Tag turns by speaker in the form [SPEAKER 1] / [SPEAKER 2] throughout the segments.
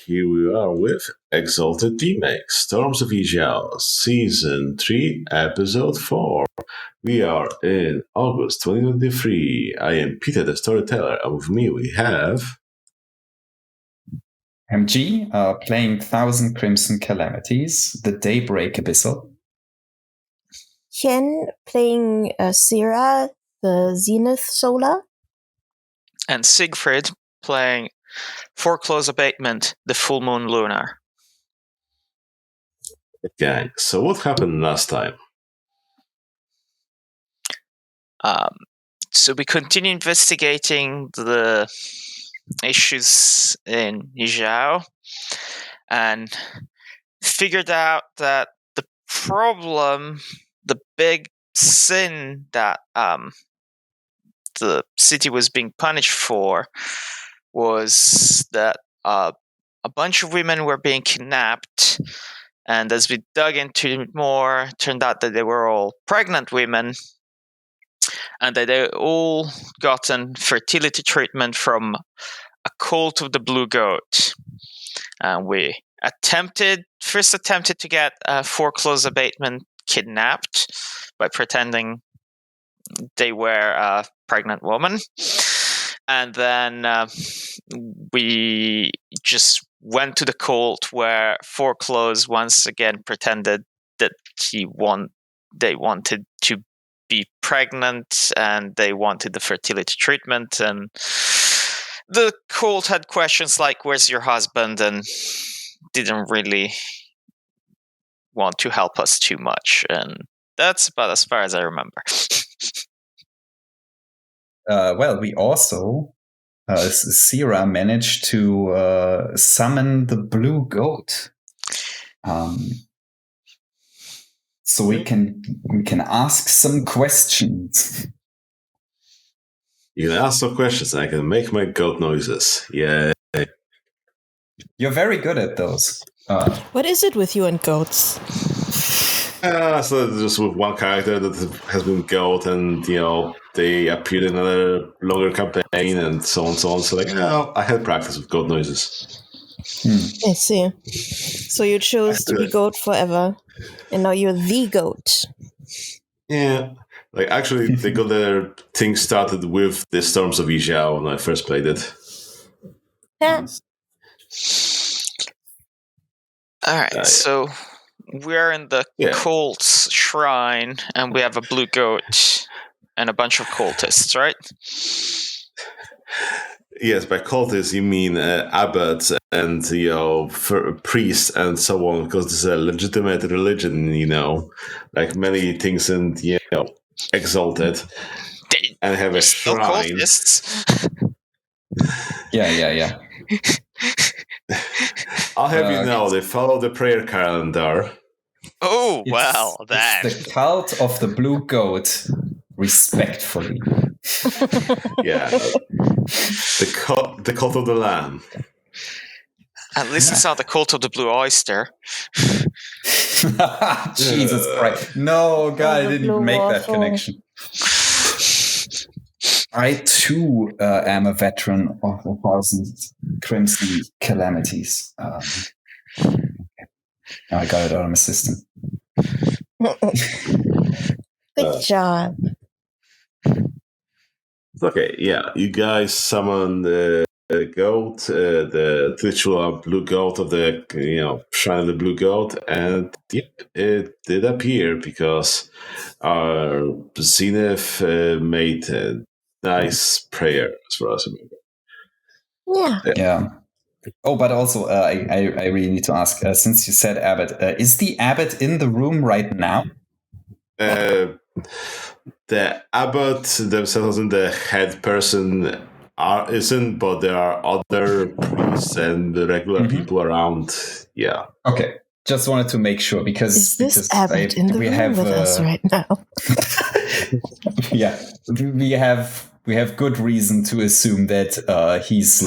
[SPEAKER 1] here we are with Exalted Demake, Storms of Yizhao, Season 3, Episode 4. We are in August 2023. I am Peter, the storyteller, and with me we have...
[SPEAKER 2] MG, playing Thousand Crimson Calamities, the Daybreak Abyssal.
[SPEAKER 3] Hien, playing Syrah, the Zenith Solar.
[SPEAKER 4] And Siegfried, playing Foreclose Abatement, the Full Moon Lunar.
[SPEAKER 1] Okay, so what happened last time?
[SPEAKER 4] So we continue investigating the issues in Yizhao and figured out that the problem, the big sin that the city was being punished for was that a bunch of women were being kidnapped, and as we dug into it more, it turned out that they were all pregnant women, and that they all gotten fertility treatment from a cult of the Blue Goat. And we first attempted to get Foreclose Abatement kidnapped by pretending they were a pregnant woman. And then we just went to the cult where Foreclose once again pretended that they wanted to be pregnant and they wanted the fertility treatment. And the cult had questions like, "Where's your husband?" and didn't really want to help us too much. And that's about as far as I remember.
[SPEAKER 2] Well, we also, Syrah managed to summon the Blue Goat. So we can ask some questions.
[SPEAKER 1] You can ask some questions and I can make my goat noises. Yeah.
[SPEAKER 2] You're very good at those.
[SPEAKER 3] What is it with you and goats?
[SPEAKER 1] So just with one character that has been goat, and they appeared in another longer campaign, and so on, so on. So I had practice with goat noises.
[SPEAKER 3] I see. So you chose to be goat forever, and now you're the goat.
[SPEAKER 1] Yeah, actually, they got their thing started with the Storms of Yizhao when I first played it.
[SPEAKER 3] Yeah.
[SPEAKER 4] All right, so we're in the cult's shrine, and we have a blue goat and a bunch of cultists, right?
[SPEAKER 1] Yes, by cultists you mean abbots and priests and so on, because it's a legitimate religion, like many things in Exalted, and have a shrine.
[SPEAKER 4] Cultists.
[SPEAKER 2] Yeah.
[SPEAKER 1] I'll have you know, they follow the prayer calendar.
[SPEAKER 4] Oh, well, then.
[SPEAKER 2] It's the cult of the Blue Goat, respectfully.
[SPEAKER 1] Yeah. The cult of the lamb.
[SPEAKER 4] At least it's not the cult of the Blue Oyster.
[SPEAKER 2] Jesus Christ. No, God, I didn't even make that connection. I, too, am a veteran of the Thousand Crimson Calamities. Okay. Now I got it out of my system.
[SPEAKER 3] Good job.
[SPEAKER 1] Okay, yeah, you guys summoned the goat, the ritual blue goat of the, shrine of the blue goat, and it did appear because our Zenith made a nice prayer, as far as I remember.
[SPEAKER 2] Yeah. Oh, but also, I really need to ask, since you said abbot, is the abbot in the room right now?
[SPEAKER 1] The abbot themselves and the head person isn't, but there are other priests and the regular people around. Yeah.
[SPEAKER 2] Okay. Just wanted to make sure because
[SPEAKER 3] abbot in the room with us right now?
[SPEAKER 2] Yeah, we have good reason to assume that he's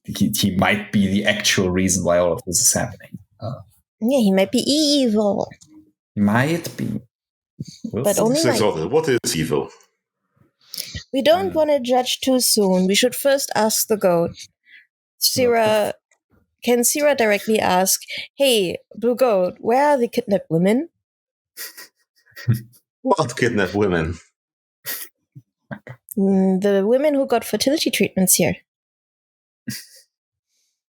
[SPEAKER 2] he might be the actual reason why all of this is happening.
[SPEAKER 3] Yeah, he might be evil.
[SPEAKER 2] Might be.
[SPEAKER 3] But only
[SPEAKER 1] what is evil?
[SPEAKER 3] We don't want to judge too soon. We should first ask the goat. Syrah, can Syrah directly ask, "Hey, Blue Goat, where are the kidnapped women?"
[SPEAKER 1] What kidnap women?
[SPEAKER 3] The women who got fertility treatments here.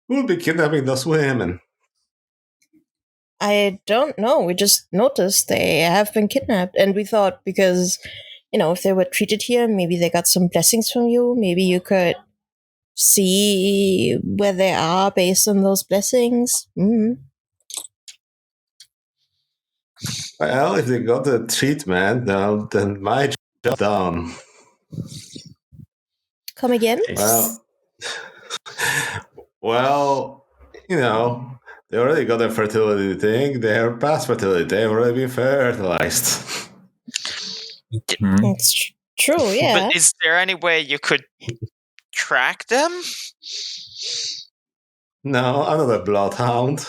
[SPEAKER 1] Who will be kidnapping those women?
[SPEAKER 3] I don't know. We just noticed they have been kidnapped, and we thought because, if they were treated here, maybe they got some blessings from you. Maybe you could see where they are based on those blessings.
[SPEAKER 1] Well, if they got the treatment, then my job done.
[SPEAKER 3] Come again?
[SPEAKER 1] Well, they already got their fertility thing. They're past fertility. They've already been fertilized.
[SPEAKER 3] It's true, yeah.
[SPEAKER 4] But is there any way you could track them?
[SPEAKER 1] No, I'm not a bloodhound.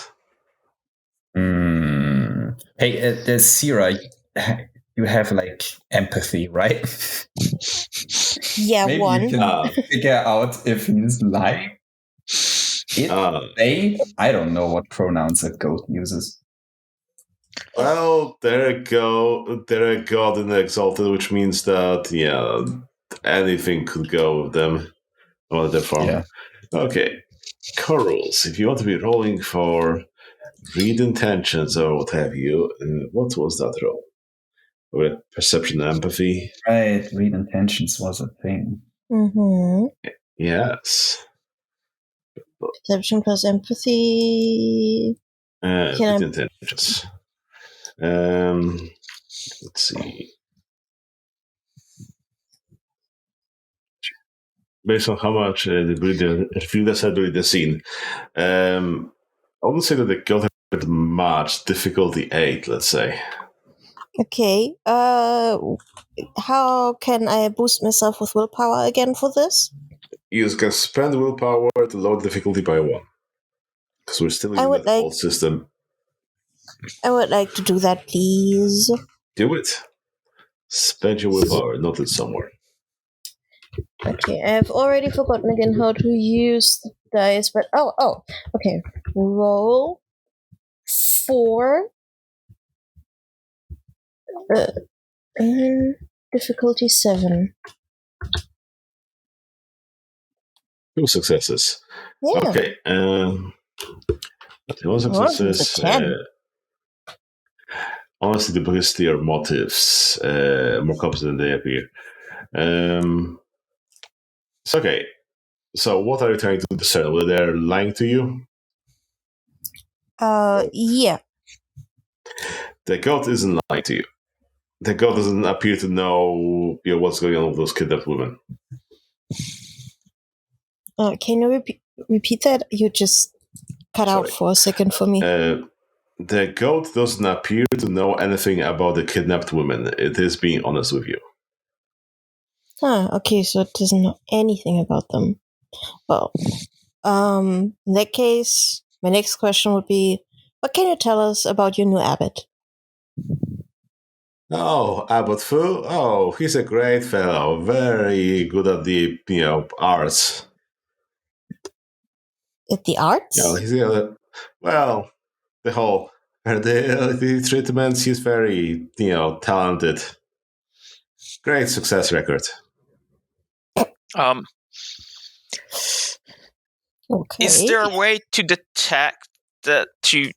[SPEAKER 2] Hey, Syrah, you have empathy, right?
[SPEAKER 3] Yeah,
[SPEAKER 2] Maybe
[SPEAKER 3] one.
[SPEAKER 2] you can figure out if he's lying. They, I don't know what pronouns a goat uses.
[SPEAKER 1] Well, they're a god in the Exalted, which means that anything could go with them. Or their form.
[SPEAKER 2] Yeah.
[SPEAKER 1] Okay. Core rules. If you want to be rolling for read intentions or what have you, what was that roll? With perception and empathy.
[SPEAKER 2] Right, read intentions was a thing.
[SPEAKER 3] Mm-hmm.
[SPEAKER 1] Yes.
[SPEAKER 3] Perception plus empathy.
[SPEAKER 1] Read intentions. Let's see. Based on how much the readers had read the scene, I wouldn't say that they got it much. Difficulty 8, let's say.
[SPEAKER 3] Okay. How can I boost myself with willpower again for this?
[SPEAKER 1] You can spend willpower to lower difficulty by 1. Because we're still in the old system.
[SPEAKER 3] I would like to do that, please.
[SPEAKER 1] Do it. Spend your willpower, not it somewhere.
[SPEAKER 3] Okay, I've already forgotten again how to use the dice, but okay. Roll 4. Difficulty 7.
[SPEAKER 1] 2 successes.
[SPEAKER 3] Yeah.
[SPEAKER 1] Okay. 1 success. Honestly, the biggest are motives, more competent than they appear. So, okay. So, what are you trying to discern? Whether they're lying to you?
[SPEAKER 3] Yeah.
[SPEAKER 1] The god isn't lying to you. The god doesn't appear to know what's going on with those kidnapped women.
[SPEAKER 3] Can you repeat that? You just cut out for a second for me.
[SPEAKER 1] The goat doesn't appear to know anything about the kidnapped women. It is being honest with you.
[SPEAKER 3] Okay, so it doesn't know anything about them. Well, in that case, my next question would be, what can you tell us about your new abbot?
[SPEAKER 1] Oh, Abbot Fu? Oh, he's a great fellow. Very good at the, arts.
[SPEAKER 3] At the arts?
[SPEAKER 1] He's the whole the treatments. He's very, talented. Great success record.
[SPEAKER 3] Okay.
[SPEAKER 4] Is there a way to detect that the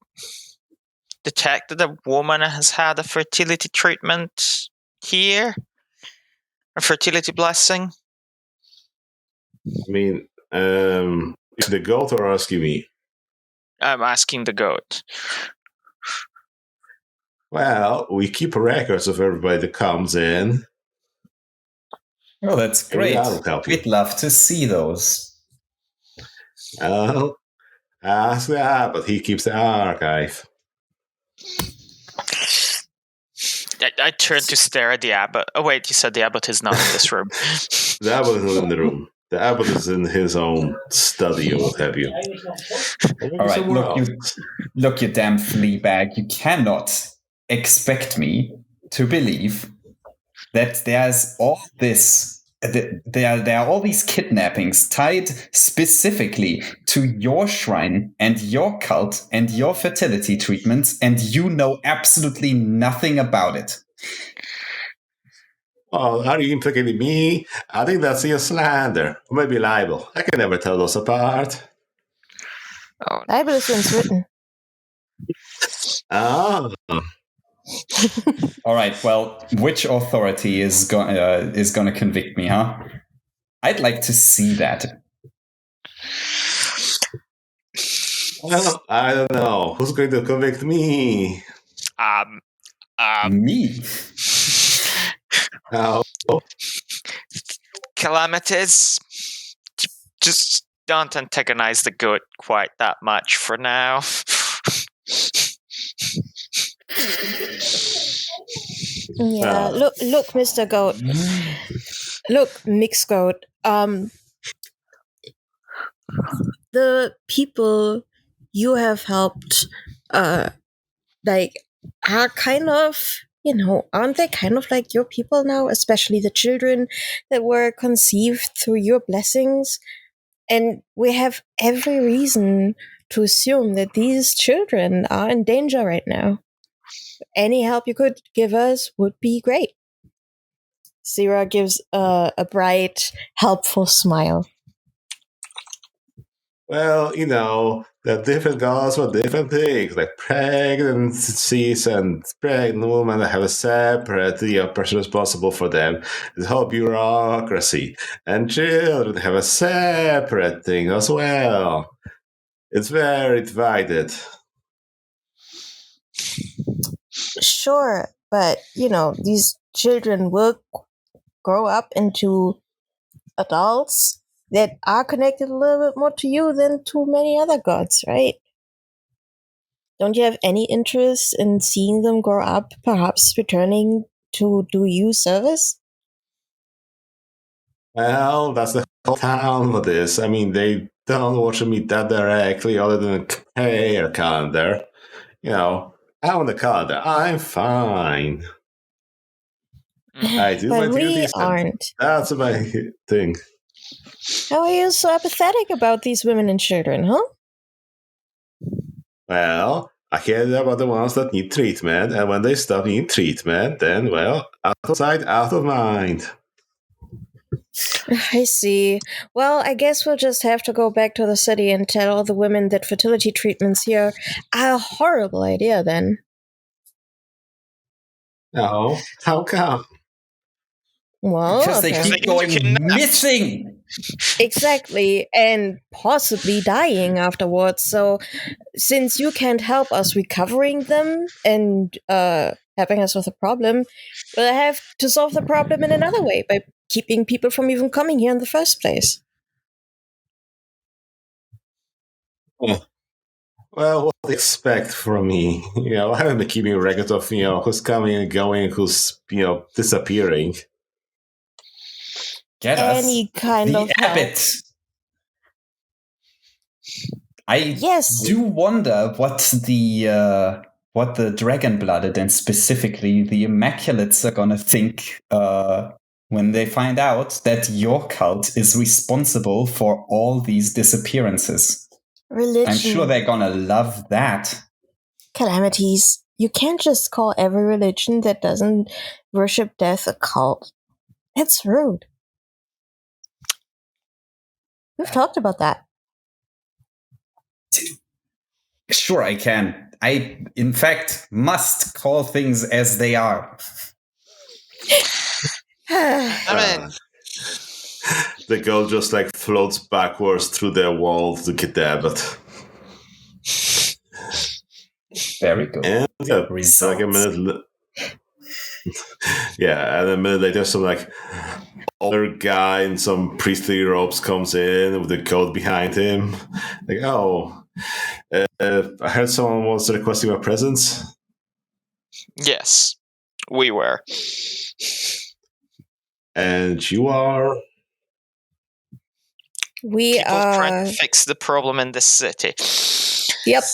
[SPEAKER 4] woman has had a fertility treatment here? A fertility blessing?
[SPEAKER 1] I mean, is the goat or asking me?
[SPEAKER 4] I'm asking the goat.
[SPEAKER 1] Well, we keep records of everybody that comes in.
[SPEAKER 2] Oh, that's great.
[SPEAKER 1] That'll help you.
[SPEAKER 2] We'd love to see those.
[SPEAKER 1] Well, ask the abbot. He keeps the archive.
[SPEAKER 4] I turned to stare at the abbot. Oh wait, you said the abbot is not in this room.
[SPEAKER 1] The abbot is not in the room. The abbot is in his own study or what have you.
[SPEAKER 2] All right, look, you damn flea bag. You cannot expect me to believe that there's all this there are all these kidnappings tied specifically to your shrine and your cult and your fertility treatments, and you know absolutely nothing about it.
[SPEAKER 1] Oh, are you implicating me? I think that's your slander. Or maybe libel. I can never tell those apart.
[SPEAKER 4] Oh,
[SPEAKER 3] Bible is when it's written.
[SPEAKER 1] Ah,
[SPEAKER 2] All right. Well, which authority is going to convict me, huh? I'd like to see that.
[SPEAKER 1] well, I don't know. Who's going to convict me?
[SPEAKER 2] Me.
[SPEAKER 1] Oh,
[SPEAKER 4] Calamities, just don't antagonize the good quite that much for now.
[SPEAKER 3] Yeah, look, Mr. Goat. Look, Mixed Goat. The people you have helped, like, are kind of, aren't they kind of like your people now? Especially the children that were conceived through your blessings. And we have every reason to assume that these children are in danger right now. Any help you could give us would be great. Syrah gives a bright, helpful smile.
[SPEAKER 1] well, the different gods for different things, like pregnancies and pregnant women that have a separate person responsible for them. The whole bureaucracy. And children have a separate thing as well. It's very divided.
[SPEAKER 3] Sure, but these children will grow up into adults that are connected a little bit more to you than to many other gods, right? Don't you have any interest in seeing them grow up, perhaps returning to do you service?
[SPEAKER 1] Well, that's the whole town for this. I mean, they don't worship me that directly other than a prayer calendar. I'm on the calendar. I'm fine. I do my
[SPEAKER 3] But we
[SPEAKER 1] duties, and
[SPEAKER 3] aren't.
[SPEAKER 1] that's my thing.
[SPEAKER 3] How are you so apathetic about these women and children, huh?
[SPEAKER 1] Well, I care about the ones that need treatment, and when they stop needing treatment, then, well, out of sight, out of mind.
[SPEAKER 3] I see. Well, I guess we'll just have to go back to the city and tell all the women that fertility treatments here are a horrible idea then.
[SPEAKER 1] No, how come?
[SPEAKER 3] Well,
[SPEAKER 2] Because they keep going missing.
[SPEAKER 3] Exactly, and possibly dying afterwards. So, since you can't help us recovering them and helping us with the problem, we'll have to solve the problem in another way by keeping people from even coming here in the first place.
[SPEAKER 1] Well, what do you expect from me? I haven't been keeping record of, who's coming and going, who's, disappearing.
[SPEAKER 2] Get
[SPEAKER 3] Any
[SPEAKER 2] us
[SPEAKER 3] kind
[SPEAKER 2] the
[SPEAKER 3] of help.
[SPEAKER 2] abbot. I do wonder what the dragon-blooded and specifically the Immaculates are gonna think when they find out that your cult is responsible for all these disappearances.
[SPEAKER 3] Religion.
[SPEAKER 2] I'm sure they're gonna love that.
[SPEAKER 3] Calamities. You can't just call every religion that doesn't worship death a cult. It's rude. We've talked about that.
[SPEAKER 2] Sure, I can. I, in fact, must call things as they are.
[SPEAKER 4] I mean,
[SPEAKER 1] the girl just floats backwards through their wall to get the abbot.
[SPEAKER 2] Very good.
[SPEAKER 1] And
[SPEAKER 2] Results.
[SPEAKER 1] like a minute. Yeah, and a minute later, some older guy in some priestly robes comes in with the coat behind him. I heard someone was requesting my presence.
[SPEAKER 4] yes, we were.
[SPEAKER 1] And you are?
[SPEAKER 3] We
[SPEAKER 4] People
[SPEAKER 3] are
[SPEAKER 4] trying to fix the problem in this city.
[SPEAKER 3] Yep.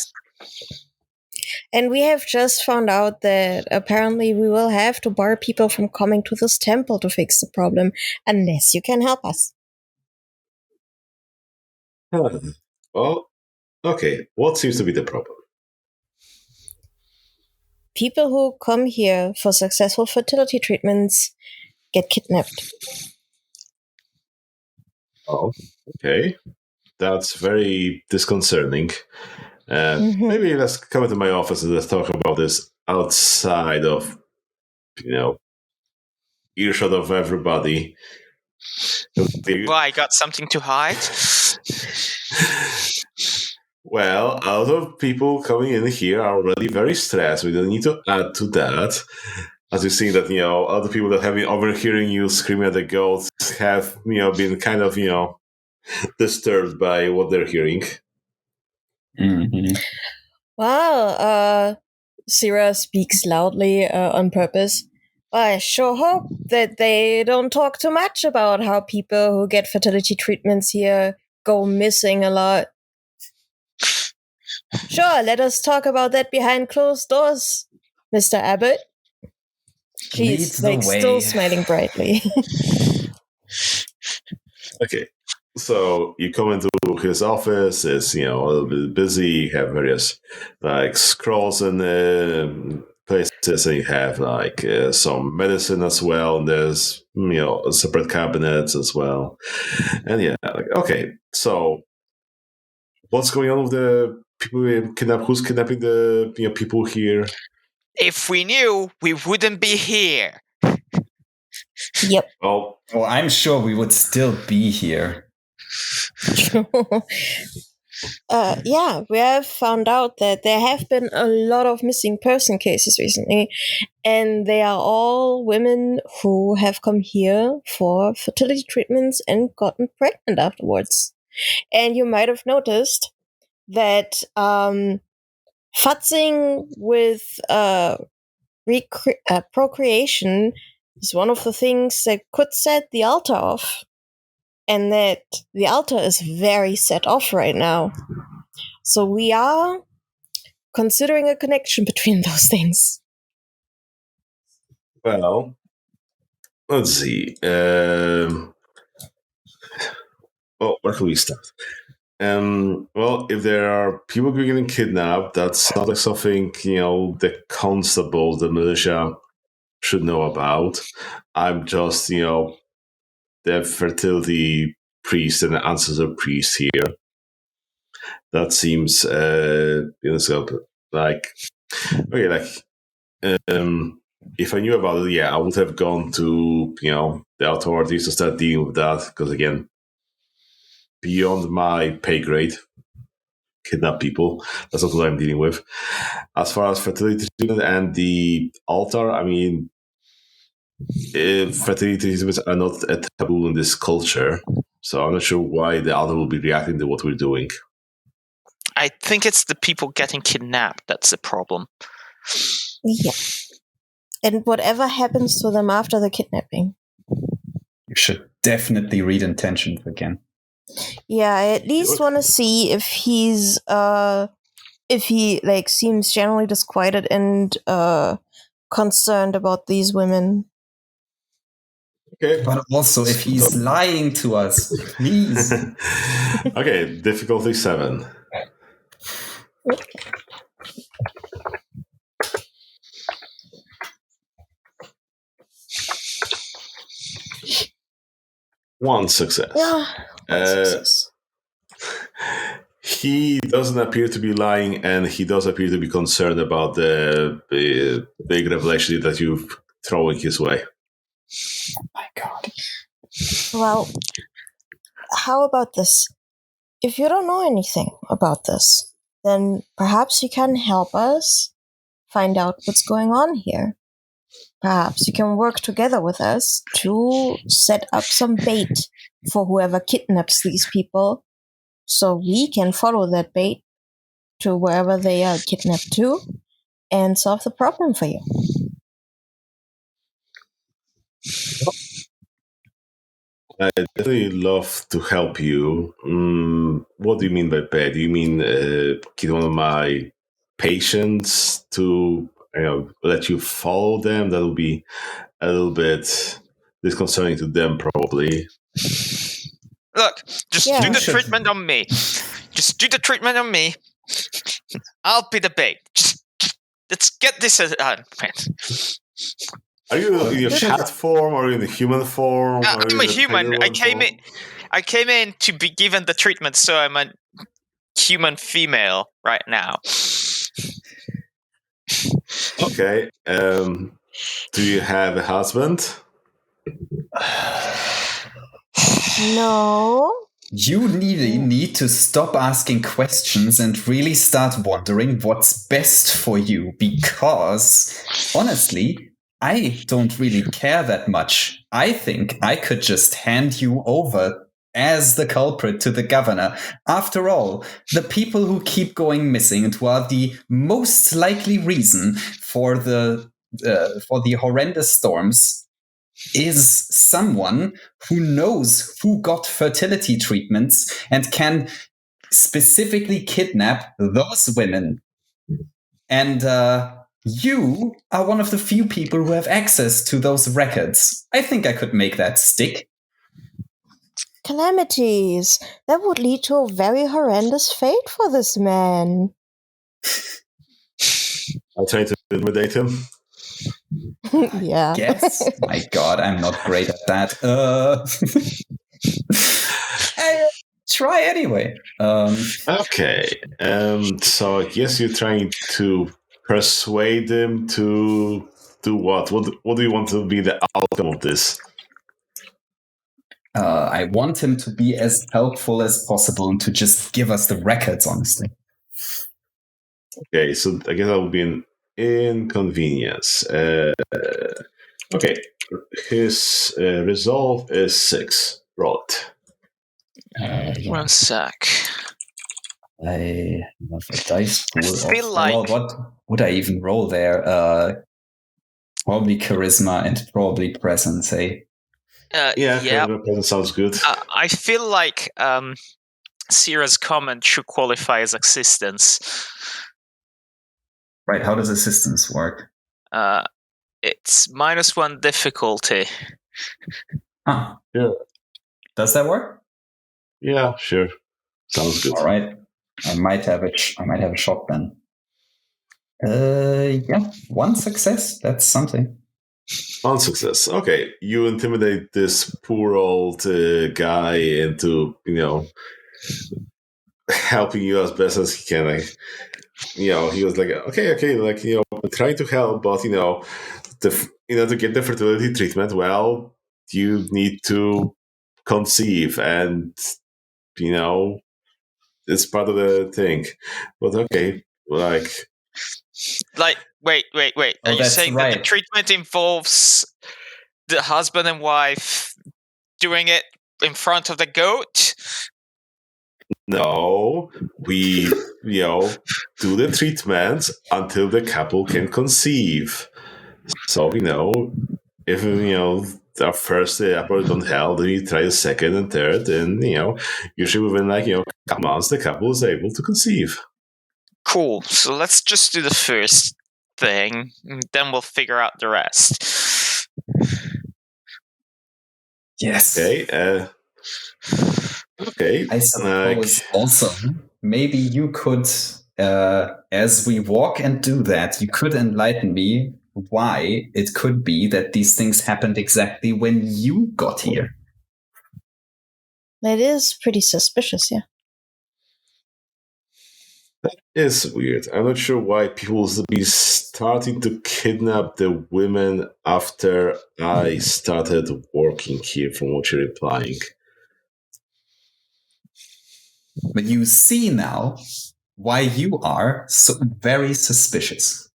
[SPEAKER 3] And we have just found out that apparently we will have to bar people from coming to this temple to fix the problem, unless you can help us.
[SPEAKER 1] Well, okay. What seems to be the problem?
[SPEAKER 3] People who come here for successful fertility treatments get kidnapped.
[SPEAKER 1] Oh, okay. That's very disconcerting. Maybe let's come into my office and let's talk about this outside of, earshot of everybody.
[SPEAKER 4] Why, got something to hide?
[SPEAKER 1] Well, a lot of people coming in here are already very stressed. We don't need to add to that. As you've seen that, other people that have been overhearing you screaming at the goats have, been kind of, disturbed by what they're hearing.
[SPEAKER 2] Mm-hmm.
[SPEAKER 3] Well, Syrah speaks loudly on purpose. I sure hope that they don't talk too much about how people who get fertility treatments here go missing a lot. Sure, let us talk about that behind closed doors, Mr. Abbott. She's still smiling brightly.
[SPEAKER 1] Okay, so you come into his office. It's a little bit busy. You have various scrolls and places, and you have some medicine as well. And there's separate cabinets as well. And okay, so what's going on with the people being kidnapped? Who's kidnapping the people here?
[SPEAKER 4] If we knew, we wouldn't be here.
[SPEAKER 3] Yep.
[SPEAKER 1] Well,
[SPEAKER 2] I'm sure we would still be here.
[SPEAKER 3] Yeah, we have found out that there have been a lot of missing person cases recently, and they are all women who have come here for fertility treatments and gotten pregnant afterwards. And you might have noticed that futzing with procreation is one of the things that could set the altar off, and that the altar is very set off right now. So we are considering a connection between those things.
[SPEAKER 1] Well, let's see. Where can we start? Well, if there are people getting kidnapped, that's not like something the constables, the militia, should know about. I'm just the fertility priest and the ancestor priest here. That seems so like okay, if I knew about it, I would have gone to the authorities to start dealing with that, because again, beyond my pay grade, kidnap people. That's not what I'm dealing with. As far as fertility treatment and the altar, I mean, fertility treatments are not a taboo in this culture, so I'm not sure why the altar will be reacting to what we're doing.
[SPEAKER 4] I think it's the people getting kidnapped that's the problem.
[SPEAKER 3] Yeah. And whatever happens to them after the kidnapping.
[SPEAKER 2] You should definitely read intentions again.
[SPEAKER 3] Yeah, I at least want to see if he's if he seems generally disquieted and concerned about these women.
[SPEAKER 1] Okay.
[SPEAKER 2] But also if he's lying to us, please.
[SPEAKER 1] Okay, difficulty 7. One success.
[SPEAKER 3] One success.
[SPEAKER 1] He doesn't appear to be lying, and he does appear to be concerned about the big revelation that you're throwing his way.
[SPEAKER 2] Oh my god.
[SPEAKER 3] Well, how about this? If you don't know anything about this, then perhaps you can help us find out what's going on here. Perhaps you can work together with us to set up some bait for whoever kidnaps these people, so we can follow that bait to wherever they are kidnapped to and solve the problem for you.
[SPEAKER 1] I'd definitely love to help you. What do you mean by bait? Do you mean get one of my patience to let you follow them, that will be a little bit disconcerting to them, probably.
[SPEAKER 4] Look, just do the treatment on me. Just do the treatment on me. I'll be the bait. Just let's get this done.
[SPEAKER 1] Are you in your cat form or in the human form?
[SPEAKER 4] I'm a human. I came in to be given the treatment, so I'm a human female right now.
[SPEAKER 1] Okay. Do you have a husband?
[SPEAKER 3] No.
[SPEAKER 2] You really need to stop asking questions and really start wondering what's best for you, because honestly, I don't really care that much. I think I could just hand you over as the culprit to the governor. After all, the people who keep going missing and who are the most likely reason for the horrendous storms is someone who knows who got fertility treatments and can specifically kidnap those women. And you are one of the few people who have access to those records. I think I could make that stick.
[SPEAKER 3] Calamities. That would lead to a very horrendous fate for this man.
[SPEAKER 1] I'll try to intimidate him.
[SPEAKER 3] Yeah.
[SPEAKER 2] Yes. My God, I'm not great at that. Try anyway.
[SPEAKER 1] Okay. So I guess you're trying to persuade him to do what? What do you want to be the outcome of this?
[SPEAKER 2] I want him to be as helpful as possible and to just give us the records, honestly.
[SPEAKER 1] Okay, so I guess that would be an inconvenience. Okay, his resolve is 6. Roll it.
[SPEAKER 4] 1 sec.
[SPEAKER 2] I have a dice pool.
[SPEAKER 4] I feel like...
[SPEAKER 2] what would I even roll there? Probably charisma and probably presence, eh?
[SPEAKER 1] Charisma, presence sounds good.
[SPEAKER 4] I feel like Sierra's comment should qualify as assistance.
[SPEAKER 2] Right, how does assistance work?
[SPEAKER 4] It's -1 difficulty.
[SPEAKER 2] Huh.
[SPEAKER 1] Yeah.
[SPEAKER 2] Does that work?
[SPEAKER 1] Yeah, sure. Sounds good.
[SPEAKER 2] All right. I might have a shot then. Yeah, 1 success. That's something.
[SPEAKER 1] 1 success. Okay, you intimidate this poor old guy into, helping you as best as he can. He was like, okay, like, I'm trying to help, but to get the fertility treatment, well, you need to conceive, and it's part of the thing. But okay, like
[SPEAKER 4] wait. Are you saying that the treatment involves the husband and wife doing it in front of the goat?
[SPEAKER 1] No, we do the treatment until the couple can conceive. So if our first approach don't help, then you try the second and third, and usually within a couple months the couple is able to conceive.
[SPEAKER 4] Cool. So let's just do the first thing, and then we'll figure out the rest.
[SPEAKER 2] Yes.
[SPEAKER 1] Okay.
[SPEAKER 2] I suppose also maybe you could, as we walk and do that, you could enlighten me why it could be that these things happened exactly when you got here.
[SPEAKER 3] That is pretty suspicious, yeah.
[SPEAKER 1] That is weird. I'm not sure why people will be starting to kidnap the women after I started working here, from what you're implying.
[SPEAKER 2] But you see now why you are so very suspicious.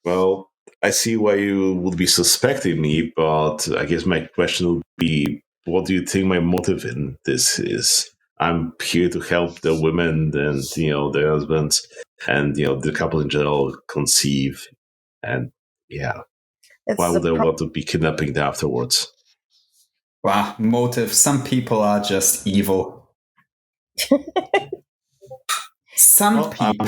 [SPEAKER 1] Well, I see why you would be suspecting me, but I guess my question would be, what do you think my motive in this is? I'm here to help the women and, their husbands and, the couple in general conceive. And, why would I want to be kidnapping them afterwards?
[SPEAKER 2] Wow, motive. Some people are just evil. Some people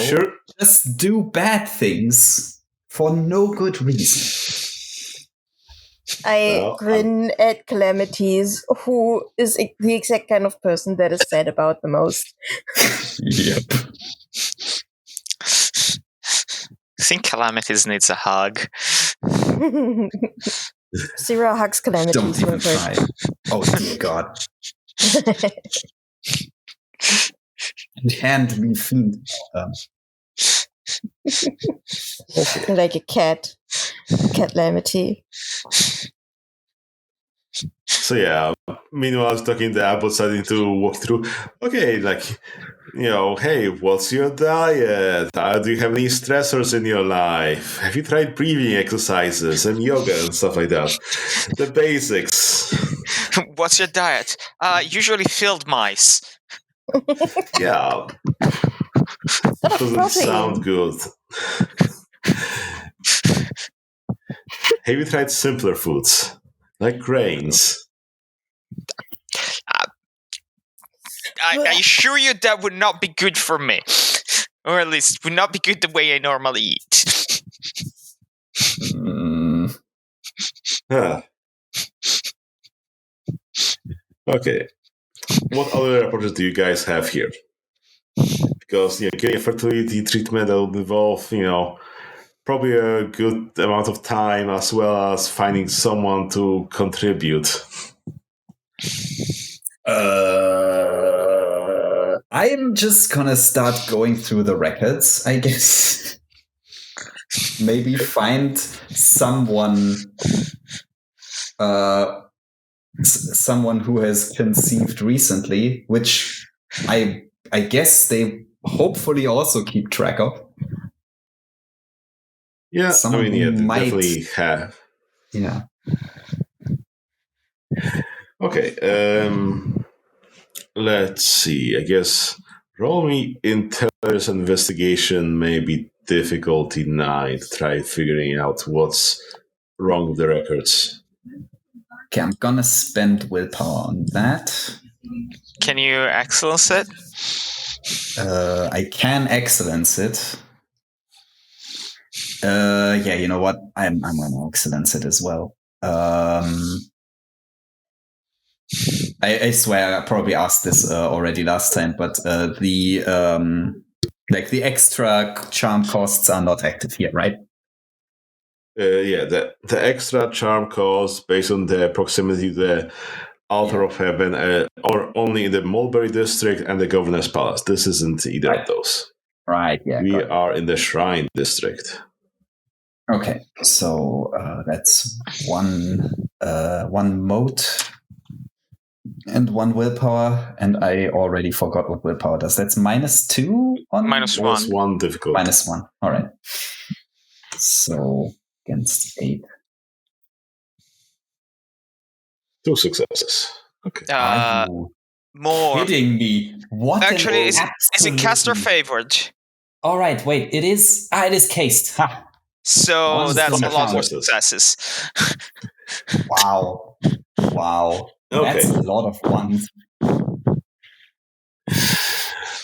[SPEAKER 2] just do bad things for no good reason.
[SPEAKER 3] I grin at Calamities, who is the exact kind of person that is sad about the most.
[SPEAKER 2] Yep.
[SPEAKER 4] I think Calamities needs a hug.
[SPEAKER 3] Zero hugs Calamities.
[SPEAKER 2] Don't even try. Oh, dear God. And hand me fiend.
[SPEAKER 3] Okay. Like a cat. Calamity.
[SPEAKER 1] So yeah, meanwhile I was talking to Apple, starting to walk through, okay, like, hey, what's your diet? Do you have any stressors in your life? Have you tried breathing exercises and yoga and stuff like that? The basics.
[SPEAKER 4] What's your diet? Usually field mice.
[SPEAKER 1] Yeah. Doesn't sound good. Have you tried simpler foods? Like grains?
[SPEAKER 4] I assure you that would not be good for me. Or at least would not be good the way I normally eat.
[SPEAKER 1] Huh. Okay. What other approaches do you guys have here? Because getting a fertility treatment that would involve, probably a good amount of time, as well as finding someone to contribute.
[SPEAKER 2] I'm just gonna start going through the records, I guess. Maybe find someone someone who has conceived recently, which I guess they hopefully also keep track of.
[SPEAKER 1] Yeah,
[SPEAKER 2] someone
[SPEAKER 1] they
[SPEAKER 2] might
[SPEAKER 1] definitely have.
[SPEAKER 2] Yeah.
[SPEAKER 1] Okay, let's see. I guess roll me intelligence investigation may be difficulty 9 to try figuring out what's wrong with the records.
[SPEAKER 2] Okay, I'm gonna spend willpower on that.
[SPEAKER 4] Can you excellence it?
[SPEAKER 2] I can excellence it. Yeah, you know what? I'm gonna excellence it as well. I swear I probably asked this already last time, but the extra charm costs are not active here, right?
[SPEAKER 1] Yeah, the extra charm cost based on the proximity to the Altar of Heaven are only in the Mulberry District and the Governor's Palace. This isn't either of those.
[SPEAKER 2] Right, yeah.
[SPEAKER 1] We are in the Shrine District.
[SPEAKER 2] Okay, so that's one mote and one willpower, and I already forgot what willpower does. That's -2 on
[SPEAKER 4] -1.
[SPEAKER 1] -1 difficulty.
[SPEAKER 2] -1. All right. So against 8.
[SPEAKER 1] 2 successes. Okay.
[SPEAKER 2] Are you
[SPEAKER 4] more
[SPEAKER 2] kidding me? What?
[SPEAKER 4] Actually, is it cast or favored?
[SPEAKER 2] All right, wait. It is. It is cased. Ha.
[SPEAKER 4] So that's a lot of successes.
[SPEAKER 2] Wow.
[SPEAKER 1] Okay.
[SPEAKER 2] That's a lot of ones.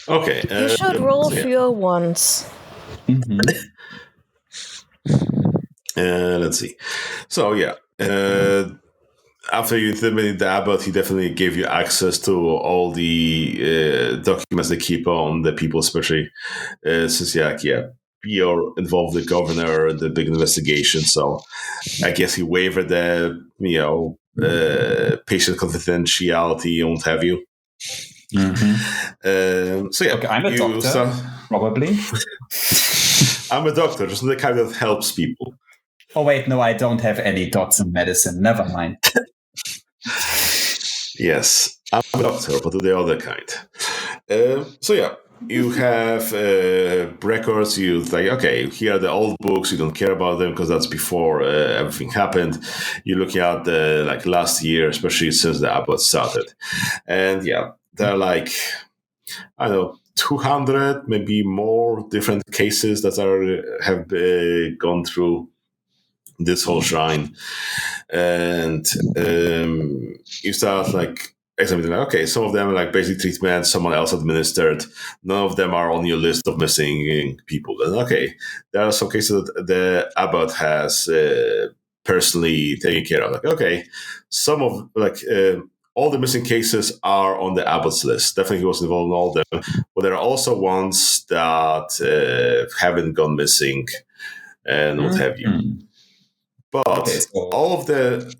[SPEAKER 1] Okay.
[SPEAKER 3] You should roll fewer ones.
[SPEAKER 2] Mm-hmm.
[SPEAKER 1] Let's see. So yeah, after you eliminated the abbot, he definitely gave you access to all the documents they keep on the people, especially since you're involved with the governor in the big investigation. So I guess he waived the patient confidentiality and what have you.
[SPEAKER 2] Mm-hmm.
[SPEAKER 1] So yeah,
[SPEAKER 2] okay, I'm a doctor, probably.
[SPEAKER 1] I'm a doctor, just the kind that helps people.
[SPEAKER 2] Oh wait, no, I don't have any dots in medicine. Never mind.
[SPEAKER 1] Yes, I'm a doctor, but the other kind. So yeah, you have records. You like, okay, here are the old books. You don't care about them because that's before everything happened. You're looking at the last year, especially since the abbot started, and yeah, they're like, I don't know, 200, maybe more different cases that have gone through this whole shrine. And you start examine them. Okay, some of them are like basic treatment, someone else administered. None of them are on your list of missing people. And okay, there are some cases that the abbot has personally taken care of. Like, okay, some of all the missing cases are on the abbot's list. Definitely, he was involved in all of them. But there are also ones that haven't gone missing and what have you. But all of the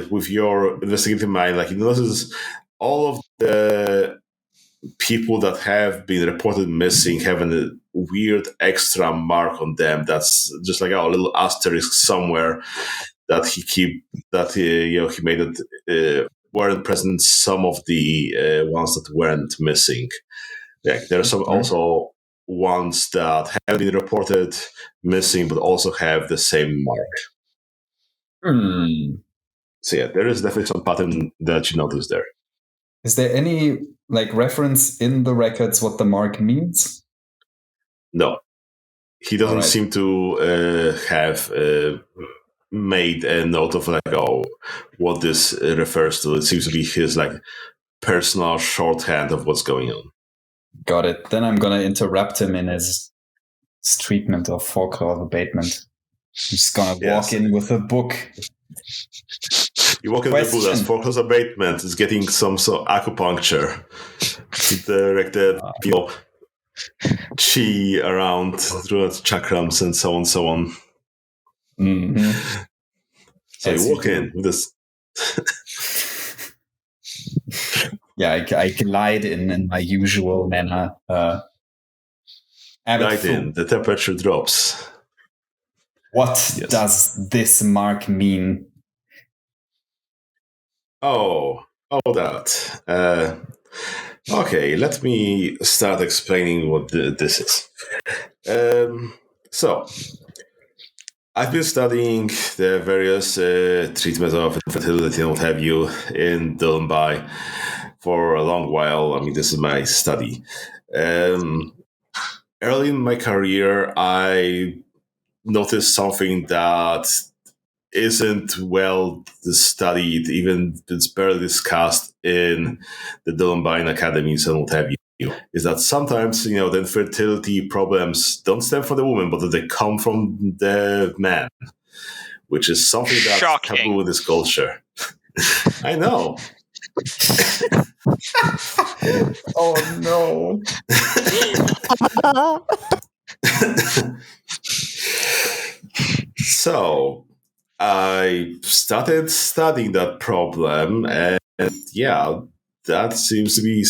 [SPEAKER 1] with your investigative mind, like you notice all of the people that have been reported missing have a weird extra mark on them. That's just like a little asterisk somewhere that he made it weren't present. Some of the ones that weren't missing. Yeah, there are some also ones that have been reported missing, but also have the same mark. So yeah, there is definitely some pattern that you notice there.
[SPEAKER 2] Is there any reference in the records what the mark means?
[SPEAKER 1] No, he doesn't seem to have made a note of what this refers to. It seems to be his personal shorthand of what's going on.
[SPEAKER 2] Got it. Then I'm gonna interrupt him in his treatment of folklore abatement. I'm just gonna walk in with a book.
[SPEAKER 1] You walk in the book as folklore abatement is getting some sort of acupuncture to direct the chi around through its chakrams and so on.
[SPEAKER 2] Mm-hmm.
[SPEAKER 1] So you walk in with this.
[SPEAKER 2] Yeah, I glide in my usual manner.
[SPEAKER 1] Glide in. The temperature drops.
[SPEAKER 2] What does this mark mean?
[SPEAKER 1] That. Okay, let me start explaining what this is. So, I've been studying the various treatments of infertility and what have you in Mumbai for a long while. I mean, this is my study. Early in my career, I noticed something that isn't well studied, even it's barely discussed in the Dolumbine academies and what have you, is that sometimes, the infertility problems don't stem from the woman, but that they come from the man, which is something that's taboo in this culture. I know.
[SPEAKER 2] Oh, no.
[SPEAKER 1] So I started studying that problem, and that seems to be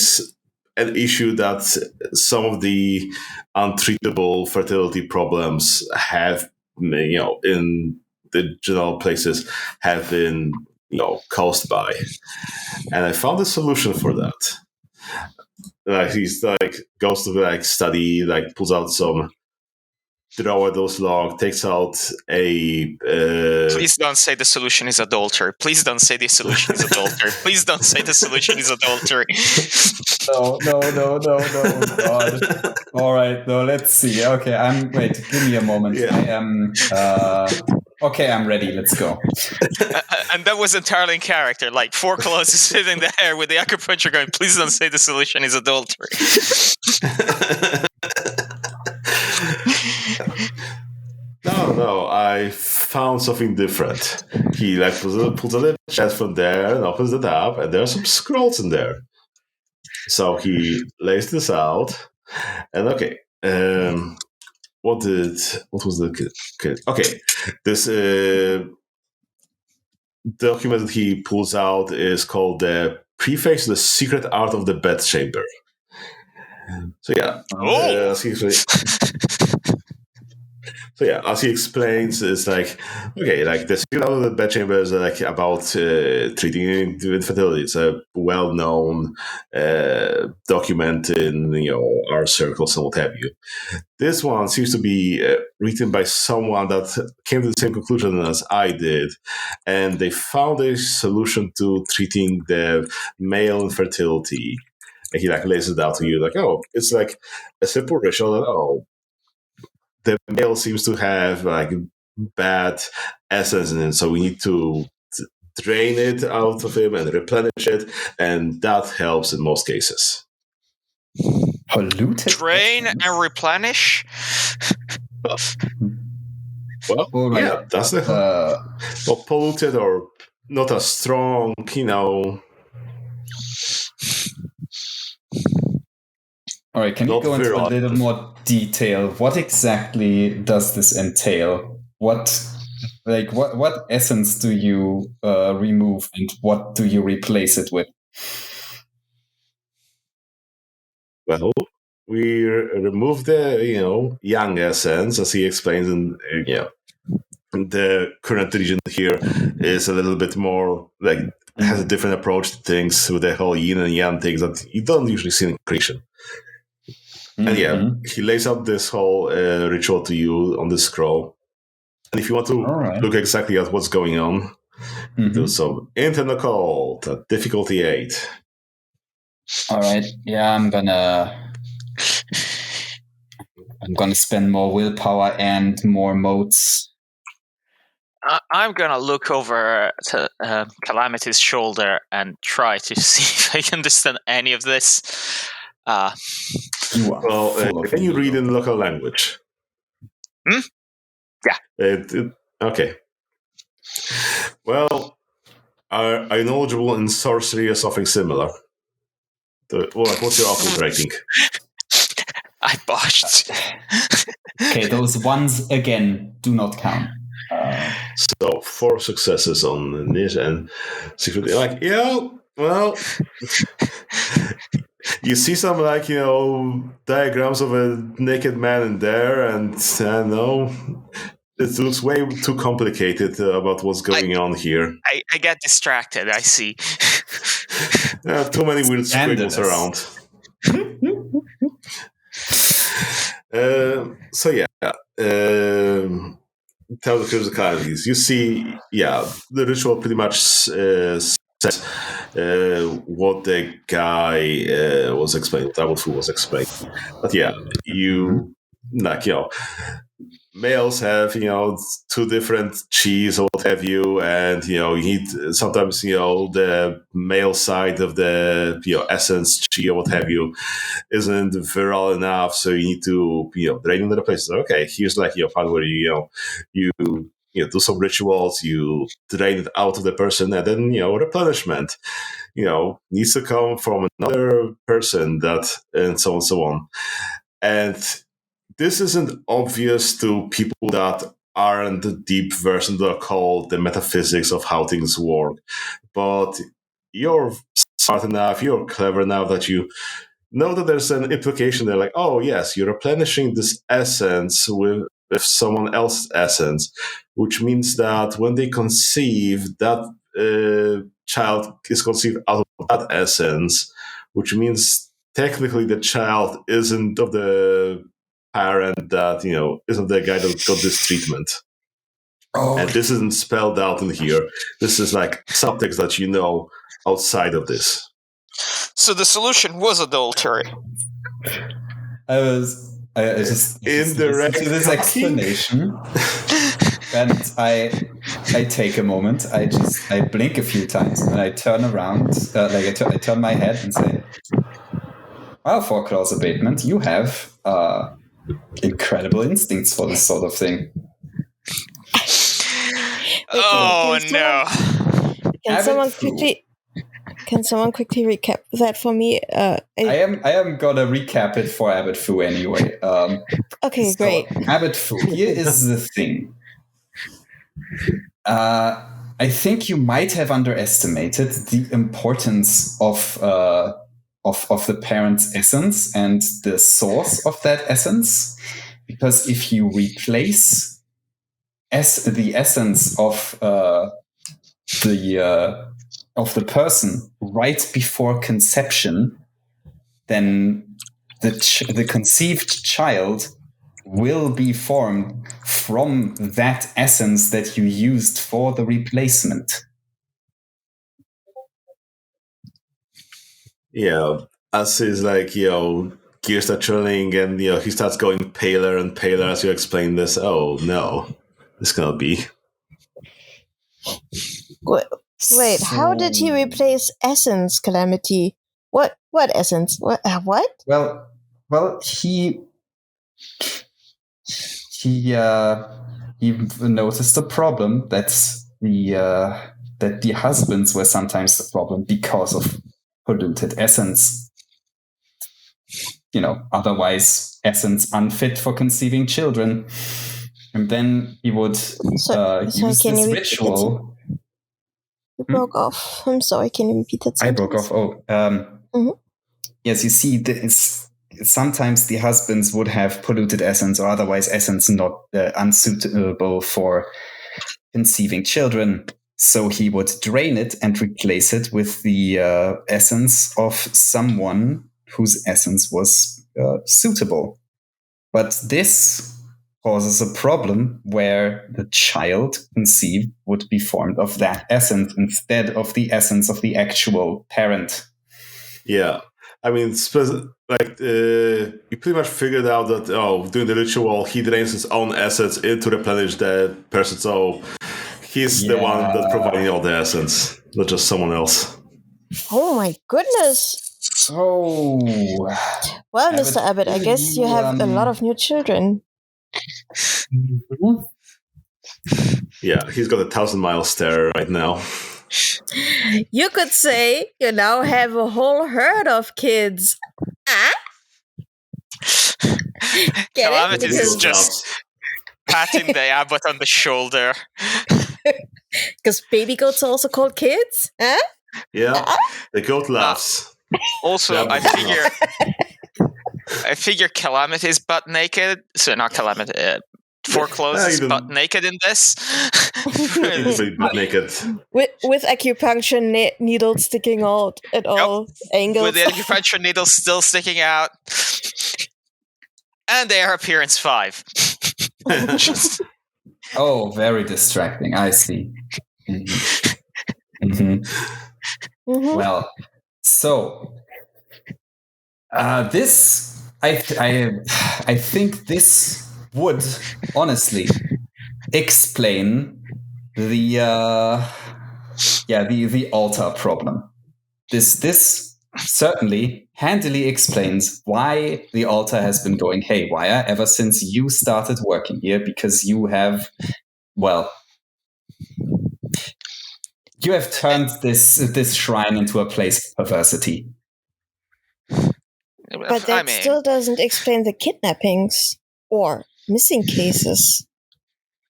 [SPEAKER 1] an issue that some of the untreatable fertility problems have, in the general places have been, caused by. And I found a solution for that. He's goes to study, pulls out some draw those log, takes out a...
[SPEAKER 4] Please don't say the solution is adultery. Please don't say the solution is adultery. Please don't say the solution is adultery.
[SPEAKER 2] No, God. All right, no, let's see. Okay, wait, give me a moment. Yeah. I am... okay, I'm ready. Let's go.
[SPEAKER 4] And that was entirely in character. 4 claws is sitting there with the acupuncture going, please don't say the solution is adultery.
[SPEAKER 1] No, I found something different. He pulls a little chest from there and opens it up, and there are some scrolls in there. So he lays this out, and okay, what was the okay? This document that he pulls out is called the Preface to the Secret Art of the Bedchamber. So as he explains, it's the secret art of the bedchamber is about treating infertility. It's a well-known document in our circles and what have you. This one seems to be written by someone that came to the same conclusion as I did, and they found a solution to treating the male infertility. And he lays it out to you it's a simple ritual. The male seems to have bad essence in it, so we need to drain it out of him and replenish it, and that helps in most cases.
[SPEAKER 2] Polluted
[SPEAKER 4] Drain
[SPEAKER 2] essence?
[SPEAKER 4] and replenish?
[SPEAKER 1] Well,
[SPEAKER 2] right.
[SPEAKER 1] yeah, that's the or polluted or not as strong,
[SPEAKER 2] All right, can you
[SPEAKER 1] not
[SPEAKER 2] go into a
[SPEAKER 1] virile.
[SPEAKER 2] little more detail? What exactly does this entail? What essence do you remove, and what do you replace it with?
[SPEAKER 1] Well, we remove the young essence, as he explains in the current region here is a little bit more like has a different approach to things with the whole yin and yang things that you don't usually see in creation. And he lays out this whole ritual to you on this scroll. And if you want to look exactly at what's going on, do some internal occult at difficulty 8.
[SPEAKER 2] All right. Yeah, I'm gonna spend more willpower and more motes.
[SPEAKER 4] I'm gonna look over to Calamity's shoulder and try to see if I can understand any of this.
[SPEAKER 1] Can you read in local language?
[SPEAKER 4] Yeah.
[SPEAKER 1] Okay. Well, are you knowledgeable in sorcery or something similar? What's your occult rating?
[SPEAKER 4] I botched.
[SPEAKER 2] Okay, those ones again do not count.
[SPEAKER 1] So 4 successes on this, and secretly you see some diagrams of a naked man in there, and it looks way too complicated about what's going on here.
[SPEAKER 4] I get distracted, I see.
[SPEAKER 1] Too many weird squiggles around. Tell the physicalities. You see, the ritual pretty much says what the guy was explaining, what Abu was explaining. But males have, 2 different chis or what have you, and, you need sometimes, the male side of the, essence chi or what have you isn't virile enough, so you need to, drain into the places. Okay, here's part where you do some rituals, you drain it out of the person, and then, replenishment, needs to come from another person and so on and so on. And this isn't obvious to people that aren't deep versed in the occult, the metaphysics of how things work. But you're smart enough, you're clever enough that you know that there's an implication there, like, oh yes, you're replenishing this essence with someone else's essence, which means that when they conceive, that child is conceived out of that essence, which means technically the child isn't of the parent that, isn't the guy that got this treatment. And this isn't spelled out in here. This is like subtext that outside of this.
[SPEAKER 4] So the solution was adultery.
[SPEAKER 2] I just listened to this explanation, and I take a moment. I blink a few times, and I turn around, I turn my head and say, "Well, for clause abatement, you have incredible instincts for this sort of thing."
[SPEAKER 4] No!
[SPEAKER 3] Can someone quickly recap that for me?
[SPEAKER 2] I am gonna recap it for Abbot Fu anyway.
[SPEAKER 3] Okay, great.
[SPEAKER 2] Abbot Fu, here is the thing. I think you might have underestimated the importance of the parent's essence and the source of that essence, because if you replace the essence of the person right before conception, then the conceived child will be formed from that essence that you used for the replacement.
[SPEAKER 1] As he's gears start churning, and he starts going paler and paler as you explain this. Oh no, it's gonna be.
[SPEAKER 3] Wait, how did he replace essence, Calamity? What essence? What?
[SPEAKER 2] Well, he noticed the problem that the husbands were sometimes the problem because of polluted essence. Otherwise essence unfit for conceiving children. And then he would use this ritual.
[SPEAKER 3] You broke off. I'm sorry, can you repeat that sentence?
[SPEAKER 2] I broke off. Yes, you see, sometimes the husbands would have polluted essence or otherwise essence not unsuitable for conceiving children. So he would drain it and replace it with the essence of someone whose essence was suitable. But this causes a problem where the child conceived would be formed of that essence instead of the essence of the actual parent.
[SPEAKER 1] Yeah. I mean, you pretty much figured out that, doing the ritual, he drains his own essence to replenish the person. So he's the one that's providing all the essence, not just someone else.
[SPEAKER 3] Oh my goodness.
[SPEAKER 2] So,
[SPEAKER 3] well, Mr. Abbott, I guess you have a lot of new children.
[SPEAKER 1] Yeah, he's got a 1,000-mile stare right now.
[SPEAKER 3] You could say you now have a whole herd of kids.
[SPEAKER 4] Calamity is just patting the Abbott on the shoulder.
[SPEAKER 3] Because baby goats are also called kids? Huh?
[SPEAKER 1] Yeah, the goat laughs.
[SPEAKER 4] Also, I figure Calamity is butt naked. So not Calamity. Foreclosed is butt naked in this.
[SPEAKER 1] Butt naked.
[SPEAKER 3] With acupuncture needles sticking out at all angles.
[SPEAKER 4] With the acupuncture needles still sticking out. And their appearance 5.
[SPEAKER 2] Oh, very distracting. I see. Well, so this I think this would honestly explain the altar problem. This certainly handily explains why the altar has been going haywire ever since you started working here, because you have turned this shrine into a place of perversity.
[SPEAKER 3] But that still doesn't explain the kidnappings or missing cases.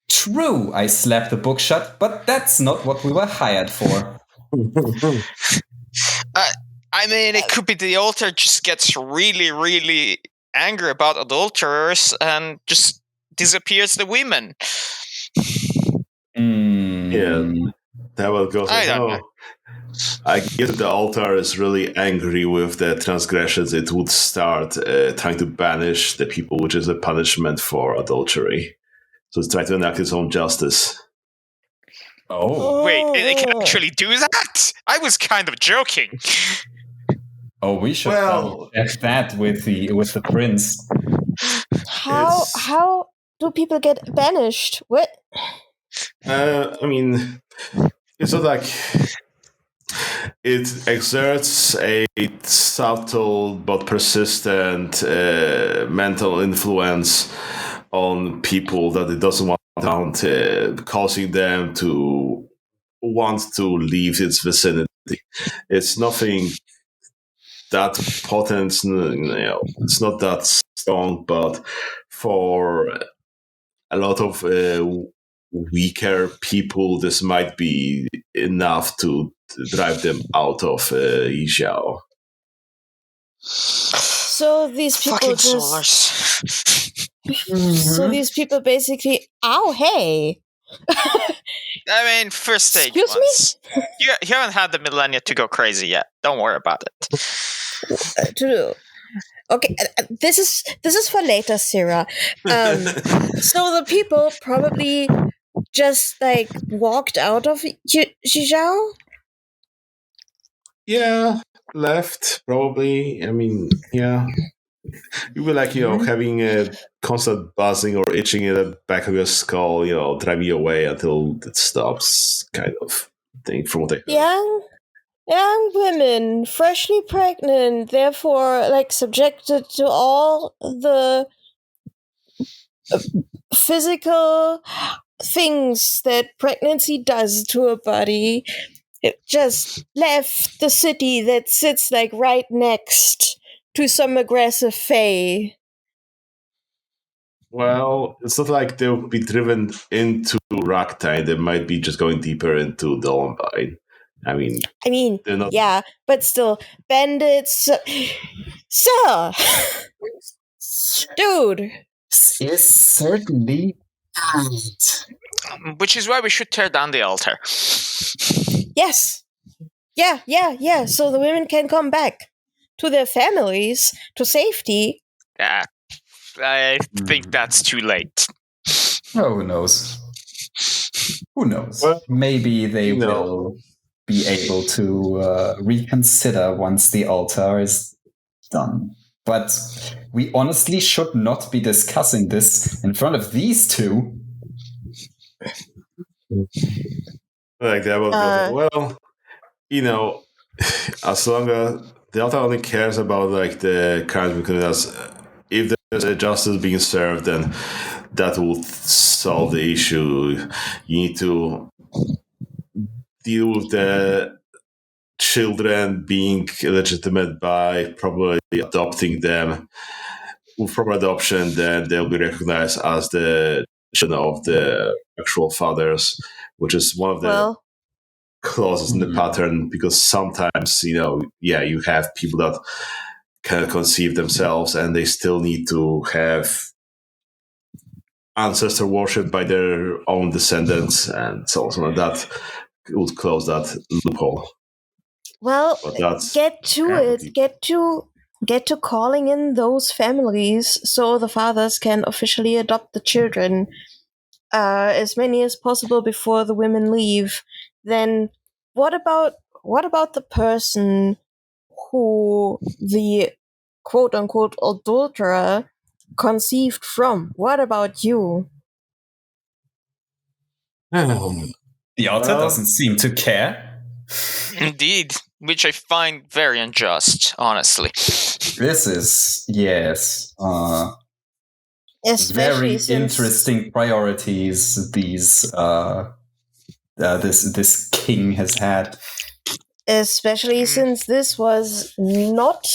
[SPEAKER 2] True, I slapped the book shut, but that's not what we were hired for.
[SPEAKER 4] I mean, it could be the altar just gets really, really angry about adulterers and just disappears the women.
[SPEAKER 1] Yeah, that will go.
[SPEAKER 4] I don't know.
[SPEAKER 1] I guess if the altar is really angry with the transgressions, it would start trying to banish the people, which is a punishment for adultery. So it's trying to enact its own justice.
[SPEAKER 2] Oh.
[SPEAKER 4] Wait, it can actually do that? I was kind of joking.
[SPEAKER 2] Oh, we should check that with the prince.
[SPEAKER 3] How do people get banished? What?
[SPEAKER 1] I mean, it's not like it exerts a subtle but persistent mental influence on people that it doesn't want down, causing them to want to leave its vicinity. It's nothing that potent, it's not that strong, but for a lot of weaker people, this might be enough to drive them out of Yizhao.
[SPEAKER 3] So these people So these people basically, hey.
[SPEAKER 4] I mean, first stage.
[SPEAKER 3] Excuse
[SPEAKER 4] me? You haven't had the millennia to go crazy yet. Don't worry about it.
[SPEAKER 3] True. Okay, this is for later, Sarah. So the people probably just walked out of Yizhao?
[SPEAKER 1] Yeah, left probably. I mean, yeah. You were having a constant buzzing or itching in the back of your skull, drive you away until it stops, kind of. think, from what I heard.
[SPEAKER 3] Young women, freshly pregnant, therefore, subjected to all the physical things that pregnancy does to a body. It just left the city that sits right next to some aggressive fae.
[SPEAKER 1] Well, it's not like they'll be driven into Ragtime. They might be just going deeper into Columbine. I mean, not...
[SPEAKER 3] yeah, but still, bandits. Sir! Dude!
[SPEAKER 2] This is certainly bad.
[SPEAKER 4] Which is why we should tear down the altar.
[SPEAKER 3] Yes. Yeah. So the women can come back to their families, to safety.
[SPEAKER 4] Yeah. I think that's too late.
[SPEAKER 2] Oh, who knows? Who knows?
[SPEAKER 1] Well,
[SPEAKER 2] maybe they will be able to reconsider once the altar is done. But we honestly should not be discussing this in front of these two.
[SPEAKER 1] Like that well, as long as the altar only cares about the current, because if there's a justice being served, then that will solve the issue. You need to deal with the children being illegitimate by probably adopting them. With proper adoption, then they'll be recognized as the children of the actual fathers, which is one of the clauses in the pattern, because sometimes, you have people that can conceive themselves and they still need to have ancestor worship by their own descendants, and so on. That would close that loophole.
[SPEAKER 3] Well, get to it. Get to calling in those families so the fathers can officially adopt the children, as many as possible before the women leave. Then what about the person who the quote unquote adulterer conceived from? What about you?
[SPEAKER 2] The altar doesn't seem to care.
[SPEAKER 4] Indeed, which I find very unjust, honestly.
[SPEAKER 2] This is, yes,
[SPEAKER 3] especially
[SPEAKER 2] very interesting priorities these this king has had.
[SPEAKER 3] Especially since this was not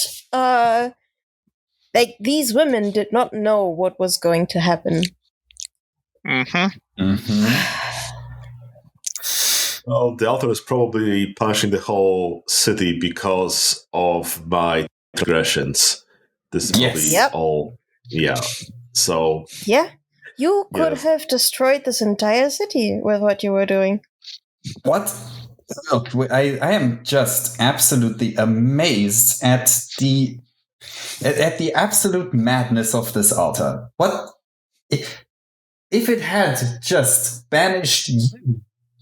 [SPEAKER 3] these women did not know what was going to happen.
[SPEAKER 1] Well, the altar is probably punishing the whole city because of my transgressions. This is probably all. Yeah. So.
[SPEAKER 3] Yeah. You could have destroyed this entire city with what you were doing.
[SPEAKER 2] What? Look, I am just absolutely amazed at the absolute madness of this altar. What if it had just banished you?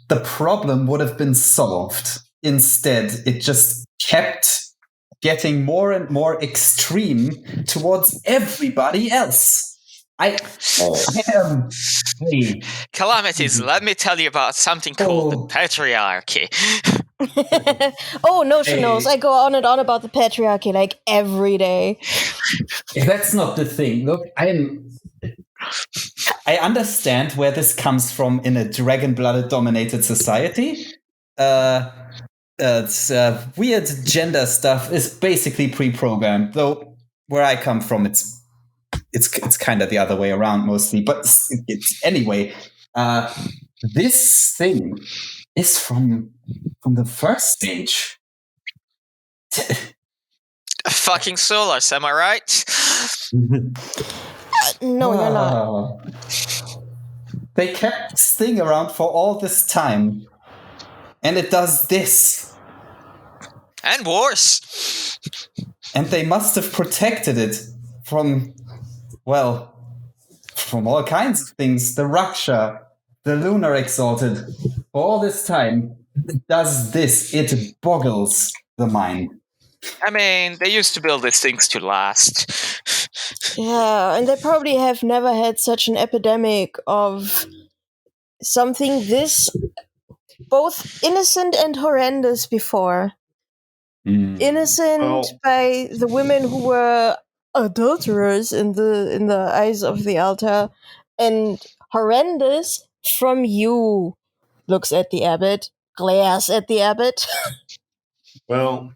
[SPEAKER 2] The problem would have been solved. Instead, it just kept getting more and more extreme towards everybody else. I am...
[SPEAKER 4] Calamities, let me tell you about something called the patriarchy.
[SPEAKER 3] Oh, no, she knows. I go on and on about the patriarchy every day.
[SPEAKER 2] That's not the thing. Look, I understand where this comes from in a dragon-blooded dominated society. It's weird gender stuff is basically pre-programmed, though where I come from, it's kind of the other way around mostly. But anyway, this thing is from the first stage.
[SPEAKER 4] Fucking Solars, am I right?
[SPEAKER 3] No, you're not.
[SPEAKER 2] They kept this thing around for all this time, and it does this.
[SPEAKER 4] And worse.
[SPEAKER 2] And they must have protected it from all kinds of things. The Raksha, the Lunar Exalted. For all this time, it does this. It boggles the mind.
[SPEAKER 4] I mean, they used to build these things to last.
[SPEAKER 3] Yeah, and they probably have never had such an epidemic of something this both innocent and horrendous before. Innocent by the women who were adulterers in the eyes of the altar, and horrendous from you. Looks at the abbot, glares at the abbot.
[SPEAKER 1] Well,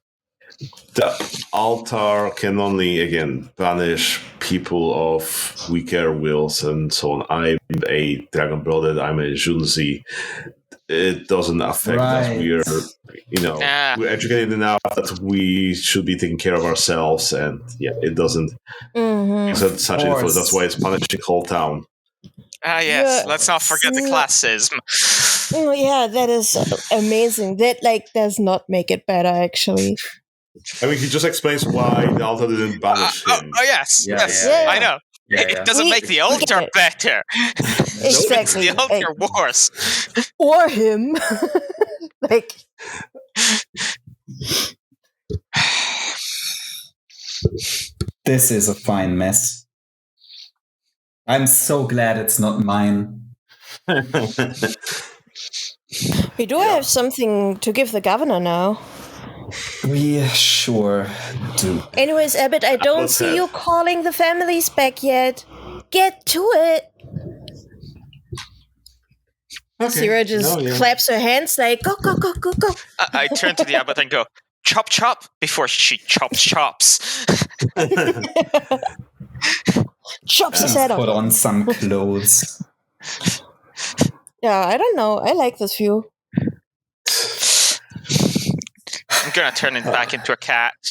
[SPEAKER 1] the altar can only, again, banish people of weaker wills and so on. I'm a dragon blooded, I'm a Junzi. It doesn't affect us. We're educated enough that we should be taking care of ourselves, and it doesn't exert such influence. That's why it's punishing whole town.
[SPEAKER 4] Yes, let's not forget the classism.
[SPEAKER 3] Oh, yeah, that is amazing. That does not make it better, actually.
[SPEAKER 1] I mean, he just explains why the altar didn't banish him.
[SPEAKER 4] Yes, I know. It doesn't make the altar better. It makes the altar worse.
[SPEAKER 3] Or him.
[SPEAKER 2] This is a fine mess. I'm so glad it's not mine.
[SPEAKER 3] We do have something to give the governor now.
[SPEAKER 2] We sure do.
[SPEAKER 3] Anyways, Abbott, I don't see you calling the families back yet. Get to it. Okay. Sierra just claps her hands like, go, go, go, go, go.
[SPEAKER 4] I turn to the abbot and go, chop, chop, before she chops.
[SPEAKER 3] Chops his head off.
[SPEAKER 2] Put on some clothes.
[SPEAKER 3] Yeah, I don't know. I like this view.
[SPEAKER 4] I'm gonna turn it back into a cat.
[SPEAKER 3] The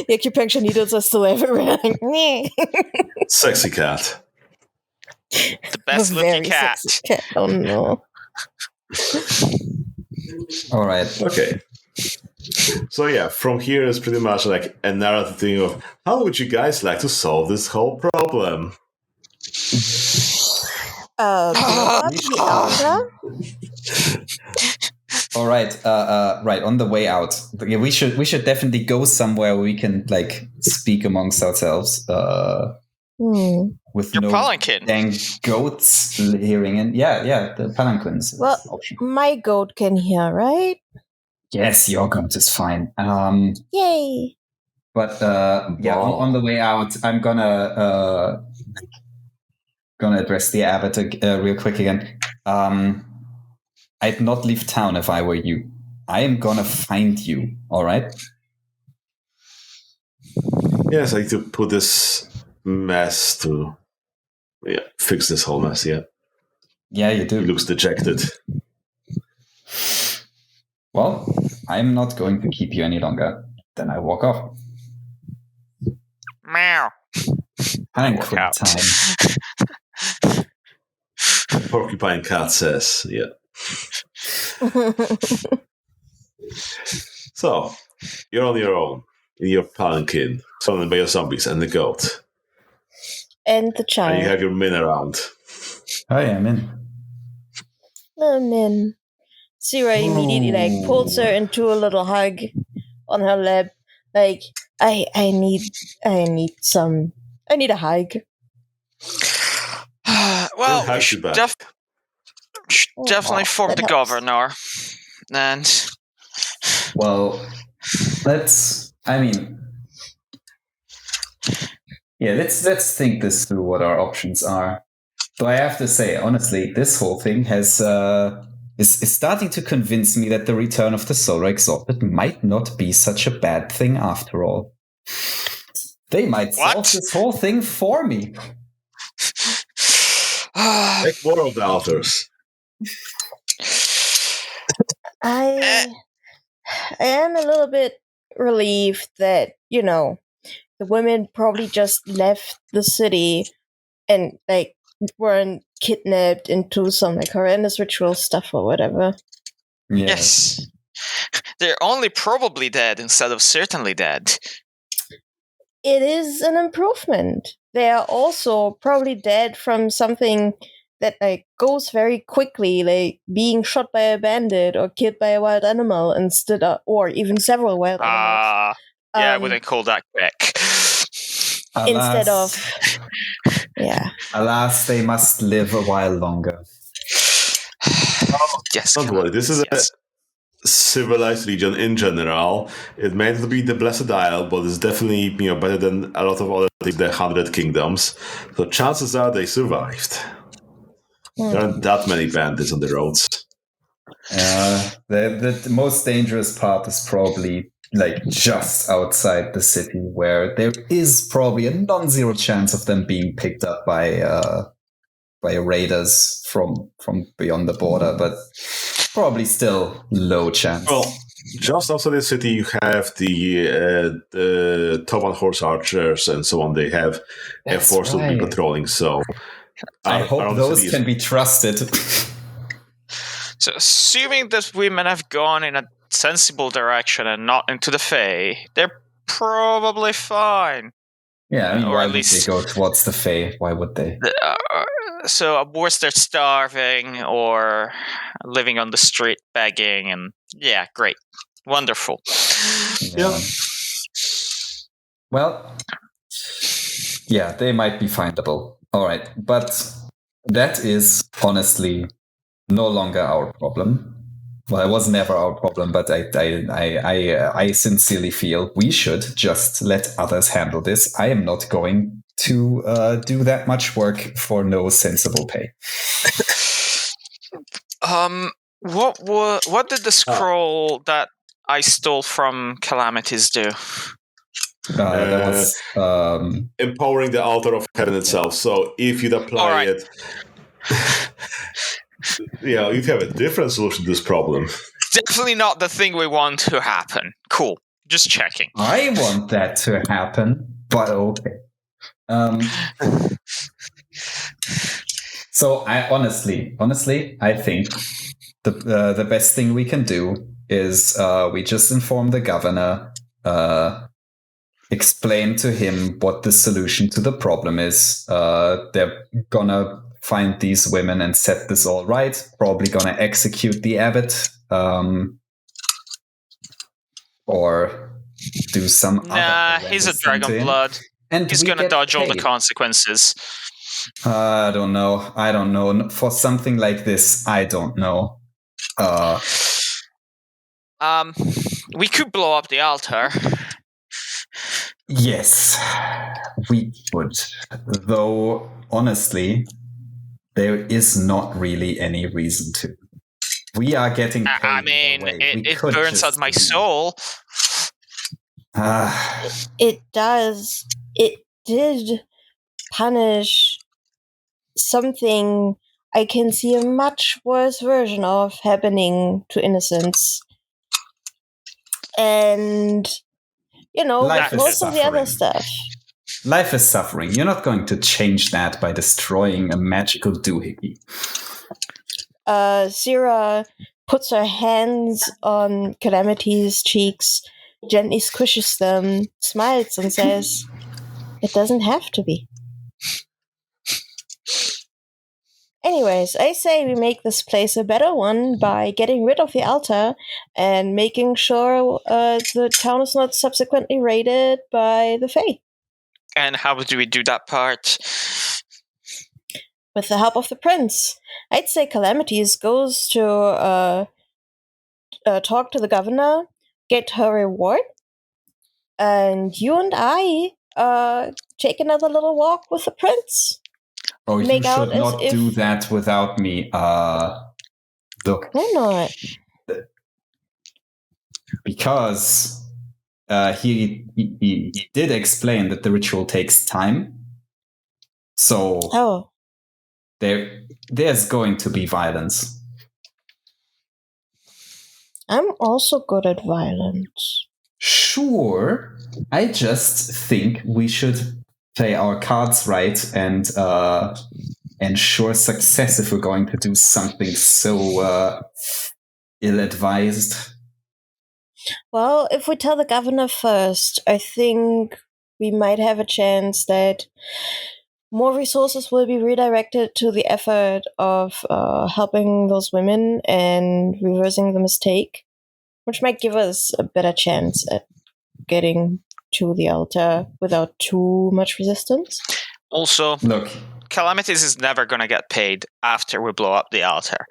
[SPEAKER 3] acupuncture needles are still everywhere.
[SPEAKER 1] Sexy cat.
[SPEAKER 4] The best looking cat.
[SPEAKER 3] cat. Oh no.
[SPEAKER 2] All right.
[SPEAKER 1] Okay. So from here is pretty much like a narrative thing of how would you guys like to solve this whole problem?
[SPEAKER 2] All right. Right. On the way out, we should definitely go somewhere where we can speak amongst ourselves. With
[SPEAKER 4] your palanquin.
[SPEAKER 2] Dang goats hearing, and the palanquins.
[SPEAKER 3] Well, my goat can hear, right?
[SPEAKER 2] Yes, your goat is fine.
[SPEAKER 3] Yay!
[SPEAKER 2] But on the way out, I'm gonna address the abbot real quick again. I'd not leave town if I were you. I am gonna find you. All right?
[SPEAKER 1] Yes, I need to put this mess to fix this whole mess. Yeah.
[SPEAKER 2] Yeah, you do.
[SPEAKER 1] He looks dejected.
[SPEAKER 2] Well, I'm not going to keep you any longer. Then I walk off.
[SPEAKER 4] Meow.
[SPEAKER 2] Palanquin time.
[SPEAKER 1] Porcupine cat says, So, you're on your own in your palanquin, surrounded by your zombies and the goat.
[SPEAKER 3] And the child.
[SPEAKER 1] And you have your men around.
[SPEAKER 2] I am in.
[SPEAKER 3] I'm in. Sierra immediately pulls her into a little hug on her lap. I need a hug.
[SPEAKER 4] Well, we should definitely inform the governor. And
[SPEAKER 2] let's think this through what our options are. So I have to say, honestly, this whole thing is starting to convince me that the return of the Solar Exalted might not be such a bad thing after all. They might solve this whole thing for me.
[SPEAKER 1] Make more of the altars.
[SPEAKER 3] I am a little bit relieved that, the women probably just left the city and, weren't kidnapped into some, horrendous ritual stuff or whatever.
[SPEAKER 4] Yes. They're only probably dead instead of certainly dead.
[SPEAKER 3] It is an improvement. They are also probably dead from something that goes very quickly, being shot by a bandit or killed by a wild animal instead of, or even several wild animals.
[SPEAKER 4] I wouldn't call that quick.
[SPEAKER 3] Instead of,
[SPEAKER 2] Alas, they must live a while longer.
[SPEAKER 4] Yes,
[SPEAKER 1] Don't worry, this is
[SPEAKER 4] yes.
[SPEAKER 1] a civilized region in general. It may not be the Blessed Isle, but it's definitely better than a lot of other things, the 100 Kingdoms. So chances are they survived. There aren't that many bandits on the roads.
[SPEAKER 2] The most dangerous part is probably like just outside the city, where there is probably a non-zero chance of them being picked up by raiders from beyond the border, but probably still low chance.
[SPEAKER 1] Well, just outside the city, you have the Tovan horse archers and so on. They have a force that will be patrolling. So
[SPEAKER 2] I hope those can be trusted.
[SPEAKER 4] So, assuming that women have gone in a sensible direction and not into the Fae, they're probably fine.
[SPEAKER 2] Yeah, I mean, why would they go towards the Fae? Why would they?
[SPEAKER 4] So, worse, they're starving or living on the street begging, and yeah, great. Wonderful.
[SPEAKER 2] Yeah. Well, yeah, they might be findable. All right, but that is honestly no longer our problem. Well, it was never our problem, but I sincerely feel we should just let others handle this. I am not going to do that much work for no sensible pay.
[SPEAKER 4] What did the scroll that I stole from Calamities do?
[SPEAKER 2] That was
[SPEAKER 1] empowering the altar of heaven itself. So if you'd apply it, you'd have a different solution to this problem.
[SPEAKER 4] Definitely not the thing we want to happen. Cool. Just checking.
[SPEAKER 2] I want that to happen, but okay. So I honestly, I think the best thing we can do is we just inform the governor, explain to him what the solution to the problem is. They're gonna find these women and set this all right. Probably gonna execute the abbot, or do some other.
[SPEAKER 4] He's a dragon blood. And he's gonna dodge all the consequences.
[SPEAKER 2] I don't know. For something like this, I don't know.
[SPEAKER 4] We could blow up the altar.
[SPEAKER 2] Yes, we would. Though, honestly, there is not really any reason to. We are getting paid.
[SPEAKER 4] I mean, it burns out my soul.
[SPEAKER 3] It does. It did punish something I can see a much worse version of happening to innocents. And, most of the other stuff.
[SPEAKER 2] Life is suffering. You're not going to change that by destroying a magical doohickey.
[SPEAKER 3] Syrah puts her hands on Calamity's cheeks, gently squishes them, smiles, and says, "It doesn't have to be." Anyways, I say we make this place a better one by getting rid of the altar and making sure the town is not subsequently raided by the Fae.
[SPEAKER 4] And how do we do that part?
[SPEAKER 3] With the help of the prince. I'd say Calamities goes to talk to the governor, get her reward, and you and I take another little walk with the prince.
[SPEAKER 2] Oh, you should not do that without me. Look.
[SPEAKER 3] Why not?
[SPEAKER 2] Because he did explain that the ritual takes time. So there's going to be violence.
[SPEAKER 3] I'm also good at violence.
[SPEAKER 2] Sure. I just think we should play our cards right and ensure success if we're going to do something so ill-advised.
[SPEAKER 3] Well, if we tell the governor first, I think we might have a chance that more resources will be redirected to the effort of helping those women and reversing the mistake, which might give us a better chance at getting to the altar without too much resistance.
[SPEAKER 4] Also,
[SPEAKER 2] look,
[SPEAKER 4] Calamities is never going to get paid after we blow up the altar.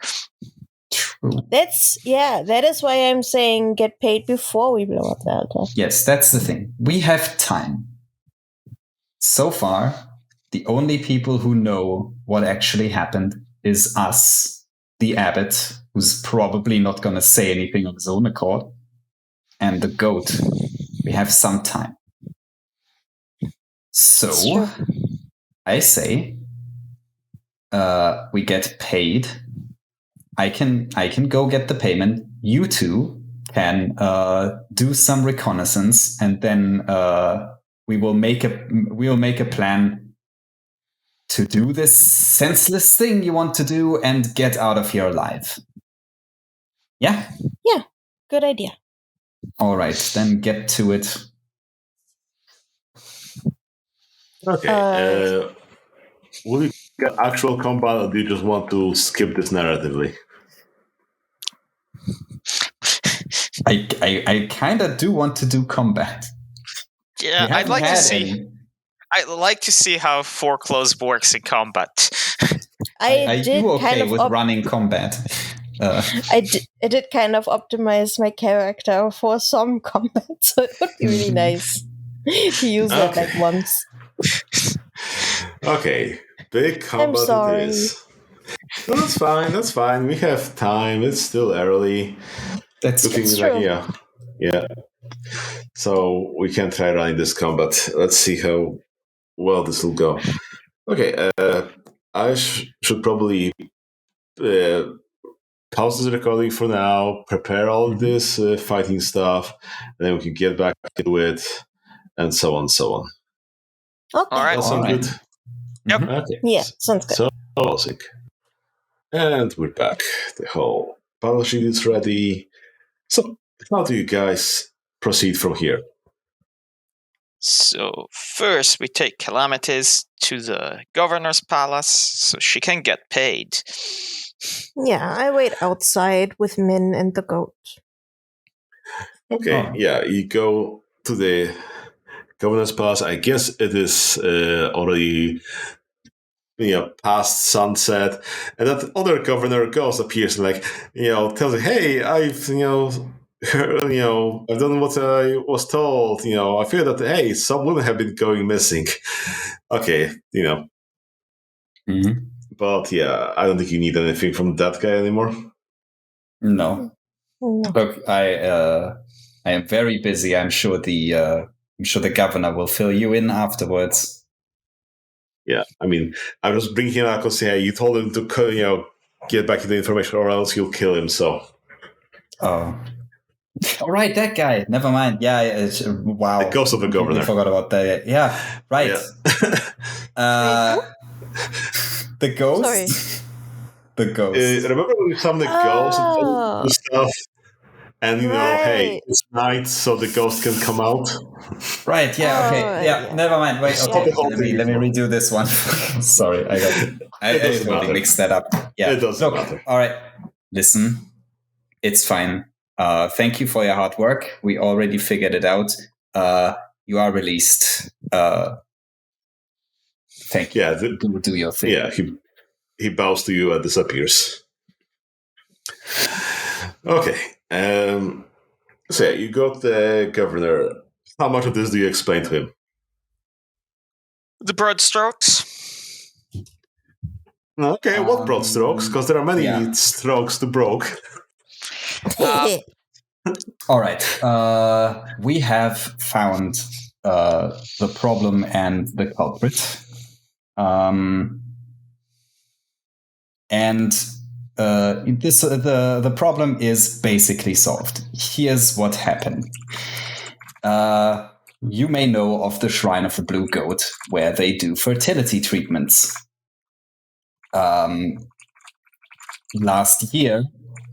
[SPEAKER 2] True.
[SPEAKER 3] That is why I'm saying get paid before we blow up the altar.
[SPEAKER 2] Yes, that's the thing. We have time. So far, the only people who know what actually happened is us, the abbot, who's probably not going to say anything of his own accord, and the goat. We have some time. So, I say, we get paid. I can go get the payment. You two can do some reconnaissance, and then we will make a plan to do this senseless thing you want to do and get out of here alive. Yeah?
[SPEAKER 3] Yeah, good idea.
[SPEAKER 2] All right, then get to it.
[SPEAKER 1] Okay. Will you get actual combat, or do you just want to skip this narratively?
[SPEAKER 2] I kind of do want to do combat.
[SPEAKER 4] Yeah, I'd like to see. I'd like to see how foreclosed works in combat.
[SPEAKER 2] Are you okay with running combat?
[SPEAKER 3] I did kind of optimize my character for some combat, so it would be really nice to use that like once.
[SPEAKER 1] Okay, big combat it is. No, that's fine. We have time. It's still early.
[SPEAKER 2] That's
[SPEAKER 3] true.
[SPEAKER 1] Yeah. So we can try running this combat. Let's see how well this will go. Okay, I should probably pause this recording for now, prepare all this fighting stuff, and then we can get back to it, and so on, so on.
[SPEAKER 3] Okay.
[SPEAKER 4] All right.
[SPEAKER 1] That sound good?
[SPEAKER 4] Yep.
[SPEAKER 1] Okay.
[SPEAKER 3] Yeah, sounds good.
[SPEAKER 1] So, pausing. And we're back. The whole battle sheet is ready. So, how do you guys proceed from here?
[SPEAKER 4] So first, we take Calamities to the governor's palace so she can get paid.
[SPEAKER 3] Yeah, I wait outside with Min and the goat.
[SPEAKER 1] Okay, yeah, you go to the governor's palace. I guess it is already past sunset, and that other governor ghost appears and tells you, hey, I've I've done what I was told. I feel that, hey, some women have been going missing. Okay, But yeah, I don't think you need anything from that guy anymore.
[SPEAKER 2] No. Look, I am very busy. I'm sure the governor will fill you in afterwards.
[SPEAKER 1] Yeah, I mean, I'm just bringing him out because you told him to get back the information, or else you'll kill him. So.
[SPEAKER 2] Oh. All right, that guy. Never mind. Yeah, wow.
[SPEAKER 1] The ghost of the governor.
[SPEAKER 2] I forgot about that. Yeah, right.
[SPEAKER 1] Yeah.
[SPEAKER 2] The ghost.
[SPEAKER 3] Sorry.
[SPEAKER 2] The ghost.
[SPEAKER 1] Remember when we summoned the ghost and stuff? And hey, it's night, so the ghost can come out.
[SPEAKER 2] Right. Yeah. Okay. Yeah. Never mind. Wait. Okay. Let me redo this one. Sorry, I totally mixed that up. Yeah.
[SPEAKER 1] It doesn't matter.
[SPEAKER 2] All right. Listen, it's fine. Thank you for your hard work. We already figured it out. You are released. Thank you.
[SPEAKER 1] Yeah.
[SPEAKER 2] Do your thing.
[SPEAKER 1] Yeah. He bows to you and disappears. Okay. So yeah, you got the governor. How much of this do you explain to him?
[SPEAKER 4] The broad strokes.
[SPEAKER 1] Okay, what broad strokes? Because there are many strokes to broke.
[SPEAKER 2] All right. We have found the problem and the culprit. And the problem is basically solved. Here's what happened. You may know of the Shrine of the Blue Goat, where they do fertility treatments. Last year,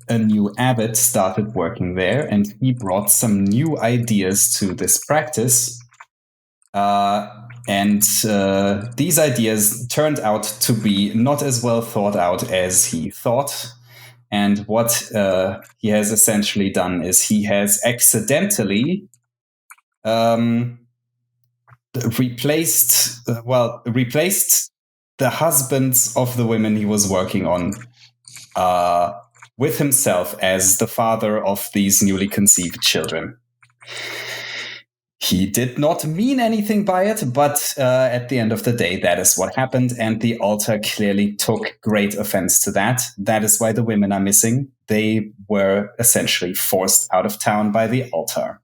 [SPEAKER 2] a new abbot started working there, and he brought some new ideas to this practice. And these ideas turned out to be not as well thought out as he thought. And what he has essentially done is he has accidentally replaced the husbands of the women he was working on with himself as the father of these newly conceived children. He did not mean anything by it, but at the end of the day, that is what happened, and the altar clearly took great offense to that. That is why the women are missing. They were essentially forced out of town by the altar.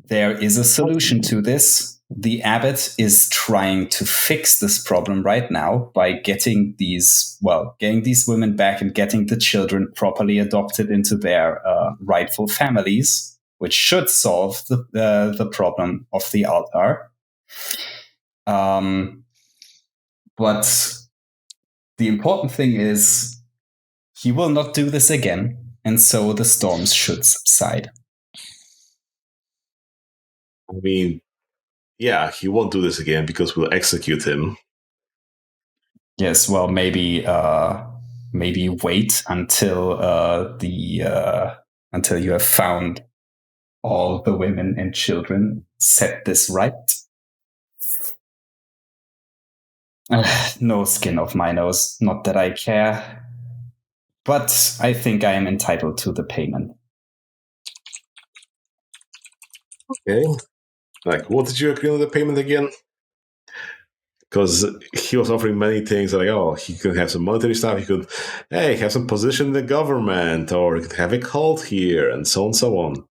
[SPEAKER 2] There is a solution to this. The abbot is trying to fix this problem right now by getting these women back and getting the children properly adopted into their rightful families, which should solve the problem of the altar. But the important thing is he will not do this again, and so the storms should subside.
[SPEAKER 1] I mean, yeah, he won't do this again because we'll execute him.
[SPEAKER 2] Yes, well, maybe wait until until you have found all the women and children, set this right. No skin off my nose, not that I care. But I think I am entitled to the payment.
[SPEAKER 1] Okay. Like, what did you agree on the payment again? Because he was offering many things, like, oh, he could have some monetary stuff, he could, hey, have some position in the government, or he could have a cult here, and so on and so on.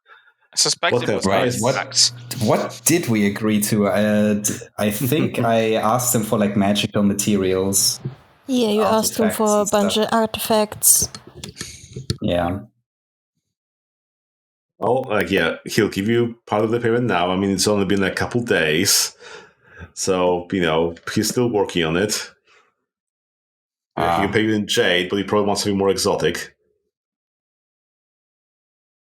[SPEAKER 4] I suspect it was
[SPEAKER 2] right. What did we agree to? I think I asked him for like magical materials.
[SPEAKER 3] Yeah, you asked him for a bunch of artifacts.
[SPEAKER 2] Yeah.
[SPEAKER 1] Oh, yeah, he'll give you part of the payment now. I mean, it's only been a couple days, so, he's still working on it. He can pay you in jade, but he probably wants something more exotic.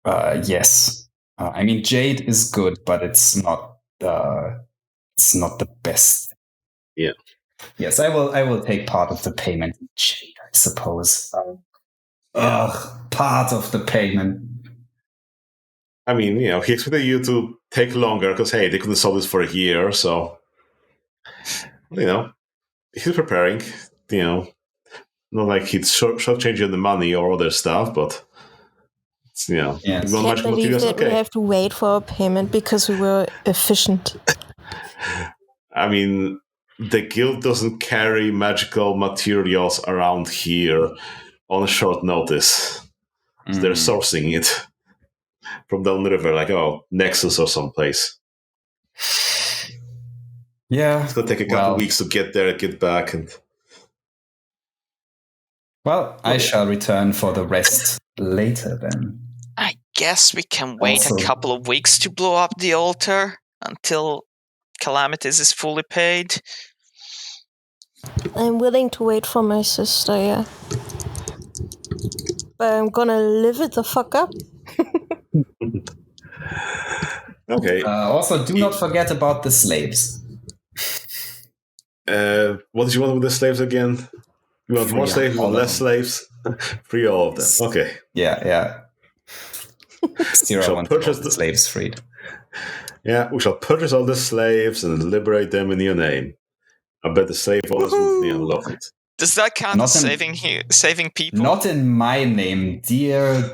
[SPEAKER 2] Yes. I mean, jade is good, but it's not the best.
[SPEAKER 1] Yeah.
[SPEAKER 2] Yes, I will take part of the payment in jade, I suppose. Part of the payment.
[SPEAKER 1] I mean, he expected you to take longer because, hey, they couldn't solve this for a year, so, he's preparing, not like he'd shortchange you the money or other stuff, but,
[SPEAKER 3] Yes. I can't believe that we have to wait for a payment because we were efficient.
[SPEAKER 1] I mean, the guild doesn't carry magical materials around here on short notice. So they're sourcing it from down the river, like, Nexus or someplace.
[SPEAKER 2] Yeah.
[SPEAKER 1] It's going to take a couple weeks to get there, get back.
[SPEAKER 2] I shall return for the rest later then.
[SPEAKER 4] I guess we can wait a couple of weeks to blow up the altar until Calamities is fully paid.
[SPEAKER 3] I'm willing to wait for my sister, yeah. But I'm gonna live it the fuck up.
[SPEAKER 1] Okay.
[SPEAKER 2] Also, do not forget about the slaves.
[SPEAKER 1] What did you want with the slaves again? You want more slaves? You want less slaves? Free all of them. Okay.
[SPEAKER 2] Yeah. Zero wants purchase the slaves freed.
[SPEAKER 1] Yeah, we shall purchase all the slaves and liberate them in your name. I bet the slave owners would love it.
[SPEAKER 4] Does that count as saving people?
[SPEAKER 2] Not in my name, dear.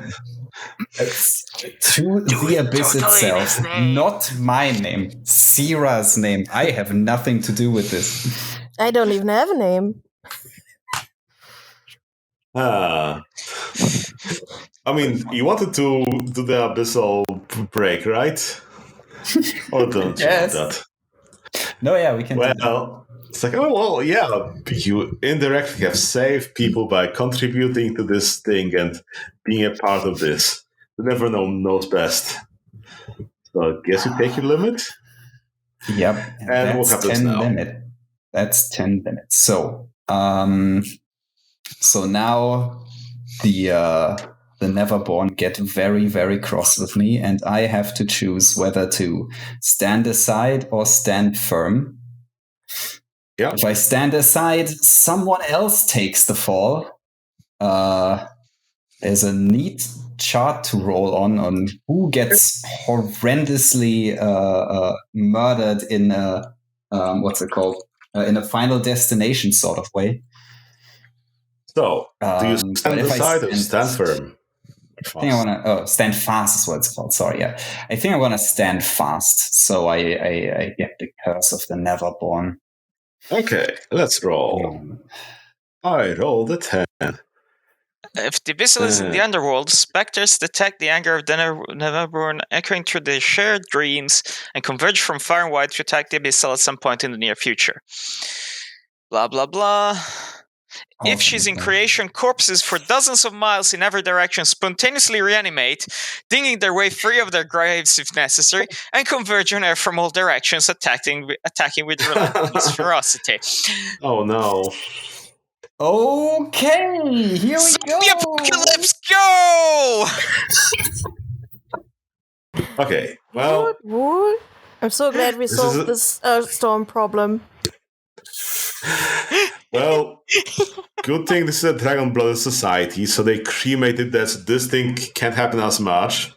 [SPEAKER 2] To the abyss itself. Not my name. Sira's name. I have nothing to do with this.
[SPEAKER 3] I don't even have a name.
[SPEAKER 1] I mean, you wanted to do the abyssal break, right? Or don't you want that?
[SPEAKER 2] No, yeah, we can do that.
[SPEAKER 1] Well, it's like, you indirectly have saved people by contributing to this thing and being a part of this. The never knows best. So I guess you take your limit.
[SPEAKER 2] Yep.
[SPEAKER 1] And what happens now?
[SPEAKER 2] That's 10 minutes. So now the Neverborn get very, very cross with me, and I have to choose whether to stand aside or stand firm.
[SPEAKER 1] Yeah.
[SPEAKER 2] If I stand aside, someone else takes the fall. There's a neat chart to roll on who gets horrendously murdered in what's it called? in a final destination sort of way.
[SPEAKER 1] So, do you stand aside or stand firm?
[SPEAKER 2] I think I want to stand fast is what it's called. Sorry, yeah. I think I want to stand fast, so I get the curse of the Neverborn.
[SPEAKER 1] Okay, let's roll. I rolled a 10.
[SPEAKER 4] If the abyssal is in the underworld, specters detect the anger of the Neverborn echoing through their shared dreams and converge from far and wide to attack the abyssal at some point in the near future. Blah, blah, blah. If she's in creation, corpses for dozens of miles in every direction spontaneously reanimate, dinging their way free of their graves if necessary, and converge on her from all directions, attacking with relentless ferocity.
[SPEAKER 1] Oh no.
[SPEAKER 2] Okay, here we go.
[SPEAKER 4] The apocalypse, go!
[SPEAKER 1] Okay, well...
[SPEAKER 3] What? I'm so glad we solved this storm problem.
[SPEAKER 1] Well, good thing this is a dragon-blooded society, so they cremated that, so this thing can't happen as much.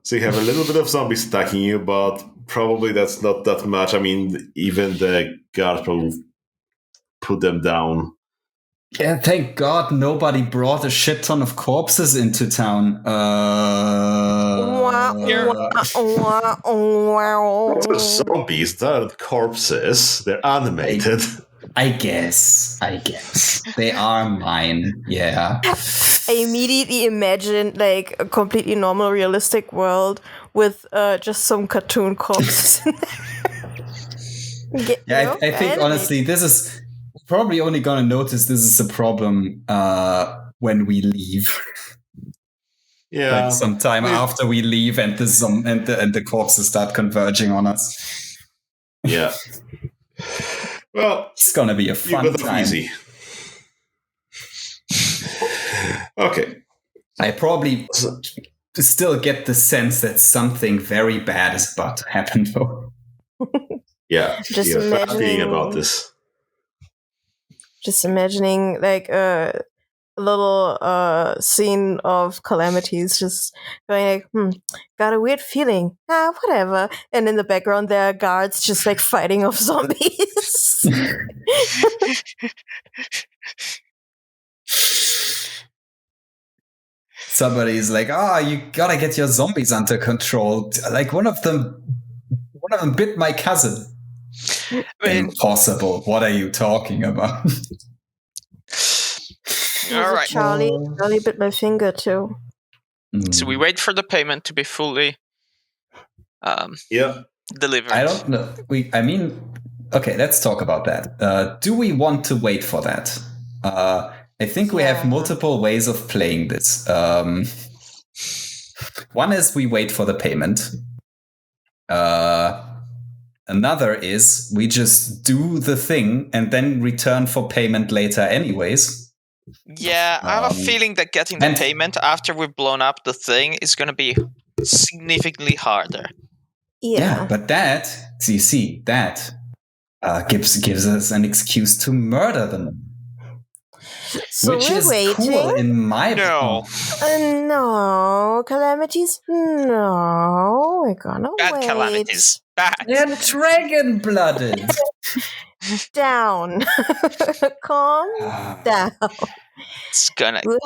[SPEAKER 1] So you have a little bit of zombies attacking you, but probably that's not that much. I mean, even the guards will put them down.
[SPEAKER 2] Yeah, thank God nobody brought a shit ton of corpses into town.
[SPEAKER 1] Zombies, they're corpses. They're animated.
[SPEAKER 2] I guess. They are mine, yeah.
[SPEAKER 3] I immediately imagine like a completely normal, realistic world with just some cartoon corpses.
[SPEAKER 2] I think honestly, this is probably only gonna notice this is a problem when we leave.
[SPEAKER 1] Yeah,
[SPEAKER 2] like sometime after we leave, and the corpses start converging on us.
[SPEAKER 1] Yeah. Well,
[SPEAKER 2] it's gonna be a fun time.
[SPEAKER 1] Easy. Okay.
[SPEAKER 2] I probably still get the sense that something very bad is about to happen, though.
[SPEAKER 1] Yeah,
[SPEAKER 3] just imagining
[SPEAKER 1] about this.
[SPEAKER 3] Just imagining like a little scene of calamities, just going like, got a weird feeling. Whatever. And in the background, there are guards just like fighting off zombies.
[SPEAKER 2] Somebody's like, you gotta get your zombies under control. Like one of them bit my cousin. Impossible. What are you talking about?
[SPEAKER 4] All right.
[SPEAKER 3] Charlie bit my finger too.
[SPEAKER 4] So we wait for the payment to be fully delivered.
[SPEAKER 2] I don't know. Okay, let's talk about that. Do we want to wait for that? I think we have multiple ways of playing this. One is we wait for the payment. Another is we just do the thing and then return for payment later anyways.
[SPEAKER 4] Yeah, I have a feeling that getting the payment after we've blown up the thing is going to be significantly harder.
[SPEAKER 2] Yeah, but that, so you see, that gives us an excuse to murder them.
[SPEAKER 3] So
[SPEAKER 2] which is cool in my
[SPEAKER 4] opinion.
[SPEAKER 3] No, calamities. No, we're gonna
[SPEAKER 4] Bad
[SPEAKER 3] wait.
[SPEAKER 4] Calamities. Bad.
[SPEAKER 2] They're dragon-blooded.
[SPEAKER 3] Down. Calm down.
[SPEAKER 4] It's gonna.
[SPEAKER 3] We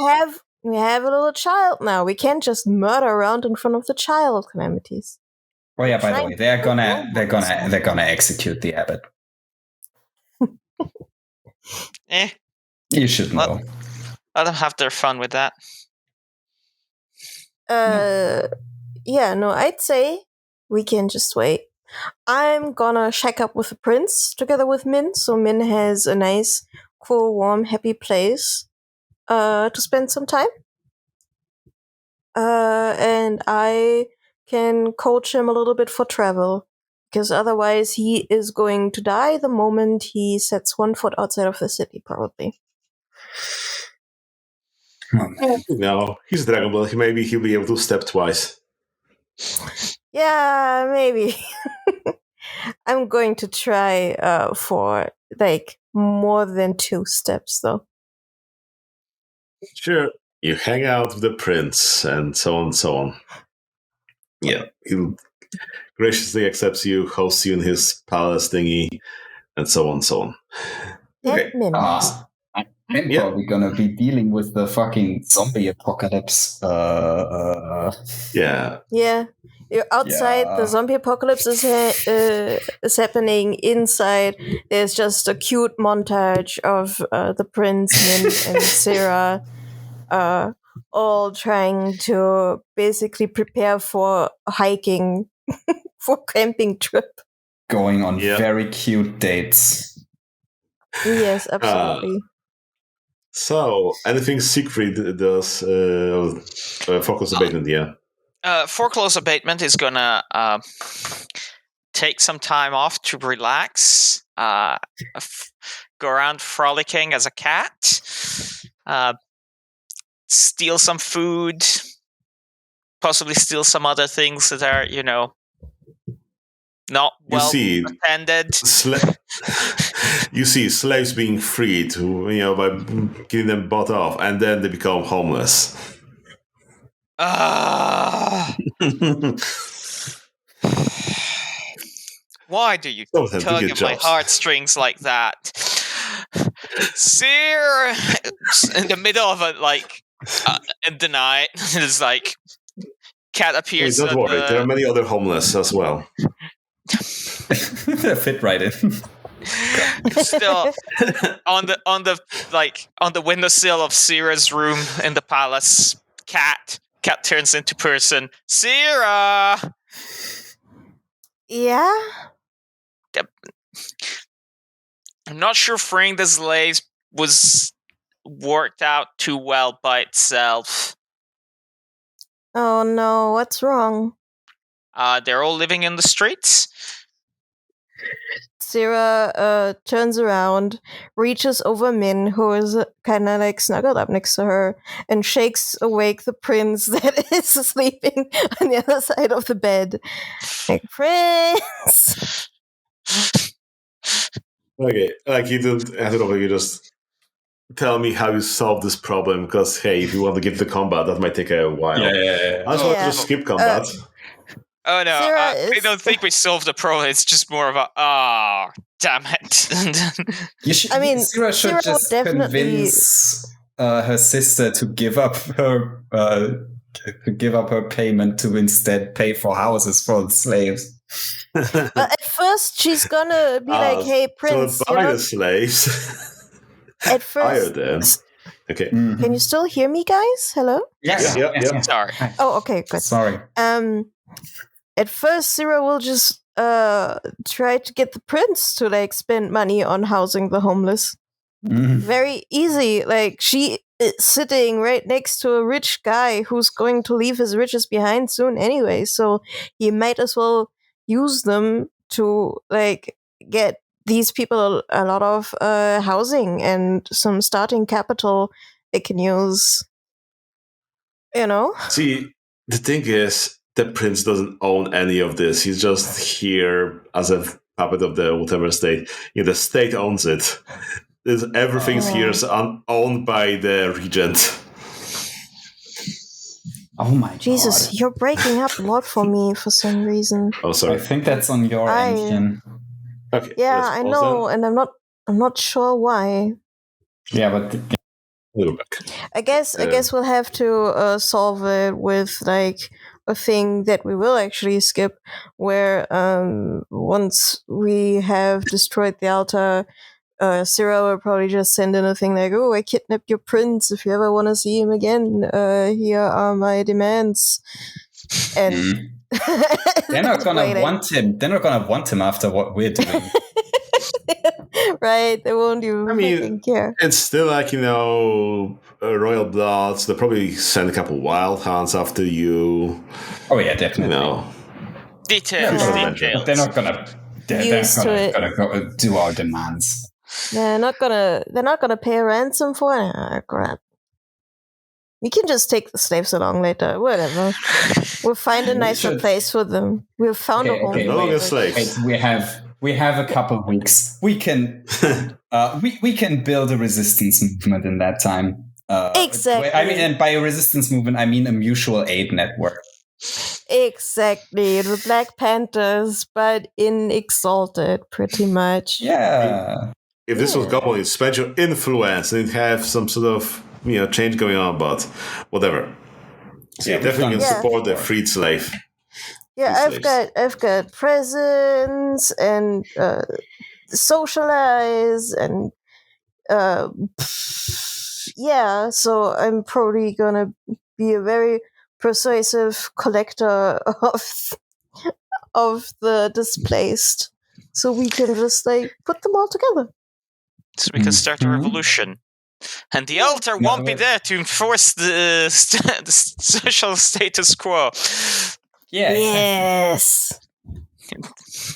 [SPEAKER 3] have a little child now. We can't just murder around in front of the child, calamities.
[SPEAKER 2] Oh yeah, by the way, they're gonna execute the abbot. You should know.
[SPEAKER 4] Let them have their fun with that.
[SPEAKER 3] I'd say we can just wait. I'm gonna check up with the prince together with Min, so Min has a nice, cool, warm, happy place to spend some time. And I can coach him a little bit for travel, because otherwise he is going to die the moment he sets one foot outside of the city, probably.
[SPEAKER 1] No, he's Dragonblood. Maybe he'll be able to step twice.
[SPEAKER 3] Yeah, maybe. I'm going to try for like more than 2 steps, though.
[SPEAKER 1] Sure. You hang out with the prince and so on and so on. Yeah, he'll graciously accepts you, hosts you in his palace thingy, and so on and so on.
[SPEAKER 3] Okay.
[SPEAKER 2] I'm probably gonna be dealing with the fucking zombie apocalypse.
[SPEAKER 1] Yeah.
[SPEAKER 3] Yeah. You're outside, the zombie apocalypse is happening. Inside, there's just a cute montage of the prince, Min, and Sarah all trying to basically prepare for hiking, for camping trip.
[SPEAKER 2] Going on very cute dates.
[SPEAKER 3] Yes, absolutely.
[SPEAKER 1] So, anything Siegfried does focus abatement, yeah?
[SPEAKER 4] Foreclose abatement is gonna take some time off to relax, go around frolicking as a cat, steal some food, possibly steal some other things that are, not well attended.
[SPEAKER 1] You see slaves being freed, by getting them bought off, and then they become homeless.
[SPEAKER 4] Why do you tug at my heartstrings like that? Seer, in the middle of in the night, there's cat appears.
[SPEAKER 1] Don't worry, there are many other homeless as well.
[SPEAKER 2] They fit right in.
[SPEAKER 4] Still on the windowsill of Sierra's room in the palace. Cat turns into person. Sierra.
[SPEAKER 3] Yeah.
[SPEAKER 4] I'm not sure freeing the slaves was worked out too well by itself.
[SPEAKER 3] Oh no, what's wrong?
[SPEAKER 4] They're all living in the streets.
[SPEAKER 3] Sarah turns around, reaches over Min, who is kind of snuggled up next to her, and shakes awake the prince that is sleeping on the other side of the bed. Prince!
[SPEAKER 1] Okay, you don't have it over, you just tell me how you solve this problem, because, hey, if you want to get to combat, that might take a while.
[SPEAKER 2] Yeah.
[SPEAKER 1] I just want to just skip combat.
[SPEAKER 4] Oh no, I don't think we solved the problem. It's just more of a, damn it.
[SPEAKER 2] Sarah should just convince her sister to give up her payment to instead pay for houses for the slaves.
[SPEAKER 3] At first, she's gonna be like, "Hey, Prince,
[SPEAKER 1] so buy the slaves."
[SPEAKER 3] At first,
[SPEAKER 1] okay.
[SPEAKER 3] Mm-hmm. Can you still hear me, guys? Hello?
[SPEAKER 2] Yes.
[SPEAKER 1] Yeah.
[SPEAKER 4] Sorry.
[SPEAKER 3] Oh, okay, good.
[SPEAKER 2] Sorry.
[SPEAKER 3] At first, Sarah will just try to get the prince to spend money on housing the homeless.
[SPEAKER 2] Mm.
[SPEAKER 3] Very easy. She is sitting right next to a rich guy who's going to leave his riches behind soon anyway, so he might as well use them to get these people a lot of housing and some starting capital they can use.
[SPEAKER 1] See, the thing is, the prince doesn't own any of this. He's just here as a puppet of the whatever state. The state owns it. Everything's here is owned by the regent.
[SPEAKER 2] Oh my
[SPEAKER 3] Jesus,
[SPEAKER 2] God.
[SPEAKER 3] You're breaking up a lot for me for some reason.
[SPEAKER 1] Oh, sorry.
[SPEAKER 2] I think that's on your engine.
[SPEAKER 1] Okay.
[SPEAKER 3] Yeah, I know, and I'm not sure why.
[SPEAKER 2] Yeah, but
[SPEAKER 1] we'll go back.
[SPEAKER 3] I guess we'll have to solve it with a thing that we will actually skip, where once we have destroyed the altar, Sarah will probably just send in a thing like, "Oh, I kidnapped your prince. If you ever want to see him again, here are my demands." And
[SPEAKER 2] they're not gonna want him. They're not gonna want him after what we're doing.
[SPEAKER 3] Right? They won't even care.
[SPEAKER 1] It's still royal bloods. They'll probably send a couple wild hunts after you.
[SPEAKER 2] Oh yeah, definitely.
[SPEAKER 4] Details.
[SPEAKER 2] But they're not gonna. They're gonna go do our demands.
[SPEAKER 3] They're not gonna pay a ransom for it. Crap. We can just take the slaves along later. Whatever. We'll find a nicer place for them. We've found a home.
[SPEAKER 1] No longer slaves.
[SPEAKER 2] We have a couple of weeks. We can we can build a resistance movement in that time.
[SPEAKER 3] Exactly.
[SPEAKER 2] And by a resistance movement, I mean a mutual aid network.
[SPEAKER 3] Exactly, the Black Panthers, but in Exalted, pretty much.
[SPEAKER 2] Yeah.
[SPEAKER 1] If this was Goblin, you'd spend your influence and you'd have some sort of change going on, but whatever. So
[SPEAKER 2] Yeah,
[SPEAKER 1] you're definitely
[SPEAKER 2] we've
[SPEAKER 1] gonna
[SPEAKER 2] done
[SPEAKER 1] support the
[SPEAKER 2] before.
[SPEAKER 1] freed slave.
[SPEAKER 3] Yeah,
[SPEAKER 1] Free
[SPEAKER 3] I've got presents and socialize and yeah. So I'm probably gonna be a very persuasive collector of the displaced, so we can just like put them all together.
[SPEAKER 4] So we can start a revolution. And the altar won't be there to enforce the social status quo.
[SPEAKER 2] Yeah.
[SPEAKER 3] Yes.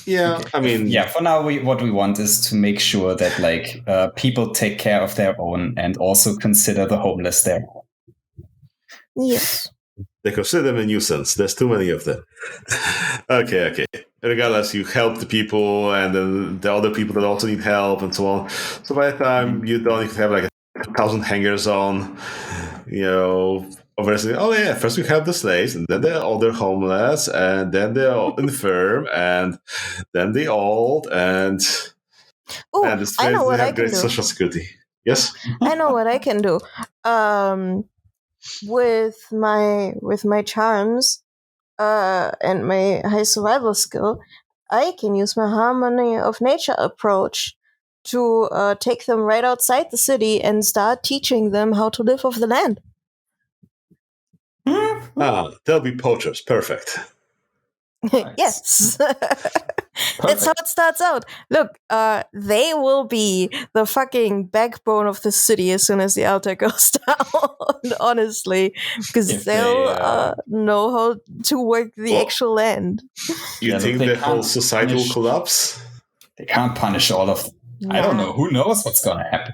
[SPEAKER 1] Yeah,
[SPEAKER 2] Okay.
[SPEAKER 1] I mean,
[SPEAKER 2] yeah. For now, what we want is to make sure that like people take care of their own and also consider the homeless there.
[SPEAKER 3] Yes.
[SPEAKER 1] they consider them a nuisance. There's too many of them. Okay. Regardless, you help the people and then the other people that also need help and so on. So by the time you're done, you can have like 1,000 hangers on, obviously, first we have the slaves, and then the other homeless, and then the infirm, and then the old, and
[SPEAKER 3] Oh,
[SPEAKER 1] the
[SPEAKER 3] I know
[SPEAKER 1] they
[SPEAKER 3] what I
[SPEAKER 1] have
[SPEAKER 3] can
[SPEAKER 1] great
[SPEAKER 3] do.
[SPEAKER 1] social security. Yes?
[SPEAKER 3] I know what I can do. With my charms, and my high survival skill, I can use my harmony of nature approach to take them right outside the city and start teaching them how to live off the land.
[SPEAKER 1] They'll be poachers. Perfect.
[SPEAKER 3] Yes. That's how it starts out. Look, they will be the fucking backbone of the city as soon as the altar goes down, honestly, because they'll know how to work the actual land.
[SPEAKER 1] You think the whole society will collapse?
[SPEAKER 2] They can't punish all of them. I don't know. Who knows what's going to happen?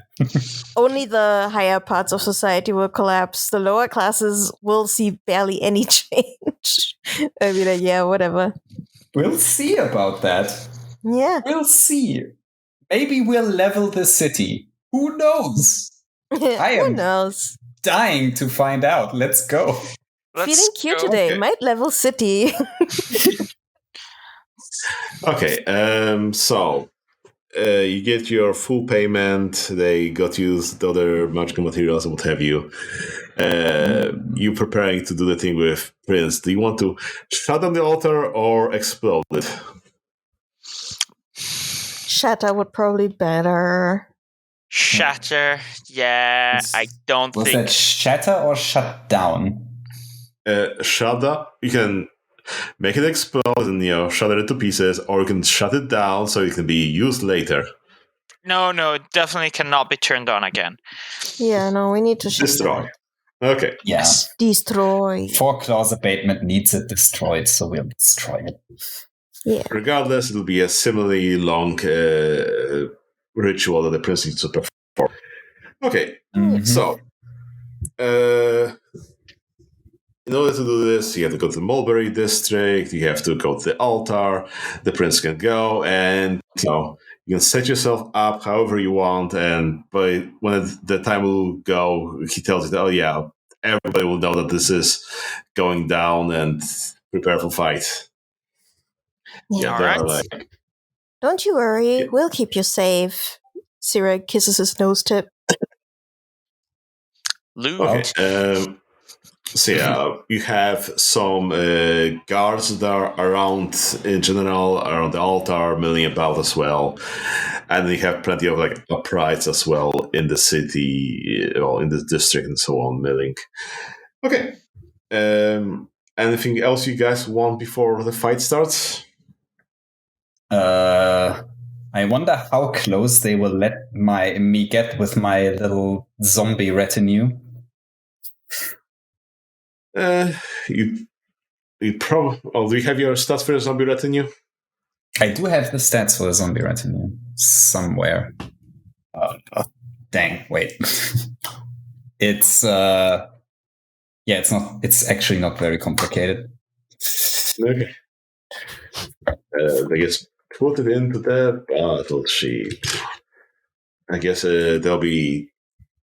[SPEAKER 3] Only the higher parts of society will collapse. The lower classes will see barely any change. I mean, yeah, whatever.
[SPEAKER 2] We'll see about that.
[SPEAKER 3] Yeah.
[SPEAKER 2] We'll see. Maybe we'll level the city. Who knows? I am dying to find out. Let's go.
[SPEAKER 3] Feeling cute today.
[SPEAKER 1] Okay.
[SPEAKER 3] Might level city.
[SPEAKER 1] Okay, so you get your full payment. They got you the other magical materials and what have you. You preparing to do the thing with Prince. Do you want to shut down the altar or explode it?
[SPEAKER 3] Shatter would probably better.
[SPEAKER 4] Shatter, yeah. I don't think.
[SPEAKER 2] Was that shatter or shut down?
[SPEAKER 1] Shatter. You can make it explode and shatter it to pieces, or you can shut it down so it can be used later.
[SPEAKER 4] No, it definitely cannot be turned on again.
[SPEAKER 3] Yeah, no, we need to
[SPEAKER 1] destroy. Okay.
[SPEAKER 2] Yes.
[SPEAKER 3] Destroy.
[SPEAKER 2] 4 claws abatement needs it destroyed, so we'll destroy it.
[SPEAKER 3] Yeah.
[SPEAKER 1] Regardless, it'll be a similarly long ritual that the prince needs to perform. Okay, so in order to do this, you have to go to the Mulberry district, you have to go to the altar, the prince can go, and you can set yourself up however you want, and when the time will go, he tells you that, everybody will know that this is going down and prepare for fight.
[SPEAKER 3] Yeah,
[SPEAKER 4] right.
[SPEAKER 3] Don't you worry, we'll keep you safe. Sira kisses his nose tip.
[SPEAKER 4] Loot.
[SPEAKER 1] Okay. So you have some guards that are around in general, around the altar, milling about as well. And you have plenty of uprights as well in the city, in the district and so on, milling. Okay. Anything else you guys want before the fight starts?
[SPEAKER 2] I wonder how close they will let me get with my little zombie retinue.
[SPEAKER 1] You probably. Oh, do you have your stats for your zombie retinue?
[SPEAKER 2] I do have the stats for the zombie retinue somewhere. Dang! Wait, it's it's not. It's actually not very complicated.
[SPEAKER 1] Okay. I guess put it into the battle sheet. I guess they'll be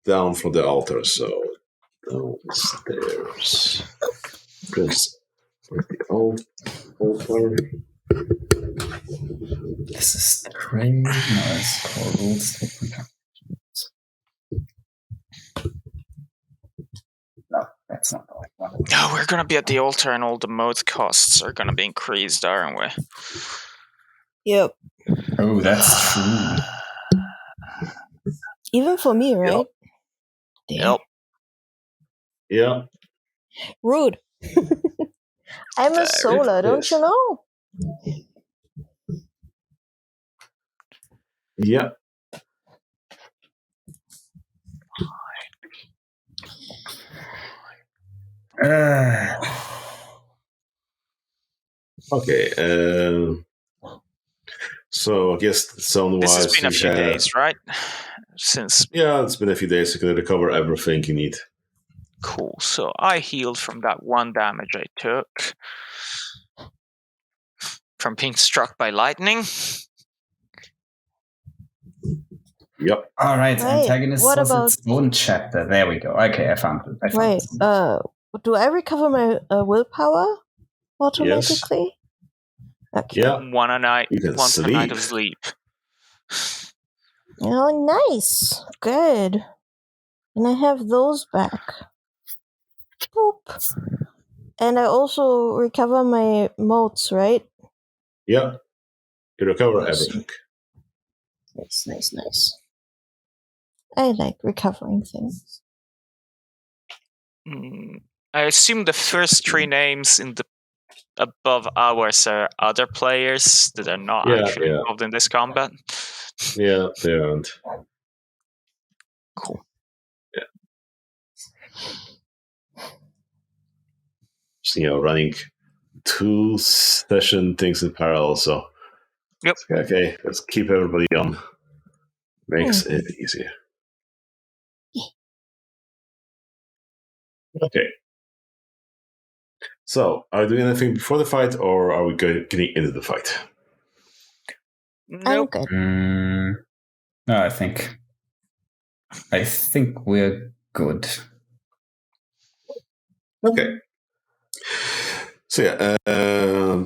[SPEAKER 1] down from the altar, so downstairs. Altar.
[SPEAKER 2] This is trade. No, it's called rules. No, that's not the right one.
[SPEAKER 4] No, we're gonna be at the altar, and all the mode costs are gonna be increased, aren't we?
[SPEAKER 3] Yep.
[SPEAKER 2] Oh, that's true.
[SPEAKER 3] Even for me, right?
[SPEAKER 4] Yep.
[SPEAKER 1] Yeah.
[SPEAKER 3] Rude. I'm a solar, don't you know?
[SPEAKER 1] Yeah. Okay. So I guess sound-wise,
[SPEAKER 4] this has been a few days, right? Since
[SPEAKER 1] it's been a few days. You can recover everything you need.
[SPEAKER 4] Cool. So I healed from that 1 damage I took from being struck by lightning.
[SPEAKER 1] Yep.
[SPEAKER 2] All right, antagonist
[SPEAKER 3] what
[SPEAKER 2] was
[SPEAKER 3] about
[SPEAKER 2] its own chapter. There we go. Okay, I found it.
[SPEAKER 3] Do I recover my willpower automatically?
[SPEAKER 1] Yes.
[SPEAKER 3] Okay.
[SPEAKER 1] Yeah.
[SPEAKER 4] 1 a night.
[SPEAKER 1] You can
[SPEAKER 4] 1 per night
[SPEAKER 1] sleep.
[SPEAKER 4] of sleep.
[SPEAKER 3] Oh, nice. Good. And I have those back. Boop. And I also recover my motes, right?
[SPEAKER 1] Yeah. You recover everything.
[SPEAKER 3] Nice. I like recovering things.
[SPEAKER 4] I assume the first 3 names in the above ours are other players that are not actually involved in this combat.
[SPEAKER 1] Yeah, they aren't.
[SPEAKER 4] Cool.
[SPEAKER 1] Yeah. So, running 2 session things in parallel, so
[SPEAKER 4] yep.
[SPEAKER 1] Okay, let's keep everybody on. Makes it easier. Okay. So, are we doing anything before the fight, or are we getting into the fight?
[SPEAKER 4] Nope.
[SPEAKER 2] No, I think we're good.
[SPEAKER 1] Okay. So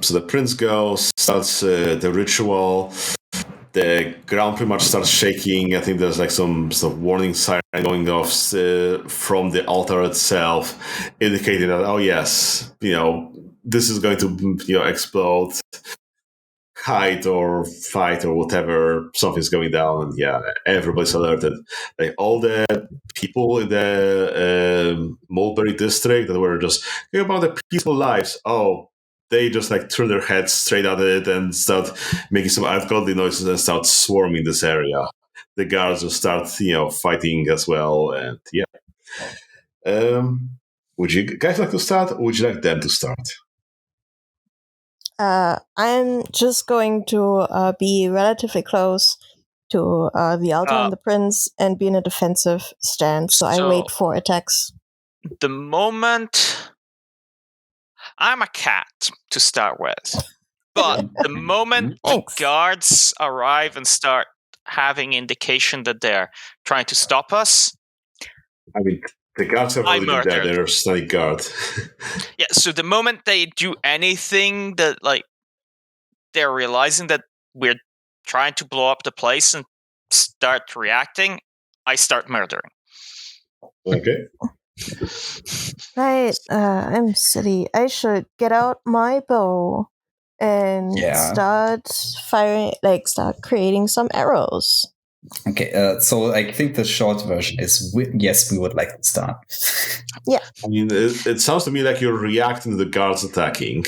[SPEAKER 1] so the prince goes, starts the ritual. The ground pretty much starts shaking. I think there's like some sort of warning siren going off from the altar itself, indicating that, oh yes, this is going to explode. Hide or fight or whatever, something's going down, and everybody's alerted. Like all the people in the Mulberry district that were just going about their peaceful lives, they just like turn their heads straight at it and start making some ungodly noises and start swarming this area. The guards will start, fighting as well, and would you guys like to start, or would you like them to start?
[SPEAKER 3] I'm just going to be relatively close to the altar and the prince and be in a defensive stance, so I wait for attacks.
[SPEAKER 4] The moment... I'm a cat to start with, but the moment the guards arrive and start having indication that they're trying to stop us...
[SPEAKER 1] I mean, the guards have already been there. They're a steady guard.
[SPEAKER 4] Yeah, so the moment they do anything that, like, they're realizing that we're trying to blow up the place and start reacting, I start murdering.
[SPEAKER 1] Okay.
[SPEAKER 3] Right, I'm silly. I should get out my bow and start firing, start creating some arrows.
[SPEAKER 2] Okay, so I think the short version is yes, we would like to start.
[SPEAKER 3] Yeah.
[SPEAKER 1] I mean, it sounds to me like you're reacting to the guards attacking.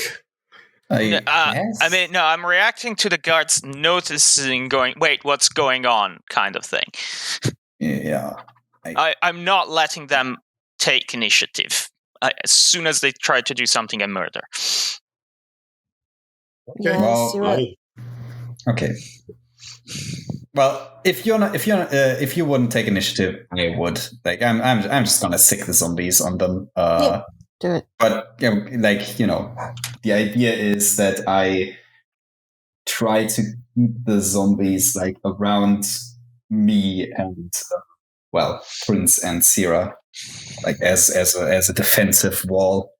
[SPEAKER 4] I'm reacting to the guards noticing, going, wait, what's going on, kind of thing.
[SPEAKER 2] Yeah.
[SPEAKER 4] I'm not letting them take initiative. As soon as they try to do something, I murder.
[SPEAKER 1] Okay.
[SPEAKER 2] Okay. Well, if you wouldn't take initiative, I would. Like, I'm just gonna sick the zombies on them.
[SPEAKER 3] Do it.
[SPEAKER 2] But the idea is that I try to keep the zombies like around me and Prince and Sierra, like as a defensive wall.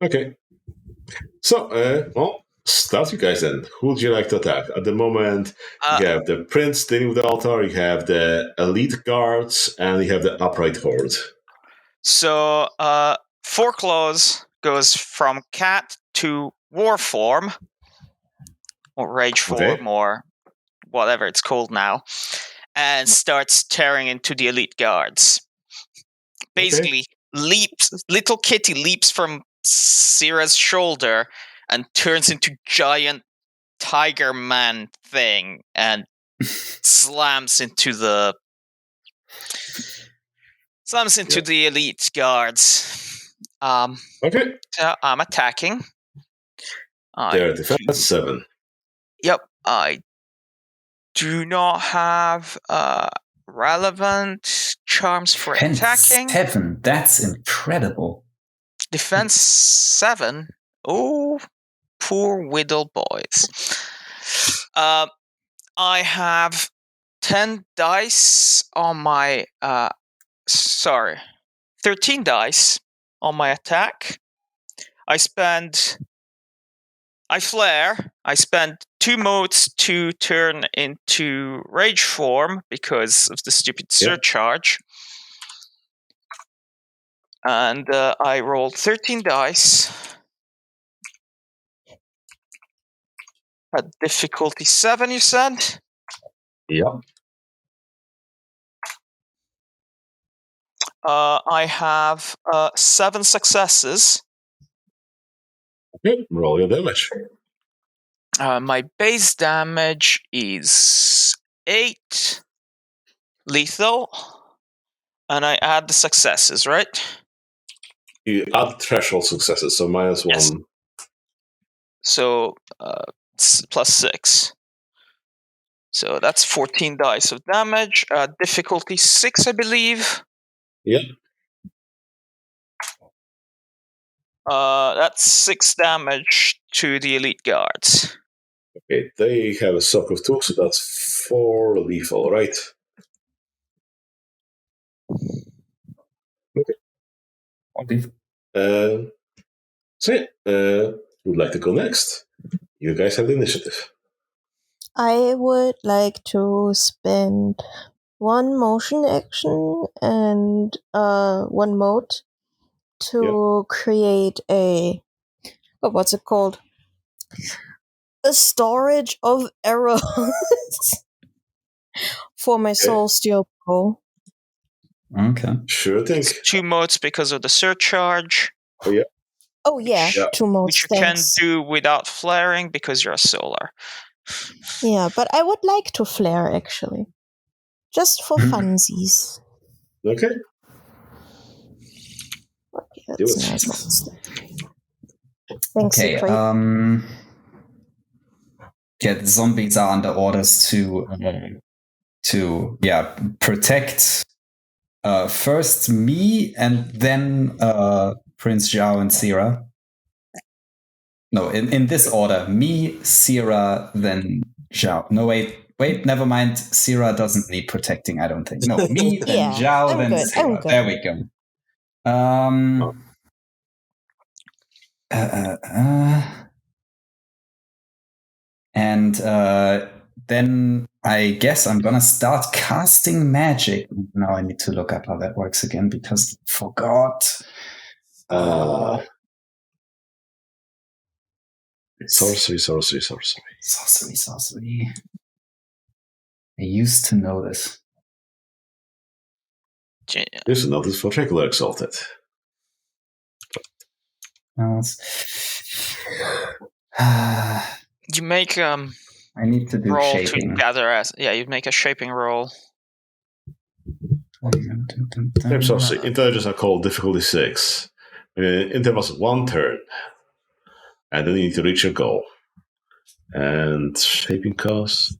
[SPEAKER 1] Okay. So, start you guys then. Who would you like to attack? At the moment, you have the Prince dealing with the altar, you have the Elite Guards, and you have the Upright Horde.
[SPEAKER 4] So, Four Claws goes from cat to war form, or rage form, or whatever it's called now, and starts tearing into the Elite Guards. Basically, little kitty leaps from Sira's shoulder and turns into giant tiger man thing and slams into the Elite Guards. So I'm attacking.
[SPEAKER 1] Their defense 7.
[SPEAKER 4] Yep, I do not have relevant charms for attacking.
[SPEAKER 2] 7, that's incredible.
[SPEAKER 4] Defense 7? Oh, poor Whittle boys. I have 10 dice on my 13 dice on my attack. I flare. I spend 2 motes to turn into rage form because of the stupid surcharge. And I rolled 13 dice. At difficulty 7, you said?
[SPEAKER 1] Yep.
[SPEAKER 4] I have 7 successes.
[SPEAKER 1] Okay, roll your damage.
[SPEAKER 4] My base damage is 8 lethal, and I add the successes, right?
[SPEAKER 1] You add threshold successes, so -1.
[SPEAKER 4] Yes. So plus 6. So that's 14 dice of damage. Difficulty 6, I believe.
[SPEAKER 1] Yep.
[SPEAKER 4] That's 6 damage to the Elite Guards.
[SPEAKER 1] Okay, they have a soak of 2, so that's 4 lethal, right? Okay. Who'd like to go next? You guys have the initiative.
[SPEAKER 3] I would like to spend 1 motion action and 1 mode to create what's it called? A storage of arrows for my soul steel bow.
[SPEAKER 2] Okay.
[SPEAKER 1] Sure thing.
[SPEAKER 4] It's 2 modes because of the surcharge.
[SPEAKER 3] Oh yeah, 2 modes.
[SPEAKER 4] Which you can do without flaring because you're a solar.
[SPEAKER 3] Yeah, but I would like to flare actually. Just for funsies.
[SPEAKER 1] Okay.
[SPEAKER 3] Okay, that's nice. Thanks,
[SPEAKER 2] Okay. The zombies are under orders to protect first me and then Prince Zhao and Sira. No, in this order: me, Sira, then Zhao. No, wait, never mind. Sira doesn't need protecting, I don't think. No, me, then Zhao, then
[SPEAKER 3] good.
[SPEAKER 2] Sira. There we go. And then I guess I'm gonna start casting magic. Now I need to look up how that works again because I forgot.
[SPEAKER 1] Sorcery.
[SPEAKER 2] I used to know this.
[SPEAKER 1] Used to know this for regular Exalted.
[SPEAKER 4] You make
[SPEAKER 2] I need to do
[SPEAKER 4] roll
[SPEAKER 2] shaping.
[SPEAKER 4] to gather you make a shaping roll.
[SPEAKER 1] Sorcery. Intelligence are called difficulty 6. Intervals 1 turn. And then you need to reach your goal. And shaping cost.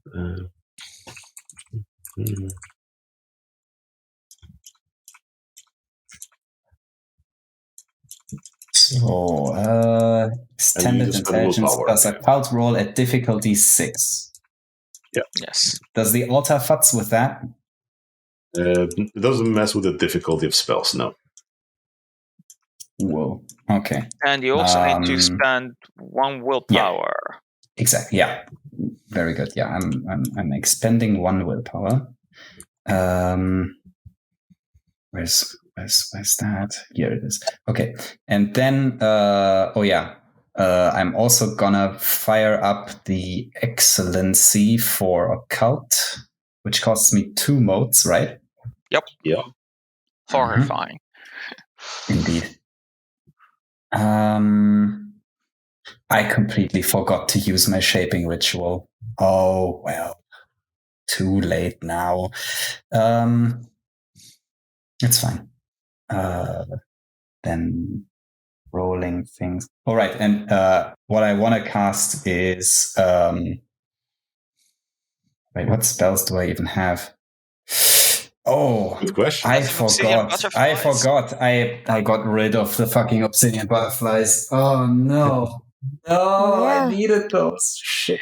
[SPEAKER 2] So, extended intelligence plus a cloud roll at difficulty 6.
[SPEAKER 1] Yeah.
[SPEAKER 4] Yes.
[SPEAKER 2] Does the altar futz with that?
[SPEAKER 1] It doesn't mess with the difficulty of spells, no.
[SPEAKER 2] Whoa. Okay.
[SPEAKER 4] And you also need to spend 1 willpower.
[SPEAKER 2] Yeah. Exactly. Yeah. Very good. Yeah, I'm expending 1 willpower. Where's that? Here it is. Okay. And then I'm also gonna fire up the Excellency for Occult, which costs me 2 motes, right?
[SPEAKER 4] Yep.
[SPEAKER 1] Yeah.
[SPEAKER 4] Horrifying.
[SPEAKER 2] Indeed. I completely forgot to use my shaping ritual. Oh, well. Too late now. It's fine. Then rolling things. All right. And what I want to cast is... wait, what spells do I even have? Oh,
[SPEAKER 1] good question.
[SPEAKER 2] I forgot. I got rid of the fucking obsidian butterflies. Oh no. No,
[SPEAKER 3] Yeah.
[SPEAKER 2] I needed those. Shit.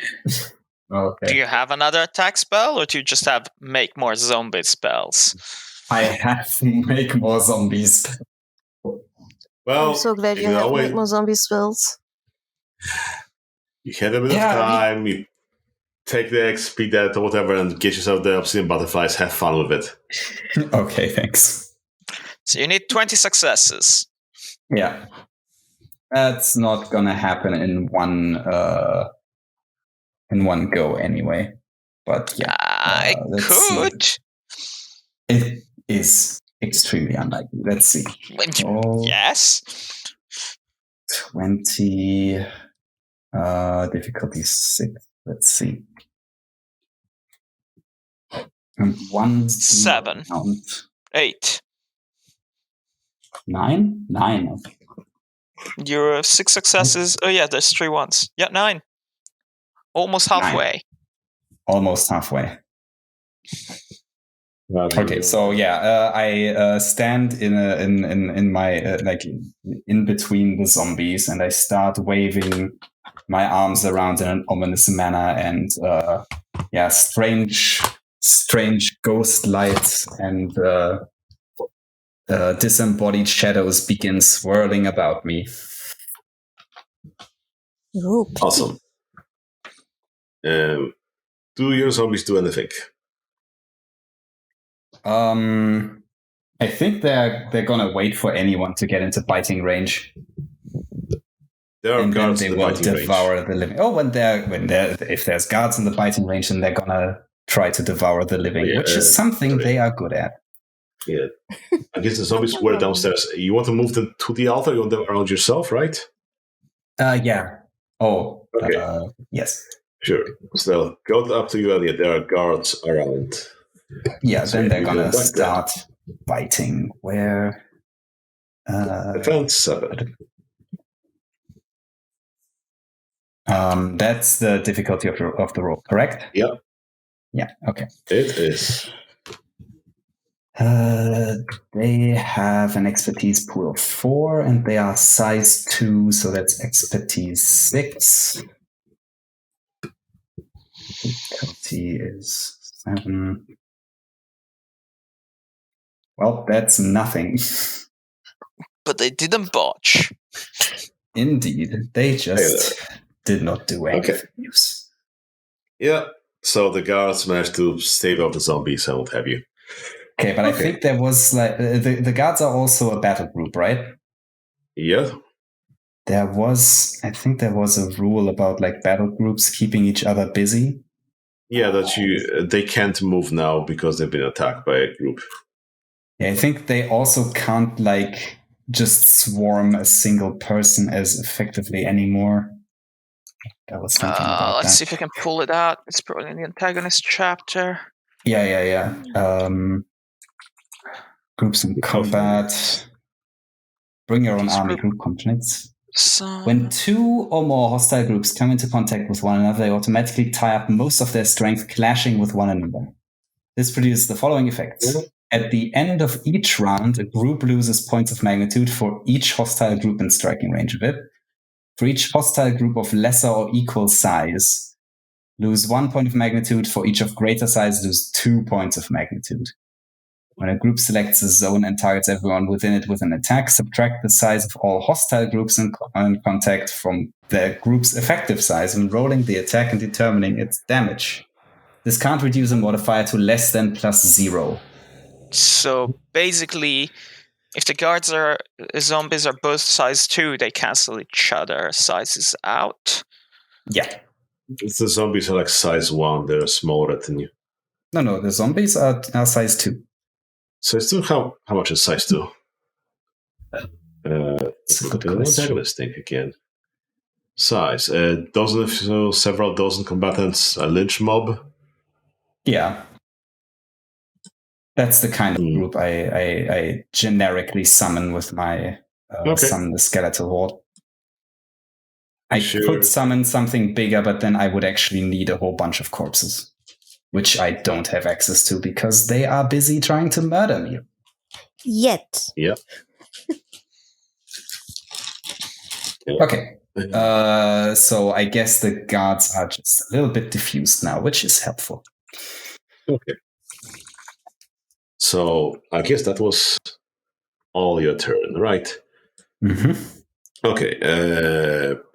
[SPEAKER 2] Okay.
[SPEAKER 4] Do you have another attack spell, or do you just have make more zombie spells?
[SPEAKER 2] I have to make more zombies.
[SPEAKER 1] Well,
[SPEAKER 3] I'm so glad you have make more zombie spells.
[SPEAKER 1] You had a bit of time, you take the XP that or whatever and get yourself the obsidian butterflies, have fun with it.
[SPEAKER 2] Okay, thanks.
[SPEAKER 4] So you need 20 successes.
[SPEAKER 2] Yeah. That's not gonna happen in one go anyway. But yeah.
[SPEAKER 4] I could.
[SPEAKER 2] See. It is extremely unlikely. Let's see.
[SPEAKER 4] Yes.
[SPEAKER 2] 20 difficulty 6. Let's see. 1
[SPEAKER 4] 7 8
[SPEAKER 2] 9 9.
[SPEAKER 4] You're 6 successes. Oh yeah, there's 3 ones. Yeah, 9. Almost halfway.
[SPEAKER 2] 9. Almost halfway. Okay, so yeah, I stand in my like in between the zombies, and I start waving my arms around in an ominous manner, and strange ghost lights and disembodied shadows begin swirling about me.
[SPEAKER 3] Ooh,
[SPEAKER 1] awesome. Do your zombies do anything?
[SPEAKER 2] I think they're gonna wait for anyone to get into biting range.
[SPEAKER 1] There are guards
[SPEAKER 2] in
[SPEAKER 1] the
[SPEAKER 2] will
[SPEAKER 1] biting
[SPEAKER 2] devour
[SPEAKER 1] range.
[SPEAKER 2] the living. Oh, if there's guards in the biting range, then they're gonna try to devour the living, which is something they are good at.
[SPEAKER 1] Yeah, I guess the zombies were downstairs. You want to move them to the altar? You want them around yourself, right?
[SPEAKER 2] Yeah. Oh,
[SPEAKER 1] okay.
[SPEAKER 2] Yes.
[SPEAKER 1] Sure. So go up to you, Elliot. There are guards around.
[SPEAKER 2] Yeah, so then they're gonna start biting. Where?
[SPEAKER 1] Defense 7.
[SPEAKER 2] That's the difficulty of the roll, correct?
[SPEAKER 1] Yeah.
[SPEAKER 2] Yeah. Okay.
[SPEAKER 1] It is.
[SPEAKER 2] They have an expertise pool of 4, and they are size 2, so that's expertise 6. Difficulty is 7. Well, that's nothing.
[SPEAKER 4] But they didn't botch.
[SPEAKER 2] Indeed, they just did not do anything.
[SPEAKER 1] Yeah. So the guards managed to stave off the zombies and what have you.
[SPEAKER 2] Okay, but I think there was like the guards are also a battle group, right?
[SPEAKER 1] Yeah.
[SPEAKER 2] I think there was a rule about like battle groups keeping each other busy.
[SPEAKER 1] Yeah, that they can't move now because they've been attacked by a group.
[SPEAKER 2] Yeah, I think they also can't like just swarm a single person as effectively anymore. I was thinking about
[SPEAKER 4] let's see if I can pull it out. It's probably in the antagonist chapter.
[SPEAKER 2] Yeah. Groups in combat. Bring your own army group components. When 2 or more hostile groups come into contact with one another, they automatically tie up most of their strength, clashing with one another. This produces the following effects. At the end of each round, a group loses points of magnitude for each hostile group in striking range of it. For each hostile group of lesser or equal size, lose 1 point of magnitude. For each of greater size, lose 2 points of magnitude. When a group selects a zone and targets everyone within it with an attack, subtract the size of all hostile groups in contact from the group's effective size when rolling the attack and determining its damage. This can't reduce a modifier to less than +0.
[SPEAKER 4] So basically, if the guards are zombies are both size 2, they cancel each other sizes out.
[SPEAKER 2] Yeah.
[SPEAKER 1] If the zombies are like size 1, they're smaller than you.
[SPEAKER 2] No, the zombies are size 2.
[SPEAKER 1] So it's still how much is size 2?
[SPEAKER 2] It's a good question.
[SPEAKER 1] Let's think again. Size. Several dozen combatants, a lynch mob?
[SPEAKER 2] Yeah. That's the kind of group I generically summon with my summon the skeletal horde. I could summon something bigger, but then I would actually need a whole bunch of corpses, which I don't have access to because they are busy trying to murder me.
[SPEAKER 3] Yet.
[SPEAKER 1] Yeah.
[SPEAKER 2] Okay. So I guess the guards are just a little bit diffused now, which is helpful.
[SPEAKER 1] Okay. So I guess that was all your turn, right?
[SPEAKER 2] Mm-hmm.
[SPEAKER 1] Okay.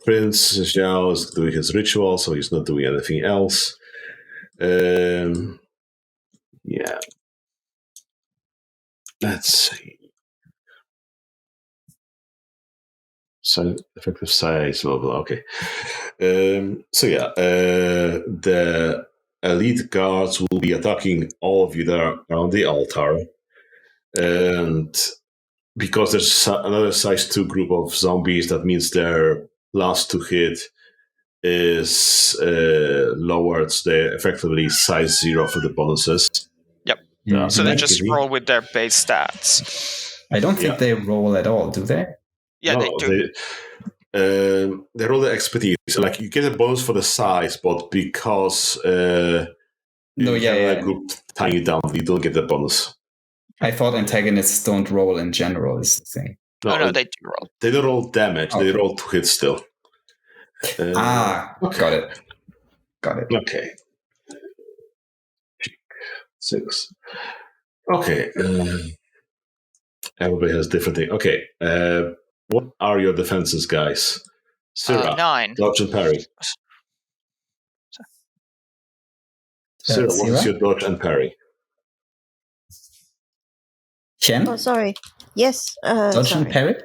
[SPEAKER 1] Prince Zhao is doing his ritual, so he's not doing anything else. Yeah. Let's see. So effective size, blah blah. Okay. The elite guards will be attacking all of you that are around the altar, and because there's another size 2 group of zombies, that means their last to hit is lowered. So they're effectively size 0 for the bonuses.
[SPEAKER 4] Yep.
[SPEAKER 2] Yeah.
[SPEAKER 4] So they just roll with their base stats.
[SPEAKER 2] I don't think they roll at all, do they?
[SPEAKER 4] Yeah,
[SPEAKER 1] no,
[SPEAKER 4] they do.
[SPEAKER 1] They roll the expertise. So, like, you get a bonus for the size, but because a group tying you down, you don't get the bonus.
[SPEAKER 2] I thought antagonists don't roll in general is the thing.
[SPEAKER 4] No, they do roll.
[SPEAKER 1] They don't roll damage. Okay. They roll to hit still.
[SPEAKER 2] Okay. Got it.
[SPEAKER 1] Okay. 6. Okay. Everybody has different things. Okay. What are your defenses, guys? Syrah,
[SPEAKER 4] 9.
[SPEAKER 1] Dodge and parry. Syrah, what is your dodge and parry?
[SPEAKER 2] Chen?
[SPEAKER 3] Oh, sorry. Yes.
[SPEAKER 2] Dodge and parry?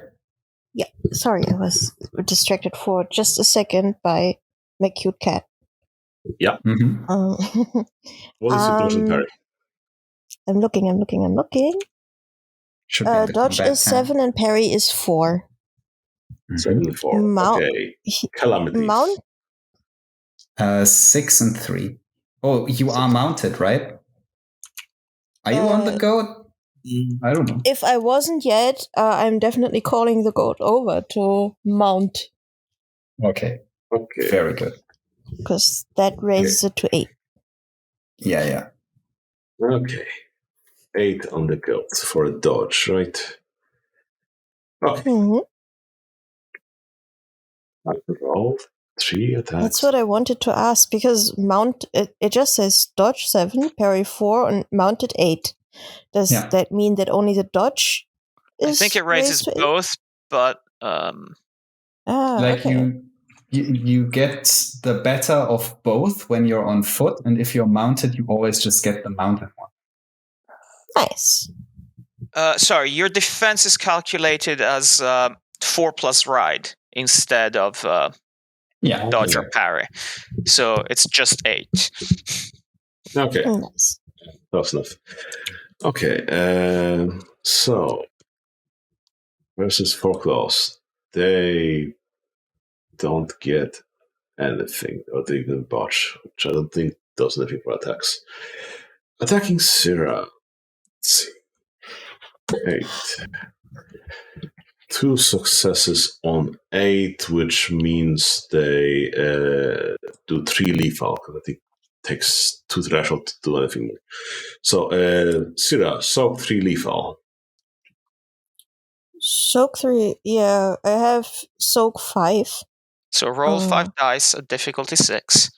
[SPEAKER 3] Yeah. Sorry, I was distracted for just a second by my cute cat.
[SPEAKER 1] Yeah.
[SPEAKER 2] Mm-hmm.
[SPEAKER 1] What is your dodge and parry?
[SPEAKER 3] I'm looking. Dodge is 7 and parry is 4.
[SPEAKER 1] 7 and 4. Okay. Calamities.
[SPEAKER 3] Mount?
[SPEAKER 2] 6 and 3. Oh, you are mounted, right? Are you on the goat? I don't know.
[SPEAKER 3] If I wasn't yet, I'm definitely calling the goat over to mount.
[SPEAKER 2] Okay. Very good.
[SPEAKER 3] Because that raises it to 8.
[SPEAKER 2] Yeah.
[SPEAKER 1] Okay. 8 on the goat for a dodge, right? Okay.
[SPEAKER 3] Mm-hmm.
[SPEAKER 1] I rolled 3 attacks.
[SPEAKER 3] That's what I wanted to ask, because mount, it just says dodge 7, parry 4, and mounted 8. Does that mean that only the dodge is
[SPEAKER 4] I think it raises both, but
[SPEAKER 2] okay. You get the better of both when you're on foot, and if you're mounted, you always just get the mounted one.
[SPEAKER 3] Nice.
[SPEAKER 4] Sorry, your defense is calculated as 4 plus ride instead of dodge or parry. So it's just 8.
[SPEAKER 1] Okay.
[SPEAKER 3] Nice.
[SPEAKER 1] Close enough. Okay. So versus Folklaws, they don't get anything, or they even botch, which I don't think does anything for attacks. Attacking Syrah. Let's see. 8. 2 successes on 8, which means they do 3 lethal, because I think it takes 2 threshold to do anything more. So, Syrah, soak 3 lethal.
[SPEAKER 3] Soak 3, yeah, I have soak 5.
[SPEAKER 4] So roll 5 dice at difficulty 6.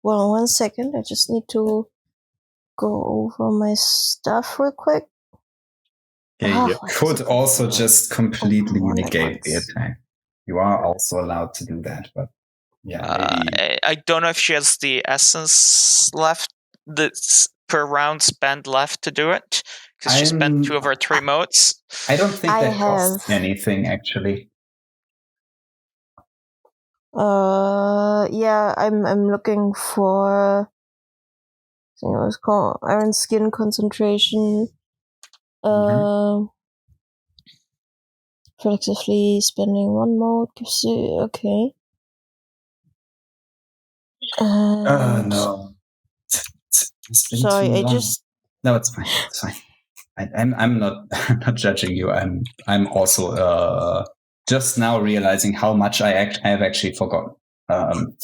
[SPEAKER 3] Well, 1 second, I just need to go over my stuff real quick.
[SPEAKER 2] Yeah, you could also just completely negate the attack. You are also allowed to do that, but maybe.
[SPEAKER 4] I don't know if she has the essence left, per round spend left to do it, because she spent 2 of her 3 modes.
[SPEAKER 2] I don't think that costs anything, actually.
[SPEAKER 3] Yeah, I'm looking for. I think it was called Iron Skin Concentration. Flexively spending 1 mode gives you okay.
[SPEAKER 2] No.
[SPEAKER 3] Sorry, I just.
[SPEAKER 2] No, it's fine. It's fine. I'm not judging you. I'm also just now realizing how much I have actually forgotten.
[SPEAKER 3] Iron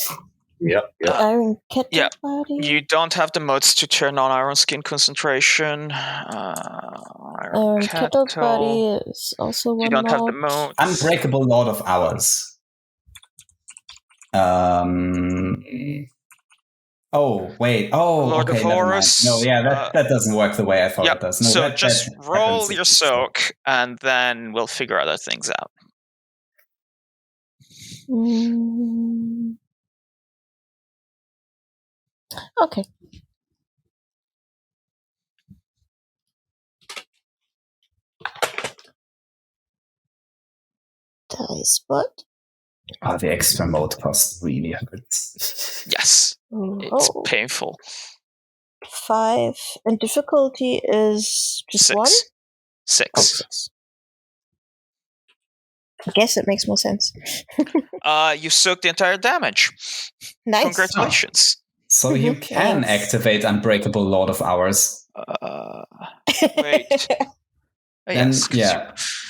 [SPEAKER 3] Kettle Body?
[SPEAKER 4] You don't have the modes to turn on Iron Skin Concentration. Iron
[SPEAKER 3] Kettle Body is also 1 mode.
[SPEAKER 4] You don't have the modes.
[SPEAKER 2] Unbreakable Lord of Hours. Oh, wait. Oh,
[SPEAKER 4] Lord
[SPEAKER 2] okay,
[SPEAKER 4] of Horus.
[SPEAKER 2] No, yeah, that doesn't work the way I thought it does. No,
[SPEAKER 4] so just roll your soak, and then we'll figure other things out.
[SPEAKER 3] Okay. Dice what?
[SPEAKER 2] The extra mode costs really hundreds.
[SPEAKER 4] Yes. It's painful.
[SPEAKER 3] 5, and difficulty is just
[SPEAKER 4] 6.
[SPEAKER 3] 1?
[SPEAKER 4] 6.
[SPEAKER 3] I guess it makes more sense.
[SPEAKER 4] You soak the entire damage.
[SPEAKER 3] Nice.
[SPEAKER 4] Congratulations.
[SPEAKER 2] So you can activate Unbreakable Lord of Hours.
[SPEAKER 4] Wait.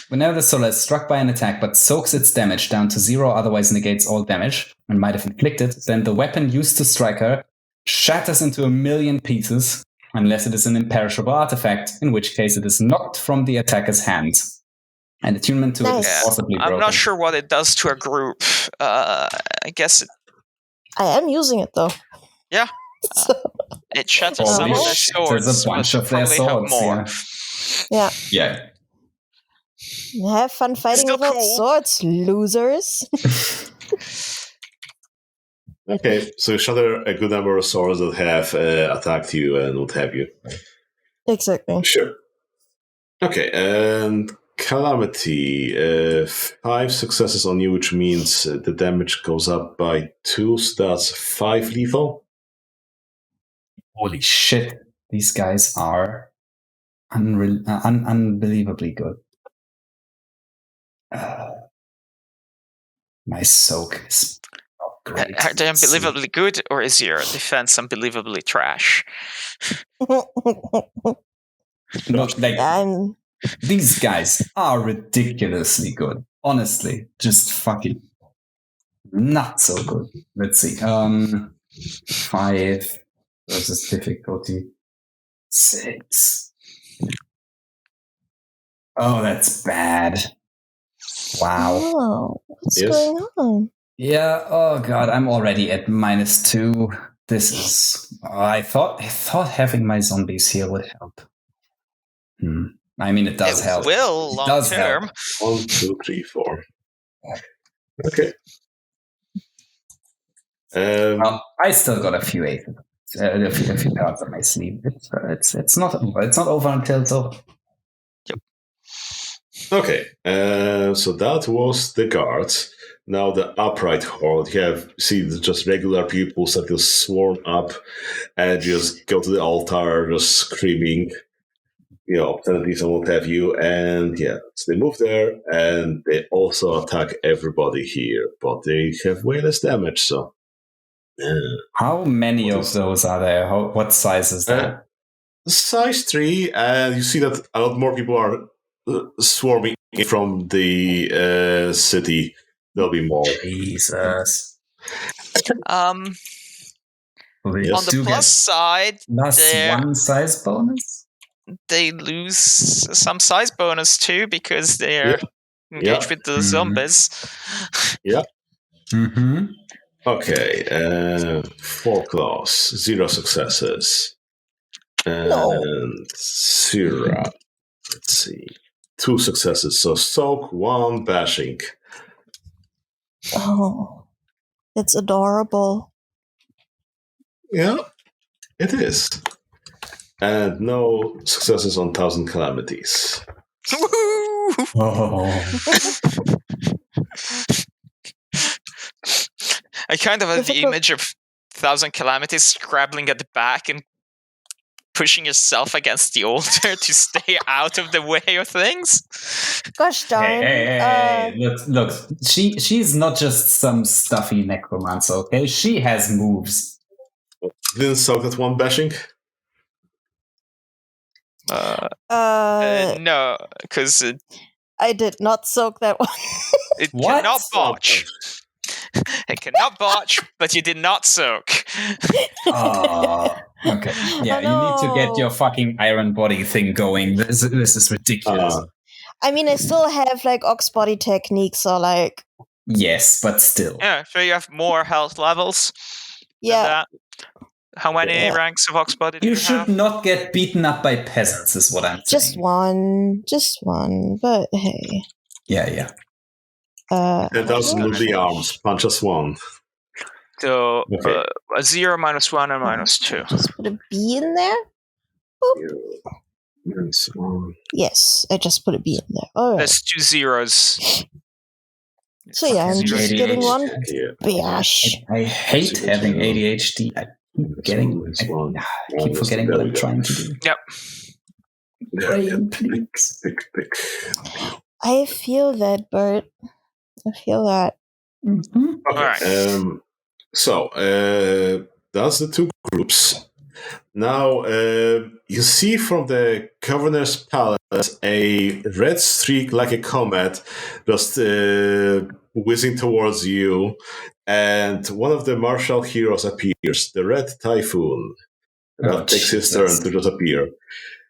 [SPEAKER 2] Whenever the soul is struck by an attack but soaks its damage down to 0, otherwise negates all damage, and might have inflicted, then the weapon used to strike her shatters into 1,000,000 pieces, unless it is an imperishable artifact, in which case it is knocked from the attacker's hand. And attunement to it is possibly broken.
[SPEAKER 4] I'm not sure what it does to a group. I guess
[SPEAKER 3] I am using it, though.
[SPEAKER 4] Yeah. It shatters some of their swords.
[SPEAKER 2] There's a bunch of their swords,
[SPEAKER 4] more.
[SPEAKER 3] Yeah. Have fun fighting without swords, losers.
[SPEAKER 1] Okay, so shatter a good number of swords that have attacked you and what have you.
[SPEAKER 3] Exactly.
[SPEAKER 1] Sure. Okay, and Calamity. 5 successes on you, which means the damage goes up by 2, so that's 5 lethal.
[SPEAKER 2] Holy shit. These guys are unbelievably good. My soak is great.
[SPEAKER 4] Are they unbelievably good, or is your defense unbelievably trash?
[SPEAKER 2] These guys are ridiculously good. Honestly, just fucking not so good. Let's see. 5 versus difficulty 6. Oh, that's bad. Wow.
[SPEAKER 3] Oh, what's going on?
[SPEAKER 2] Yeah. Oh god, I'm already at -2. This is. I thought having my zombies here would help. I mean, it does help.
[SPEAKER 4] It will long term.
[SPEAKER 1] 1, 2, 3, 4. Okay.
[SPEAKER 2] I still got a few cards on my sleeve. It's not over. It's not over until it's over.
[SPEAKER 4] Yep.
[SPEAKER 1] Okay. So that was the guards. Now the upright horde. You see just regular people that just swarm up and just go to the altar, just screaming, obscenities and what have you. And so they move there, and they also attack everybody here, but they have way less damage. So,
[SPEAKER 2] how many of those are there? What size is that?
[SPEAKER 1] Size 3, and you see that a lot more people are swarming from the city. There'll be more.
[SPEAKER 2] Jesus.
[SPEAKER 4] On the plus side,
[SPEAKER 2] +1 size bonus.
[SPEAKER 4] They lose some size bonus too because they're engaged with the zombies.
[SPEAKER 1] Yeah.
[SPEAKER 2] Mm-hmm.
[SPEAKER 1] Okay. 4 claws, 0 successes. And Syrah. Let's see. 2 successes. So soak, 1 bashing.
[SPEAKER 3] Oh, it's adorable.
[SPEAKER 1] Yeah, it is. And no successes on 1,000 calamities.
[SPEAKER 2] Oh.
[SPEAKER 4] I kind of have the
[SPEAKER 3] Difficult.
[SPEAKER 4] image of 1,000 calamities scrabbling at the back and pushing yourself against the altar to stay out of the way of things.
[SPEAKER 3] Gosh darn.
[SPEAKER 2] Hey, look. She's not just some stuffy necromancer, okay? She has moves.
[SPEAKER 1] Didn't soak that 1 bashing?
[SPEAKER 4] No, because
[SPEAKER 3] I did not soak that one.
[SPEAKER 4] it
[SPEAKER 2] What?
[SPEAKER 4] cannot botch. It cannot botch, but you did not soak.
[SPEAKER 2] Oh, okay. Yeah, you need to get your fucking iron body thing going. This is ridiculous.
[SPEAKER 3] I mean, I still have like ox body techniques, or like.
[SPEAKER 2] Yes, but still.
[SPEAKER 4] Yeah, so you have more health levels.
[SPEAKER 3] Yeah.
[SPEAKER 4] Than that. How many ranks of Oxbody do you
[SPEAKER 2] You
[SPEAKER 4] have?
[SPEAKER 2] should not get beaten up by peasants, is what I'm saying.
[SPEAKER 3] Just one, but hey.
[SPEAKER 2] Yeah.
[SPEAKER 1] 10,000 with the arms. Punch us 1.
[SPEAKER 4] So,
[SPEAKER 1] Okay.
[SPEAKER 4] a 0, -1, and -2.
[SPEAKER 3] Just put a B in there?
[SPEAKER 1] -1.
[SPEAKER 3] Yes, I just put a B in there. All right.
[SPEAKER 4] There's 2 zeros.
[SPEAKER 3] So yeah, I'm just getting one
[SPEAKER 1] Yeah.
[SPEAKER 3] bash.
[SPEAKER 2] I hate having ADHD. I keep forgetting what I'm trying to do.
[SPEAKER 4] Yep.
[SPEAKER 2] Brain, please.
[SPEAKER 1] Pick.
[SPEAKER 3] I feel that, Bert. I feel that.
[SPEAKER 2] Mm-hmm.
[SPEAKER 1] Okay.
[SPEAKER 4] Alright.
[SPEAKER 1] So that's the 2 groups. Now you see from the Governor's Palace a red streak like a comet just whizzing towards you, and one of the martial heroes appears, the Red Typhoon. That takes his turn to just appear.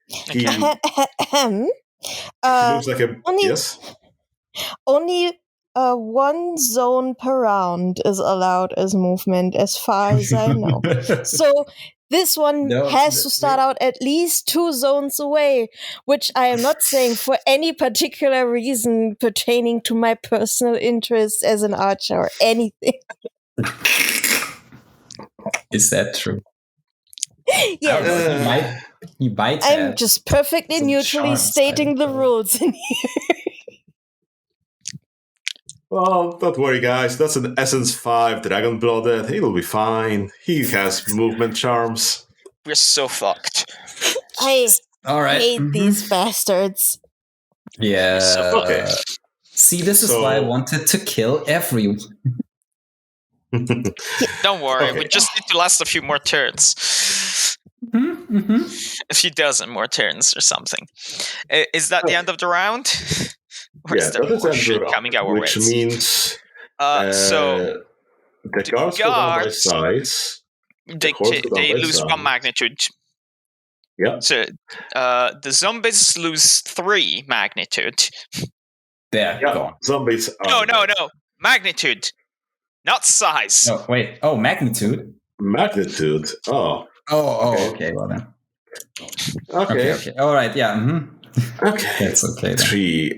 [SPEAKER 1] He looks like a... Yes?
[SPEAKER 3] Only 1 zone per round is allowed as movement, as far as I know. So this one has to start out at least 2 zones away, which I am not saying for any particular reason pertaining to my personal interest as an archer or anything.
[SPEAKER 2] Is that true?
[SPEAKER 3] Yes.
[SPEAKER 2] You might
[SPEAKER 3] I'm just perfectly neutrally stating the rules in here.
[SPEAKER 1] Well, don't worry, guys. That's an Essence 5 Dragon Blooded. He'll be fine. He has movement charms.
[SPEAKER 4] We're so fucked.
[SPEAKER 3] I
[SPEAKER 2] Alright.
[SPEAKER 3] hate these bastards.
[SPEAKER 2] Yeah.
[SPEAKER 4] So
[SPEAKER 1] Okay.
[SPEAKER 2] See, this is why I wanted to kill everyone.
[SPEAKER 4] Don't worry,
[SPEAKER 1] Okay.
[SPEAKER 4] we just need to last a few more turns. A few dozen more turns or something. Is that the end of the round? Or is there more shit coming our way?
[SPEAKER 1] Which means
[SPEAKER 4] so
[SPEAKER 1] the guards go down by size.
[SPEAKER 4] They lose 1 magnitude.
[SPEAKER 1] Yeah.
[SPEAKER 4] So the zombies lose 3 magnitude.
[SPEAKER 2] They're gone.
[SPEAKER 1] Zombies are...
[SPEAKER 4] No. Magnitude. Not size.
[SPEAKER 2] No, wait. Oh, magnitude?
[SPEAKER 1] Magnitude. Oh.
[SPEAKER 2] Okay. Well then.
[SPEAKER 1] Okay.
[SPEAKER 2] All right. Yeah.
[SPEAKER 1] Okay.
[SPEAKER 2] That's okay. Then.
[SPEAKER 1] 3.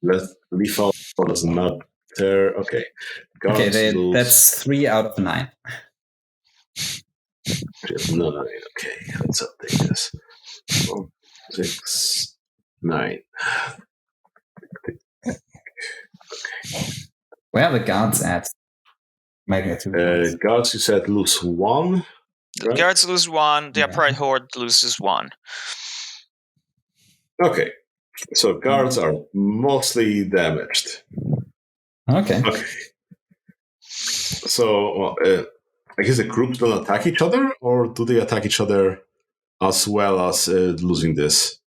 [SPEAKER 1] Let's leave out. Doesn't matter. Okay. Guards lose...
[SPEAKER 2] that's 3 out of 9.
[SPEAKER 1] 9. Okay. Let's update this. 4, 6, 9.
[SPEAKER 2] Where are the guards at? Magnitude.
[SPEAKER 1] Guards, you said, lose 1.
[SPEAKER 4] The guards lose 1. The upright horde loses 1.
[SPEAKER 1] Okay. So guards are mostly damaged.
[SPEAKER 2] Okay.
[SPEAKER 1] So I guess the groups don't attack each other, or do they attack each other as well as losing this?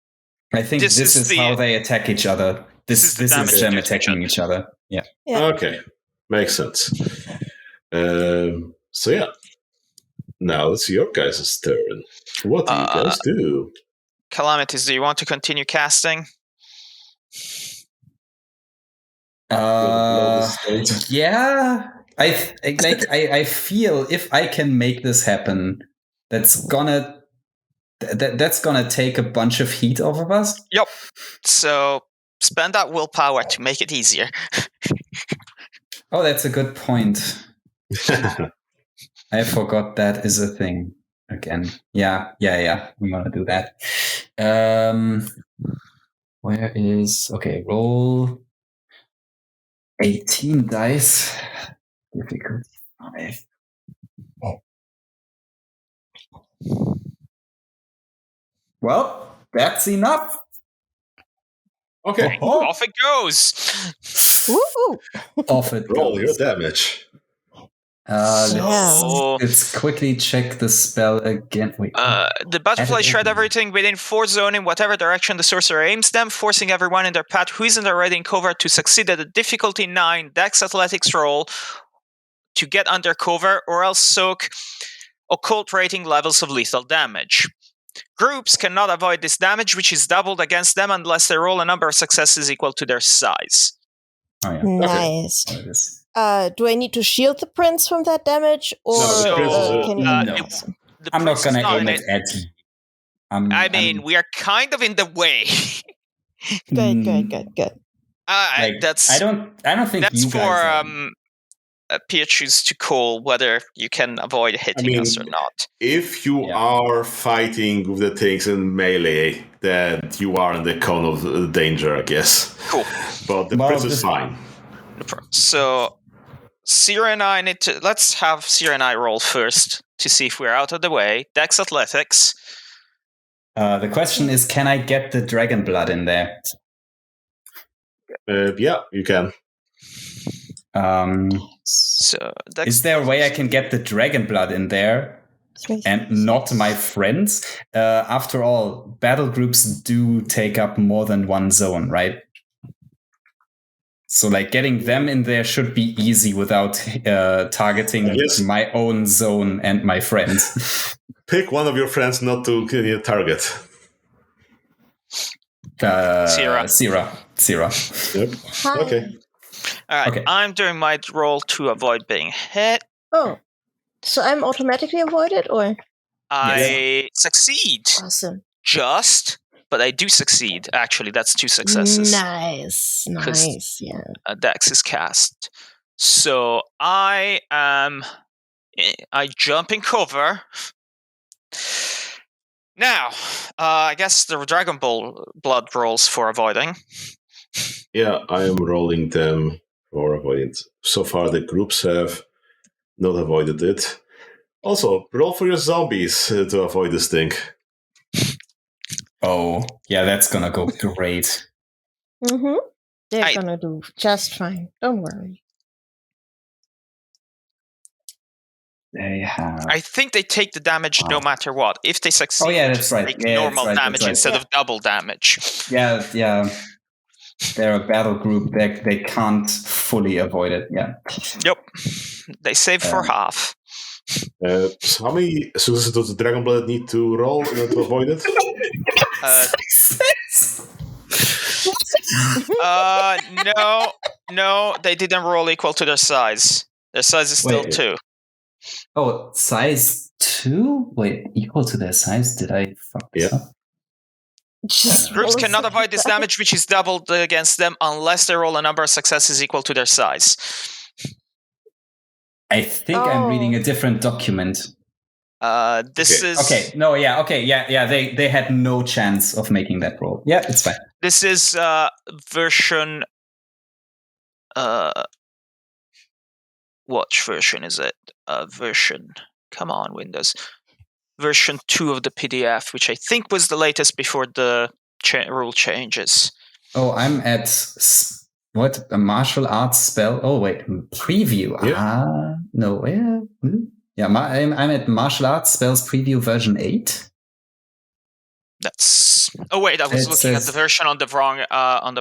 [SPEAKER 2] I think this is how they attack each other. This is them attacking each other. Yeah.
[SPEAKER 1] Okay. Makes sense. So yeah. Now it's your guys' turn. What do you guys do?
[SPEAKER 4] Calamities, do you want to continue casting?
[SPEAKER 2] Yeah. I feel if I can make this happen, that's gonna take a bunch of heat off of us.
[SPEAKER 4] Yep. So spend that willpower to make it easier.
[SPEAKER 2] Oh, that's a good point. I forgot that is a thing again. Yeah. I'm gonna do that. Where is roll 18 dice. Difficulty 5. Well, that's enough.
[SPEAKER 1] Okay.
[SPEAKER 4] Off it goes.
[SPEAKER 3] Woo!
[SPEAKER 2] Off it
[SPEAKER 1] Roll
[SPEAKER 2] goes.
[SPEAKER 1] your damage.
[SPEAKER 2] Let's quickly check the spell again. Wait.
[SPEAKER 4] The butterflies shred everything within 4 zone in whatever direction the sorcerer aims them, forcing everyone in their path who isn't already in cover to succeed at a difficulty 9 Dex Athletics roll to get under cover, or else soak occult rating levels of lethal damage. Groups cannot avoid this damage, which is doubled against them unless they roll a number of successes equal to their size.
[SPEAKER 2] Oh, yeah.
[SPEAKER 3] Nice.
[SPEAKER 2] Okay.
[SPEAKER 3] Do I need to shield the prince from that damage, or can you?
[SPEAKER 2] No. I'm not gonna aim it at you.
[SPEAKER 4] We are kind of in the way.
[SPEAKER 3] Good.
[SPEAKER 4] That's.
[SPEAKER 2] I don't think
[SPEAKER 4] that's
[SPEAKER 2] you guys.
[SPEAKER 4] For PHUs to call whether you can avoid hitting us or not.
[SPEAKER 1] If you are fighting with the things in melee, then you are in the cone of danger, I guess.
[SPEAKER 4] Cool.
[SPEAKER 1] But the prince is fine.
[SPEAKER 4] So, Sierra and I let's have Sierra and I roll first to see if we're out of the way. Dex Athletics.
[SPEAKER 2] The question is, can I get the dragon blood in there?
[SPEAKER 1] Yeah, you can.
[SPEAKER 4] So
[SPEAKER 2] is there a way I can get the dragon blood in there and not my friends? After all, battle groups do take up more than one zone, right? So getting them in there should be easy without targeting my own zone and my friends.
[SPEAKER 1] Pick one of your friends not to kill your target.
[SPEAKER 4] Sierra.
[SPEAKER 1] Yep.
[SPEAKER 3] Hi.
[SPEAKER 1] Okay.
[SPEAKER 4] All right,
[SPEAKER 2] okay.
[SPEAKER 4] I'm doing my roll to avoid being hit.
[SPEAKER 3] Oh, so I'm automatically avoided, or?
[SPEAKER 4] I succeed.
[SPEAKER 3] Awesome.
[SPEAKER 4] But I do succeed. Actually, that's 2 successes.
[SPEAKER 3] Nice. Yeah.
[SPEAKER 4] A Dex is cast. So I jump in cover. Now, I guess the Dragon Blood rolls for avoiding.
[SPEAKER 1] Yeah, I am rolling them for avoidance. So far, the groups have not avoided it. Also, roll for your zombies to avoid this thing.
[SPEAKER 2] Oh, yeah, that's gonna go great.
[SPEAKER 3] Mm-hmm. They're gonna do just fine. Don't worry.
[SPEAKER 2] They have.
[SPEAKER 4] I think they take the damage no matter what. If they succeed,
[SPEAKER 2] that's right.
[SPEAKER 4] Take normal damage instead of double damage.
[SPEAKER 2] Yeah. They're a battle group. They can't fully avoid it. Yeah.
[SPEAKER 4] Yep. They save for half.
[SPEAKER 1] So how many successes does the Dragon Blood need to roll in order to avoid it?
[SPEAKER 4] No, they didn't roll equal to their size. Their size is still 2.
[SPEAKER 2] Oh, size 2? Wait, equal to their size? Did I fuck this up?
[SPEAKER 4] Groups cannot avoid this damage, which is doubled against them unless they roll a number of successes equal to their size.
[SPEAKER 2] I think I'm reading a different document.
[SPEAKER 4] This is...
[SPEAKER 2] Okay, no, yeah, they had no chance of making that roll. Yeah, it's fine.
[SPEAKER 4] This is version... Which version is it? Come on, Windows. Version 2 of the PDF, which I think was the latest before the rule changes.
[SPEAKER 2] Oh, I'm at a martial arts spell. Oh wait, preview.
[SPEAKER 1] Yeah.
[SPEAKER 2] No, yeah. I'm at martial arts spells preview version 8.
[SPEAKER 4] That's. Oh wait, I was looking at the version on the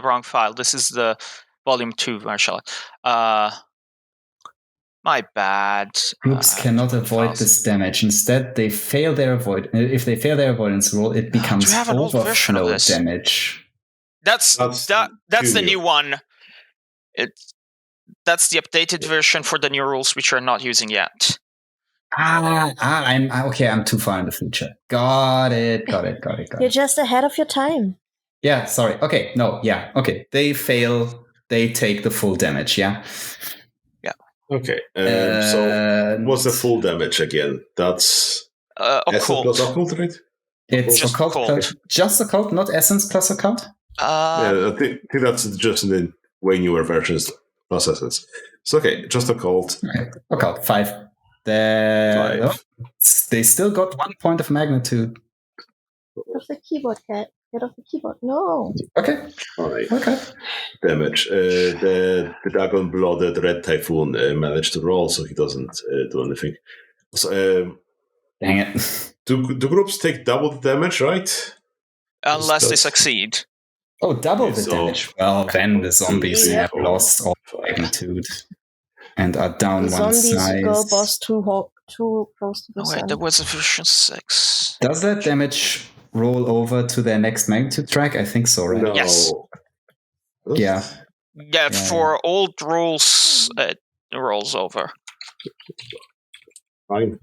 [SPEAKER 4] wrong file. This is the volume 2 martial art. My bad.
[SPEAKER 2] Groups cannot avoid this damage. Instead, they fail their if they fail their avoidance roll, it becomes overflow damage.
[SPEAKER 4] That's the new one. That's the updated version for the new rules, which we're not using yet.
[SPEAKER 2] I'm okay. I'm too far in the future. Got it.
[SPEAKER 3] You're just ahead of your time.
[SPEAKER 2] Yeah, sorry. Okay, no, yeah, okay. They fail. They take the full damage. Yeah.
[SPEAKER 1] Okay. So what's the full damage again? That's
[SPEAKER 4] occult.
[SPEAKER 1] plus occult, right?
[SPEAKER 2] It's
[SPEAKER 4] Just
[SPEAKER 2] occult,
[SPEAKER 4] occult.
[SPEAKER 2] just occult, not essence plus occult.
[SPEAKER 1] Yeah, I think that's just in the way newer versions plus essence. So okay, just occult.
[SPEAKER 2] Okay. Occult 5. No, they still got 1 point of magnitude.
[SPEAKER 3] Get off the keyboard, cat. Get off the keyboard. No.
[SPEAKER 2] Okay.
[SPEAKER 1] All right.
[SPEAKER 2] Okay.
[SPEAKER 1] Damage. The dragon blooded red typhoon managed to roll, so he doesn't do anything. So,
[SPEAKER 2] dang it.
[SPEAKER 1] Do groups take double the damage, right?
[SPEAKER 4] Unless they succeed.
[SPEAKER 2] Oh, double the damage. Well, then the zombies have lost all magnitude and are down
[SPEAKER 3] the
[SPEAKER 2] one
[SPEAKER 3] zombies
[SPEAKER 2] size.
[SPEAKER 3] go boss too close to the sun.
[SPEAKER 4] There was a version 6.
[SPEAKER 2] Does that damage roll over to their next magnitude track? I think so, right?
[SPEAKER 1] No.
[SPEAKER 4] Yes.
[SPEAKER 2] Yeah.
[SPEAKER 4] Yeah, for old rolls, it rolls over.
[SPEAKER 1] Fine.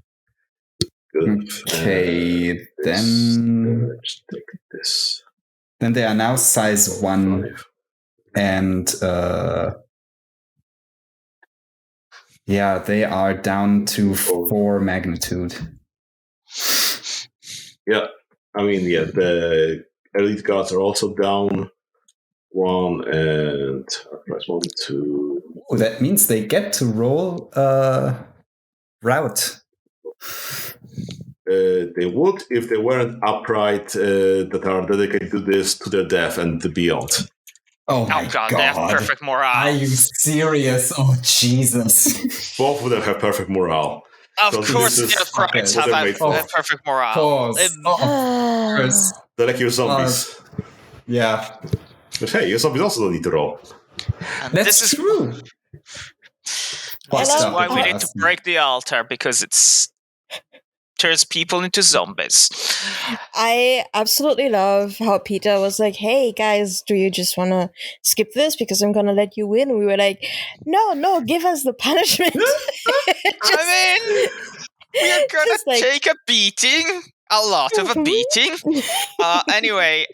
[SPEAKER 1] Good.
[SPEAKER 2] Okay, then
[SPEAKER 1] take this.
[SPEAKER 2] Then they are now size 1, and yeah, they are down to 4 magnitude.
[SPEAKER 1] Yeah, I mean, yeah, the elite guards are also down 1 and plus 1, 2.
[SPEAKER 2] Oh, that means they get to roll route.
[SPEAKER 1] They would if they weren't upright that are dedicated to this to their death and beyond.
[SPEAKER 2] Oh my
[SPEAKER 4] God, they have perfect morale.
[SPEAKER 2] Are you serious? Oh Jesus!
[SPEAKER 1] Both of them have perfect morale.
[SPEAKER 4] Of course, the uprights have perfect morale.
[SPEAKER 2] Pause.
[SPEAKER 1] They're like your zombies.
[SPEAKER 2] Yeah.
[SPEAKER 1] But hey, your zombies also don't need to roll.
[SPEAKER 2] That's true.
[SPEAKER 4] This is why we need to break the altar, because it's turns people into zombies.
[SPEAKER 3] I absolutely love how Peter was like, hey guys, do you just want to skip this because I'm going to let you win? And we were like, no, give us the punishment.
[SPEAKER 4] I mean, we are going to take a beating, a lot of a beating. Anyway,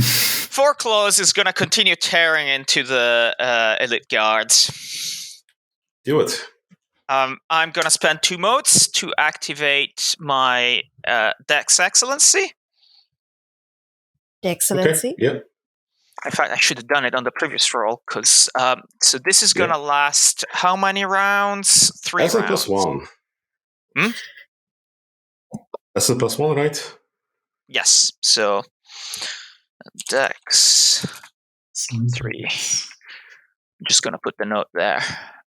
[SPEAKER 4] Foreclose is going to continue tearing into the elite guards.
[SPEAKER 1] Do it.
[SPEAKER 4] I'm going to spend 2 modes to activate my Dex Excellency.
[SPEAKER 3] Excellency?
[SPEAKER 1] Okay. Yep.
[SPEAKER 4] In fact, I should have done it on the previous roll, because so this is going to last how many rounds? 3 rounds.
[SPEAKER 1] That's a +1. That's a +1, right?
[SPEAKER 4] Yes. So Dex 3. I'm just going to put the note there,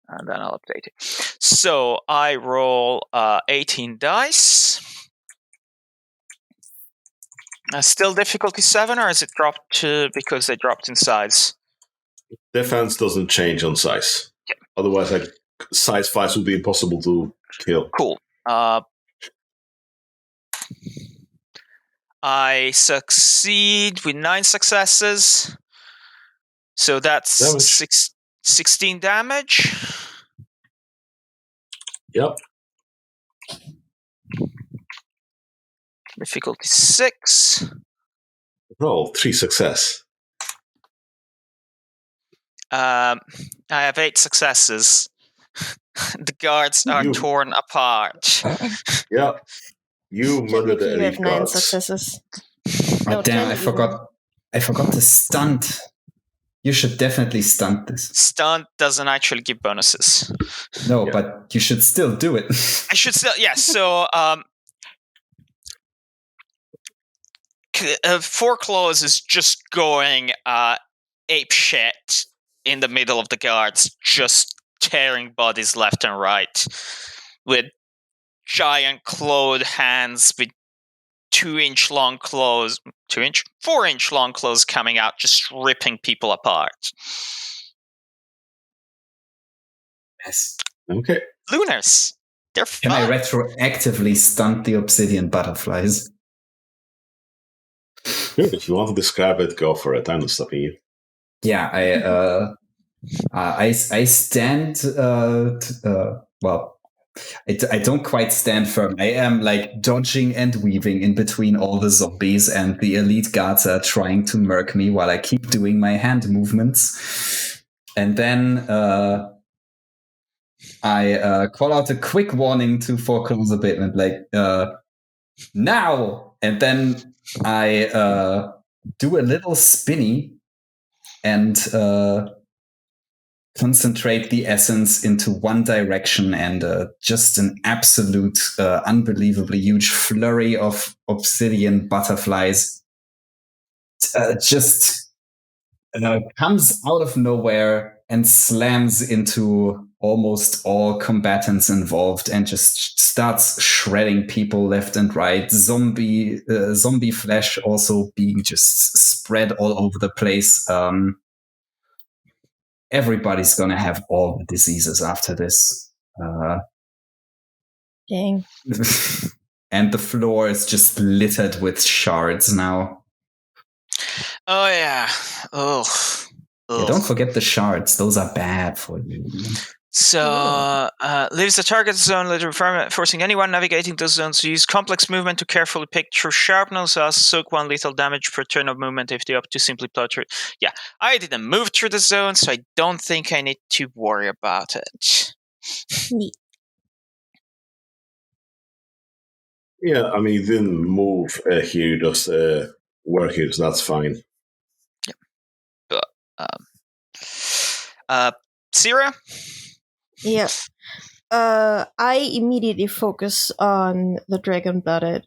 [SPEAKER 4] and then I'll update it. So I roll 18 dice. Still difficulty 7, or is it dropped to because they dropped in size?
[SPEAKER 1] Defense doesn't change on size.
[SPEAKER 4] Yeah.
[SPEAKER 1] Otherwise, like size 5 would be impossible to kill.
[SPEAKER 4] Cool. I succeed with 9 successes. So that's 16 damage.
[SPEAKER 1] Yep.
[SPEAKER 4] Difficulty 6.
[SPEAKER 1] Roll 3 success.
[SPEAKER 4] I have 8 successes. The guards are torn apart.
[SPEAKER 1] Yeah. You murdered the elite guards.
[SPEAKER 3] 9 successes.
[SPEAKER 2] Oh, damn, I forgot to stunt. You should definitely stunt this.
[SPEAKER 4] Stunt doesn't actually give bonuses.
[SPEAKER 2] No, but you should still do it.
[SPEAKER 4] I should still, yes. So, Foreclose is just going ape shit in the middle of the guards, just tearing bodies left and right with giant clawed hands with 4-inch long claws coming out, just ripping people apart.
[SPEAKER 2] Yes.
[SPEAKER 1] Okay.
[SPEAKER 4] Lunars. They're fun.
[SPEAKER 2] Can I retroactively stunt the obsidian butterflies?
[SPEAKER 1] Good. If you want to describe it, go for it. I'm not stopping you.
[SPEAKER 2] Yeah, I stand. Well, I don't quite stand firm. I am like dodging and weaving in between all the zombies, and the elite guards are trying to murk me while I keep doing my hand movements. And then I call out a quick warning to foreclose abatement, like now. And then I do a little spinny and concentrate the essence into one direction, and just an absolute unbelievably huge flurry of obsidian butterflies just comes out of nowhere and slams into almost all combatants involved and just starts shredding people left and right. Zombie flesh also being just spread all over the place. Everybody's gonna have all the diseases after this.
[SPEAKER 3] Dang.
[SPEAKER 2] And the floor is just littered with shards now.
[SPEAKER 4] Oh yeah. Oh.
[SPEAKER 2] Yeah, don't forget the shards. Those are bad for you.
[SPEAKER 4] So, leaves the target zone, later forcing anyone navigating those zones to use complex movement to carefully pick through sharpness, soak one lethal damage per turn of movement if they opt to simply plow through. Yeah, I didn't move through the zone, so I don't think I need to worry about it.
[SPEAKER 3] Neat.
[SPEAKER 1] Yeah, I mean, you didn't move here, you just were here, so that's fine.
[SPEAKER 4] Sierra?
[SPEAKER 3] Yeah. I immediately focus on the dragon-blooded.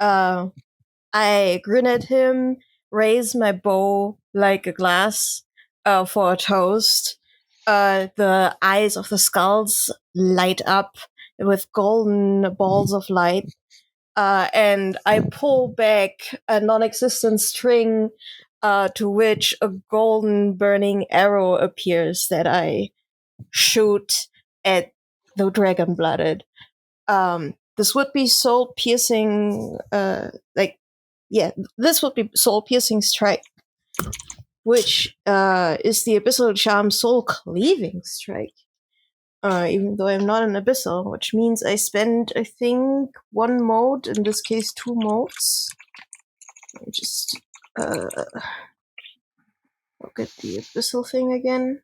[SPEAKER 3] I grin at him, raise my bow like a glass for a toast. The eyes of the skulls light up with golden balls of light. And I pull back a non-existent string to which a golden burning arrow appears that I shoot at the dragon-blooded. This would be soul-piercing, this would be soul-piercing strike, which is the Abyssal Charm soul-cleaving strike. Even though I'm not an Abyssal, which means I spend, I think, one mode, in this case 2 modes. Let me just look at the Abyssal thing again.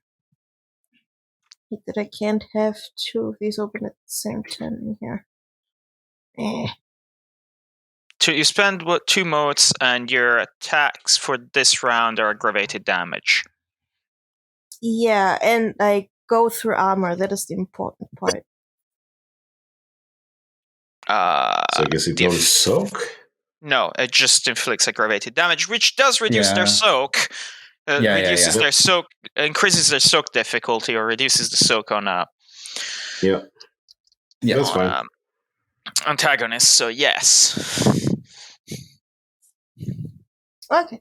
[SPEAKER 3] That I can't have 2 of these open at the same time in here.
[SPEAKER 4] So you spend 2 modes, and your attacks for this round are aggravated damage.
[SPEAKER 3] Yeah, and I go through armor. That is the important part.
[SPEAKER 1] So I guess it don't soak?
[SPEAKER 4] No, it just inflicts aggravated damage, which does reduce their soak. Their soak, increases their soak difficulty, or reduces the soak on
[SPEAKER 1] that's fine.
[SPEAKER 4] Antagonists. So yes.
[SPEAKER 3] Okay.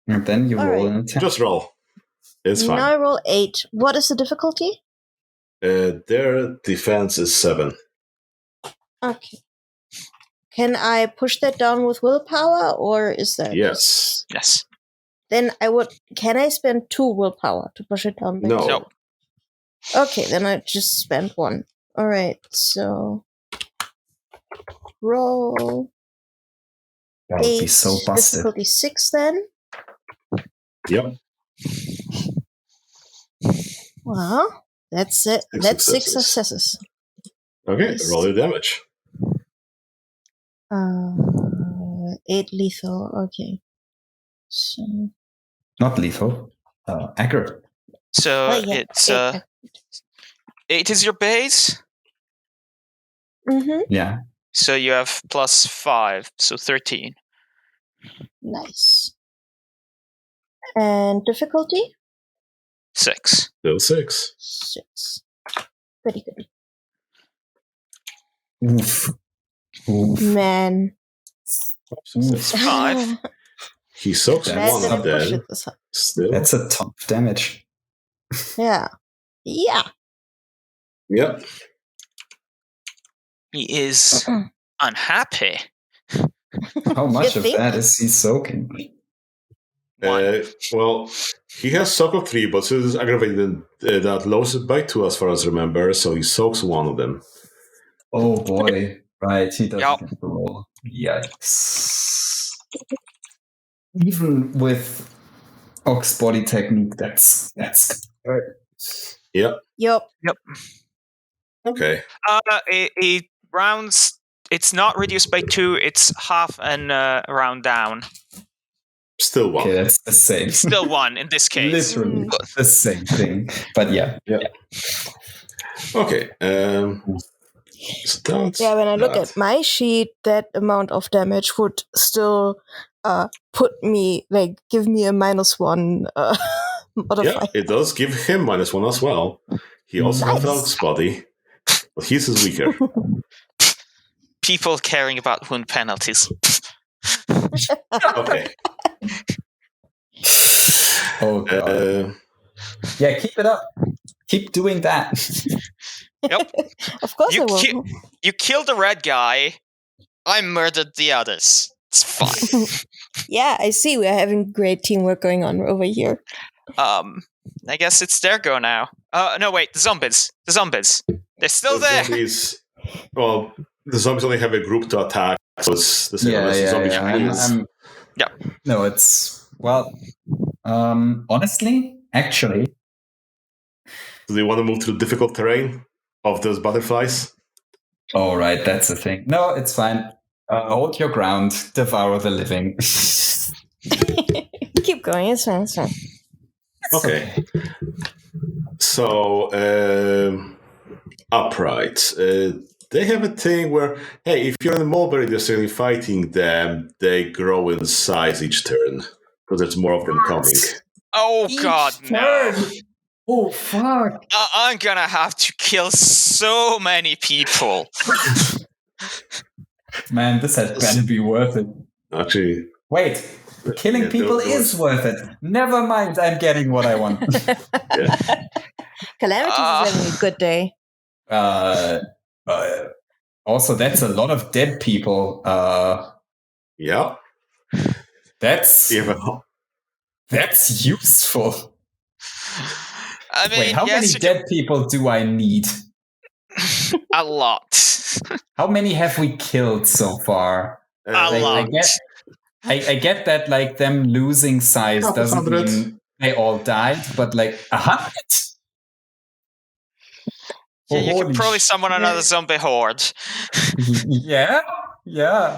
[SPEAKER 2] And then you roll an attack.
[SPEAKER 1] Just roll. It's fine.
[SPEAKER 3] Now I roll 8. What is the difficulty?
[SPEAKER 1] Their defense is 7.
[SPEAKER 3] Okay. Can I push that down with willpower, or is that...
[SPEAKER 1] Yes.
[SPEAKER 4] Yes.
[SPEAKER 3] Then I would... Can I spend 2 willpower to push it down?
[SPEAKER 1] No.
[SPEAKER 3] Okay, then I just spend 1. Alright, so... Roll...
[SPEAKER 2] That would
[SPEAKER 3] 8,
[SPEAKER 2] be so busted.
[SPEAKER 3] difficulty 6 then?
[SPEAKER 1] Yep.
[SPEAKER 3] Well, that's it. That's 6 successes.
[SPEAKER 1] Okay, roll your damage.
[SPEAKER 3] 8 lethal, okay. So...
[SPEAKER 2] Not lethal. Accurate.
[SPEAKER 4] So it's 8 is your base?
[SPEAKER 3] Mm-hmm.
[SPEAKER 2] Yeah.
[SPEAKER 4] So you have plus 5, so 13.
[SPEAKER 3] Nice. And difficulty?
[SPEAKER 4] 6.
[SPEAKER 1] Still 6.
[SPEAKER 3] 6. Pretty good.
[SPEAKER 2] Oof.
[SPEAKER 3] Man.
[SPEAKER 1] 5. He soaks one of them. Still.
[SPEAKER 2] That's a ton of damage.
[SPEAKER 3] Yeah. Yeah.
[SPEAKER 1] Yep.
[SPEAKER 4] He is unhappy.
[SPEAKER 2] How much of that is he soaking?
[SPEAKER 1] Well, he has soak of 3, but so it is aggravated that lowers it by 2 as far as I remember, so he soaks one of them.
[SPEAKER 2] Oh boy. Right, he doesn't get the roll. Yikes. Even with Ox body technique, that's good.
[SPEAKER 1] Yep.
[SPEAKER 3] Yup.
[SPEAKER 1] Okay.
[SPEAKER 4] It rounds. It's not reduced by 2. It's half and round down.
[SPEAKER 1] Still 1.
[SPEAKER 2] Okay, that's the same.
[SPEAKER 4] Still 1 in this case.
[SPEAKER 2] Literally the same thing. But yeah.
[SPEAKER 1] Okay. So that's
[SPEAKER 3] Yeah, when I look
[SPEAKER 1] that.
[SPEAKER 3] at my sheet, that amount of damage would still give me a -1 modifier.
[SPEAKER 1] Yeah, it does give him -1 as well. He also has
[SPEAKER 3] Nice.
[SPEAKER 1] Ox body, but his is weaker.
[SPEAKER 4] People caring about wound penalties.
[SPEAKER 1] Okay.
[SPEAKER 2] Oh god. Yeah, keep it up. Keep doing that.
[SPEAKER 4] Yep.
[SPEAKER 3] Of course I will.
[SPEAKER 4] You killed the red guy. I murdered the others. It's fine.
[SPEAKER 3] Yeah, I see. We're having great teamwork going on over here.
[SPEAKER 4] I guess it's their go now. No, wait, the zombies. They're still there.
[SPEAKER 1] Zombies. Well, the zombies only have a group to attack, so it's the same as zombie humans.
[SPEAKER 2] Yeah. No, it's honestly, actually.
[SPEAKER 1] Do they want to move to the difficult terrain of those butterflies?
[SPEAKER 2] Oh, right, that's the thing. No, it's fine. Hold your ground, devour the living.
[SPEAKER 3] Keep going, it's fine.
[SPEAKER 1] Okay. So, upright. They have a thing where, hey, if you're in a mulberry, they're certainly fighting them, they grow in size each turn. Because there's more of them coming.
[SPEAKER 4] Oh, God, no.
[SPEAKER 2] Oh, fuck.
[SPEAKER 4] I'm gonna have to kill so many people.
[SPEAKER 2] Man, this had better be worth it.
[SPEAKER 1] Actually...
[SPEAKER 2] Wait, killing people is worth it. Never mind, I'm getting what I want.
[SPEAKER 3] Calamities is having a good day.
[SPEAKER 2] Also, that's a lot of dead people.
[SPEAKER 1] Yeah.
[SPEAKER 2] That's useful.
[SPEAKER 4] I mean,
[SPEAKER 2] wait, how many dead people do I need?
[SPEAKER 4] A lot.
[SPEAKER 2] How many have we killed so far?
[SPEAKER 4] A lot.
[SPEAKER 2] I get that, like, them losing size doesn't mean they all died, but like 100.
[SPEAKER 4] Yeah, you can probably summon another zombie horde.
[SPEAKER 2] Yeah.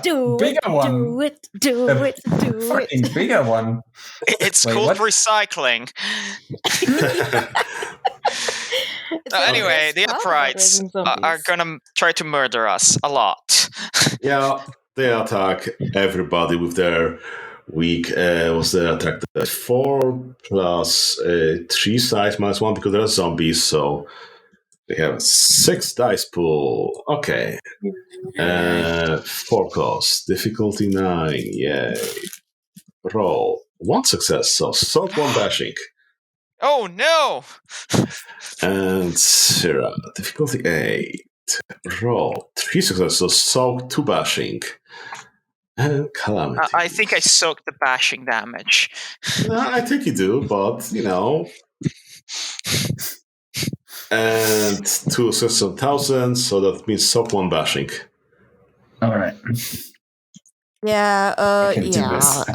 [SPEAKER 3] Do
[SPEAKER 2] bigger
[SPEAKER 3] it,
[SPEAKER 2] one.
[SPEAKER 3] Do it.
[SPEAKER 2] Fucking bigger one.
[SPEAKER 4] It's called recycling. Anyway, the uprights are gonna try to murder us a lot.
[SPEAKER 1] Yeah, they attack everybody with their weak. Was the attack 4 plus 3 size -1 because they're zombies, so they have 6 dice pool. Okay. 4 cost. Difficulty 9. Yay. Roll. 1 success, so soak 1 bashing.
[SPEAKER 4] Oh no!
[SPEAKER 1] And Syrah. Difficulty 8. Roll 3 success, so soak 2 bashing. And Calamity.
[SPEAKER 4] I think I soaked the bashing damage.
[SPEAKER 1] No, I think you do, but, you know. And 2 success of 1,000, so that means soak 1 bashing.
[SPEAKER 2] All right.
[SPEAKER 3] Yeah,
[SPEAKER 2] I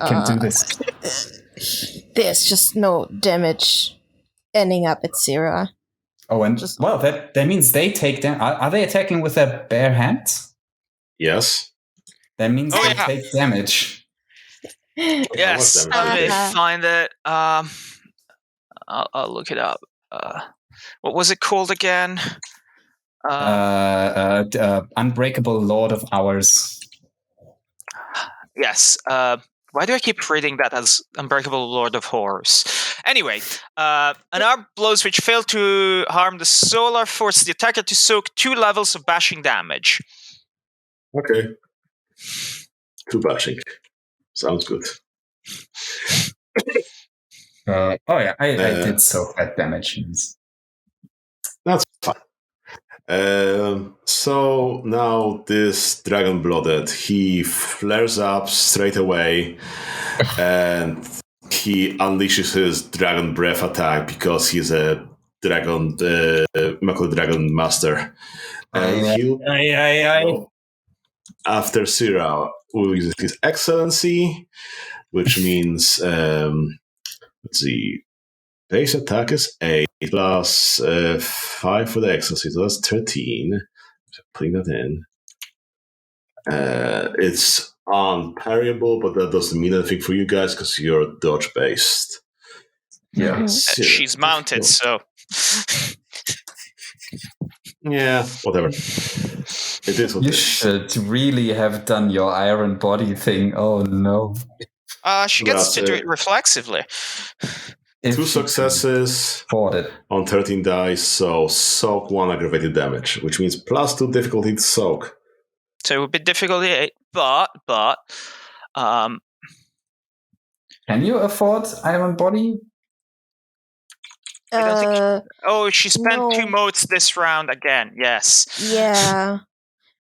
[SPEAKER 2] can do this.
[SPEAKER 3] There's just no damage ending up at 0.
[SPEAKER 2] Oh, and that means they take down. Are they attacking with their bare hands?
[SPEAKER 1] Yes.
[SPEAKER 2] That means they take damage.
[SPEAKER 4] Yes, let me find it. I'll look it up. What was it called again?
[SPEAKER 2] Unbreakable Lord of Hours.
[SPEAKER 4] Yes. Why do I keep reading that as Unbreakable Lord of Horrors? Anyway, unarmed blows which fail to harm the solar force the attacker to soak 2 levels of bashing damage.
[SPEAKER 1] Okay. 2 bashing. Sounds good.
[SPEAKER 2] I did soak that damage.
[SPEAKER 1] That's fine. So now this dragon-blooded, he flares up straight away and he unleashes his dragon breath attack because he's a dragon, Macro Dragon master. And he'll go after Syrah, who uses his Excellency, which means, let's see, base attack is 8 plus 5 for the Excellency, so that's 13. Putting that in. It's unparryable, but that doesn't mean anything for you guys because you're dodge based.
[SPEAKER 2] Yeah.
[SPEAKER 4] She's mounted, so.
[SPEAKER 1] Yeah, whatever. It is what
[SPEAKER 2] You
[SPEAKER 1] it is.
[SPEAKER 2] should really have done your iron body thing. Oh no.
[SPEAKER 4] She gets to do it reflexively.
[SPEAKER 1] 2 successes on 13 dice, so soak 1 aggravated damage, which means plus 2 difficulty to soak.
[SPEAKER 4] So it would be difficulty 8, but
[SPEAKER 2] can you afford iron body?
[SPEAKER 4] I don't think she spent 2 motes this round again. Yes.
[SPEAKER 3] Yeah.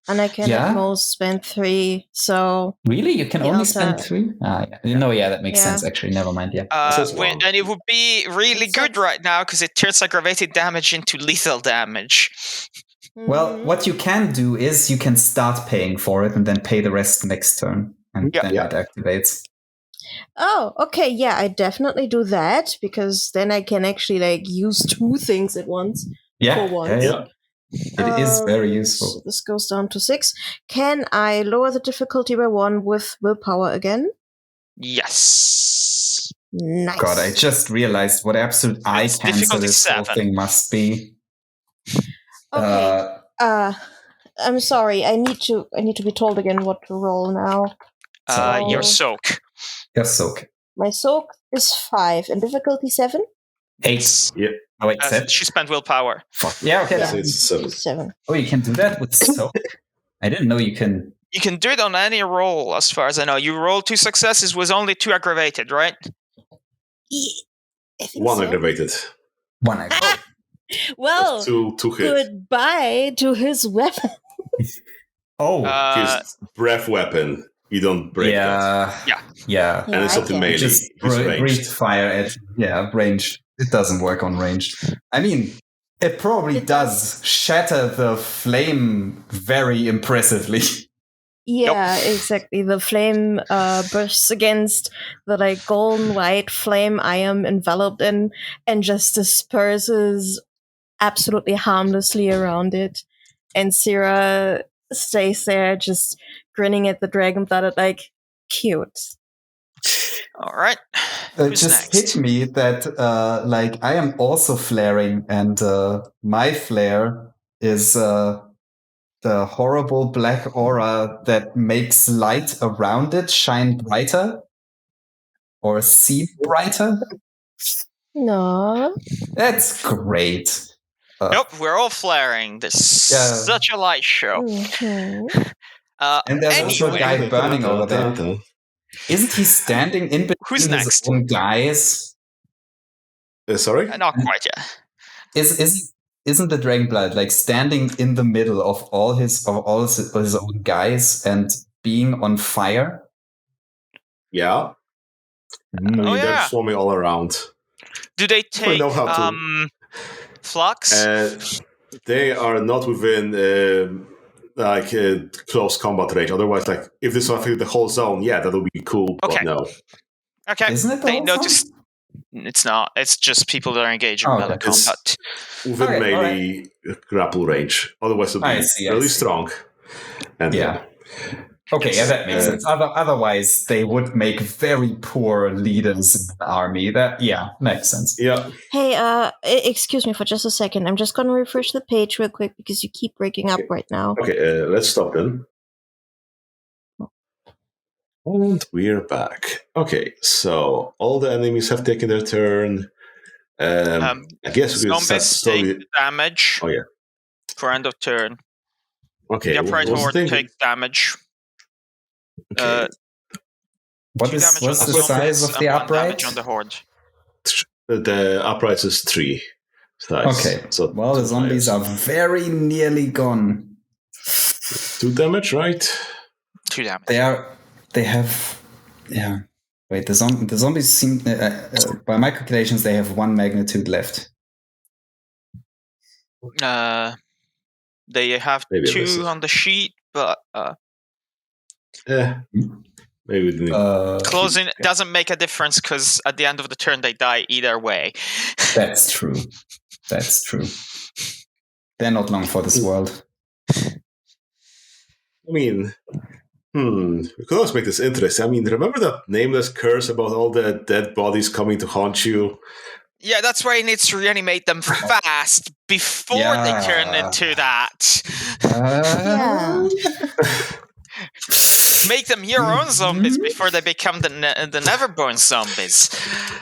[SPEAKER 3] And I can at most spend 3, so...
[SPEAKER 2] Really? You can only spend 3? That makes sense, actually. Never mind,
[SPEAKER 4] and it would be really good right now, because it turns aggravated damage into lethal damage.
[SPEAKER 2] Well, what you can do is you can start paying for it, and then pay the rest next turn. And then it activates.
[SPEAKER 3] Oh, okay, yeah, I definitely do that, because then I can actually, use 2 things at once. For once.
[SPEAKER 2] Yeah. It is very useful.
[SPEAKER 3] So this goes down to 6. Can I lower the difficulty by 1 with willpower again?
[SPEAKER 4] Yes.
[SPEAKER 3] Nice.
[SPEAKER 2] God, I just realized what absolute eye cancer this whole thing must be.
[SPEAKER 3] Okay. I'm sorry. I need to be told again what to roll now.
[SPEAKER 4] Your soak.
[SPEAKER 2] Your soak.
[SPEAKER 3] My soak is 5 and difficulty 7.
[SPEAKER 2] 8.
[SPEAKER 1] Yeah.
[SPEAKER 2] Oh wait, 7.
[SPEAKER 4] She spent willpower.
[SPEAKER 2] Fuck. Yeah, okay.
[SPEAKER 1] Yeah, it's 7.
[SPEAKER 2] Oh, you can do that with soak? I didn't know you can.
[SPEAKER 4] You can do it on any roll, as far as I know. You roll 2 successes with only 2 aggravated, right?
[SPEAKER 3] I think
[SPEAKER 1] 1
[SPEAKER 3] so.
[SPEAKER 1] aggravated.
[SPEAKER 2] 1 aggravated.
[SPEAKER 3] Well,
[SPEAKER 1] two hit.
[SPEAKER 3] Goodbye to his weapon.
[SPEAKER 1] His breath weapon. You don't break that.
[SPEAKER 2] Yeah.
[SPEAKER 1] And it's not the melee.
[SPEAKER 2] Just
[SPEAKER 1] it's
[SPEAKER 2] breathe fire at ranged. It doesn't work on ranged. I mean, it probably does shatter the flame very impressively.
[SPEAKER 3] Yeah, exactly. The flame bursts against the golden white flame I am enveloped in and just disperses absolutely harmlessly around it. And Syrah stays there just grinning at the dragon blooded cute.
[SPEAKER 4] All right.
[SPEAKER 2] It just hit me that I am also flaring, and my flare is the horrible black aura that makes light around it shine brighter or seem brighter.
[SPEAKER 3] No.
[SPEAKER 2] That's great.
[SPEAKER 4] Nope, we're all flaring. This is such a light show.
[SPEAKER 3] Mm-hmm.
[SPEAKER 2] And there's also a guy burning over there. Isn't he standing in between his own guys?
[SPEAKER 1] Sorry?
[SPEAKER 4] Not quite yet.
[SPEAKER 2] Isn't the Dragonblood standing in the middle of all his own guys and being on fire?
[SPEAKER 1] Yeah. They're swarming all around.
[SPEAKER 4] Do they take flux?
[SPEAKER 1] They are not within close combat range. Otherwise, if this affected the whole zone, that would be cool.
[SPEAKER 4] Okay.
[SPEAKER 1] But no.
[SPEAKER 4] Okay.
[SPEAKER 2] Isn't it the
[SPEAKER 4] they
[SPEAKER 2] whole
[SPEAKER 4] noticed?
[SPEAKER 2] zone?
[SPEAKER 4] It's not. It's just people that are engaged in melee combat.
[SPEAKER 1] Within melee grapple range. Otherwise, it would be really strong. And
[SPEAKER 2] Okay, that makes sense. Otherwise, they would make very poor leaders in the army. That makes sense.
[SPEAKER 1] Yeah.
[SPEAKER 3] Hey, excuse me for just a second. I'm just going to refresh the page real quick because you keep breaking up right now.
[SPEAKER 1] Okay, let's stop then. And we're back. Okay, so all the enemies have taken their turn. I guess we can start slowly.
[SPEAKER 4] Damage.
[SPEAKER 1] Oh, yeah.
[SPEAKER 4] For end of turn.
[SPEAKER 1] Okay.
[SPEAKER 4] The upright horde takes damage.
[SPEAKER 1] Okay.
[SPEAKER 2] What's the size of the upright?
[SPEAKER 4] On the horde.
[SPEAKER 1] The upright is 3 size.
[SPEAKER 2] Okay.
[SPEAKER 1] So
[SPEAKER 2] the zombies are very nearly gone.
[SPEAKER 1] 2 damage, right?
[SPEAKER 4] 2 damage.
[SPEAKER 2] They have. Yeah. Wait, the zombies seem. By my calculations, they have 1 magnitude left.
[SPEAKER 4] They have
[SPEAKER 1] Maybe I missed
[SPEAKER 4] 2
[SPEAKER 1] it.
[SPEAKER 4] on the sheet, but
[SPEAKER 1] maybe we didn't.
[SPEAKER 4] closing doesn't make a difference because at the end of the turn they die either way.
[SPEAKER 2] That's true. That's true. They're not long for this world.
[SPEAKER 1] I mean, we could always make this interesting. I mean, remember that nameless curse about all the dead bodies coming to haunt you?
[SPEAKER 4] Yeah, that's why he needs to reanimate them fast before they turn into that.
[SPEAKER 3] Yeah.
[SPEAKER 4] Make them your own zombies before they become the Neverborn zombies.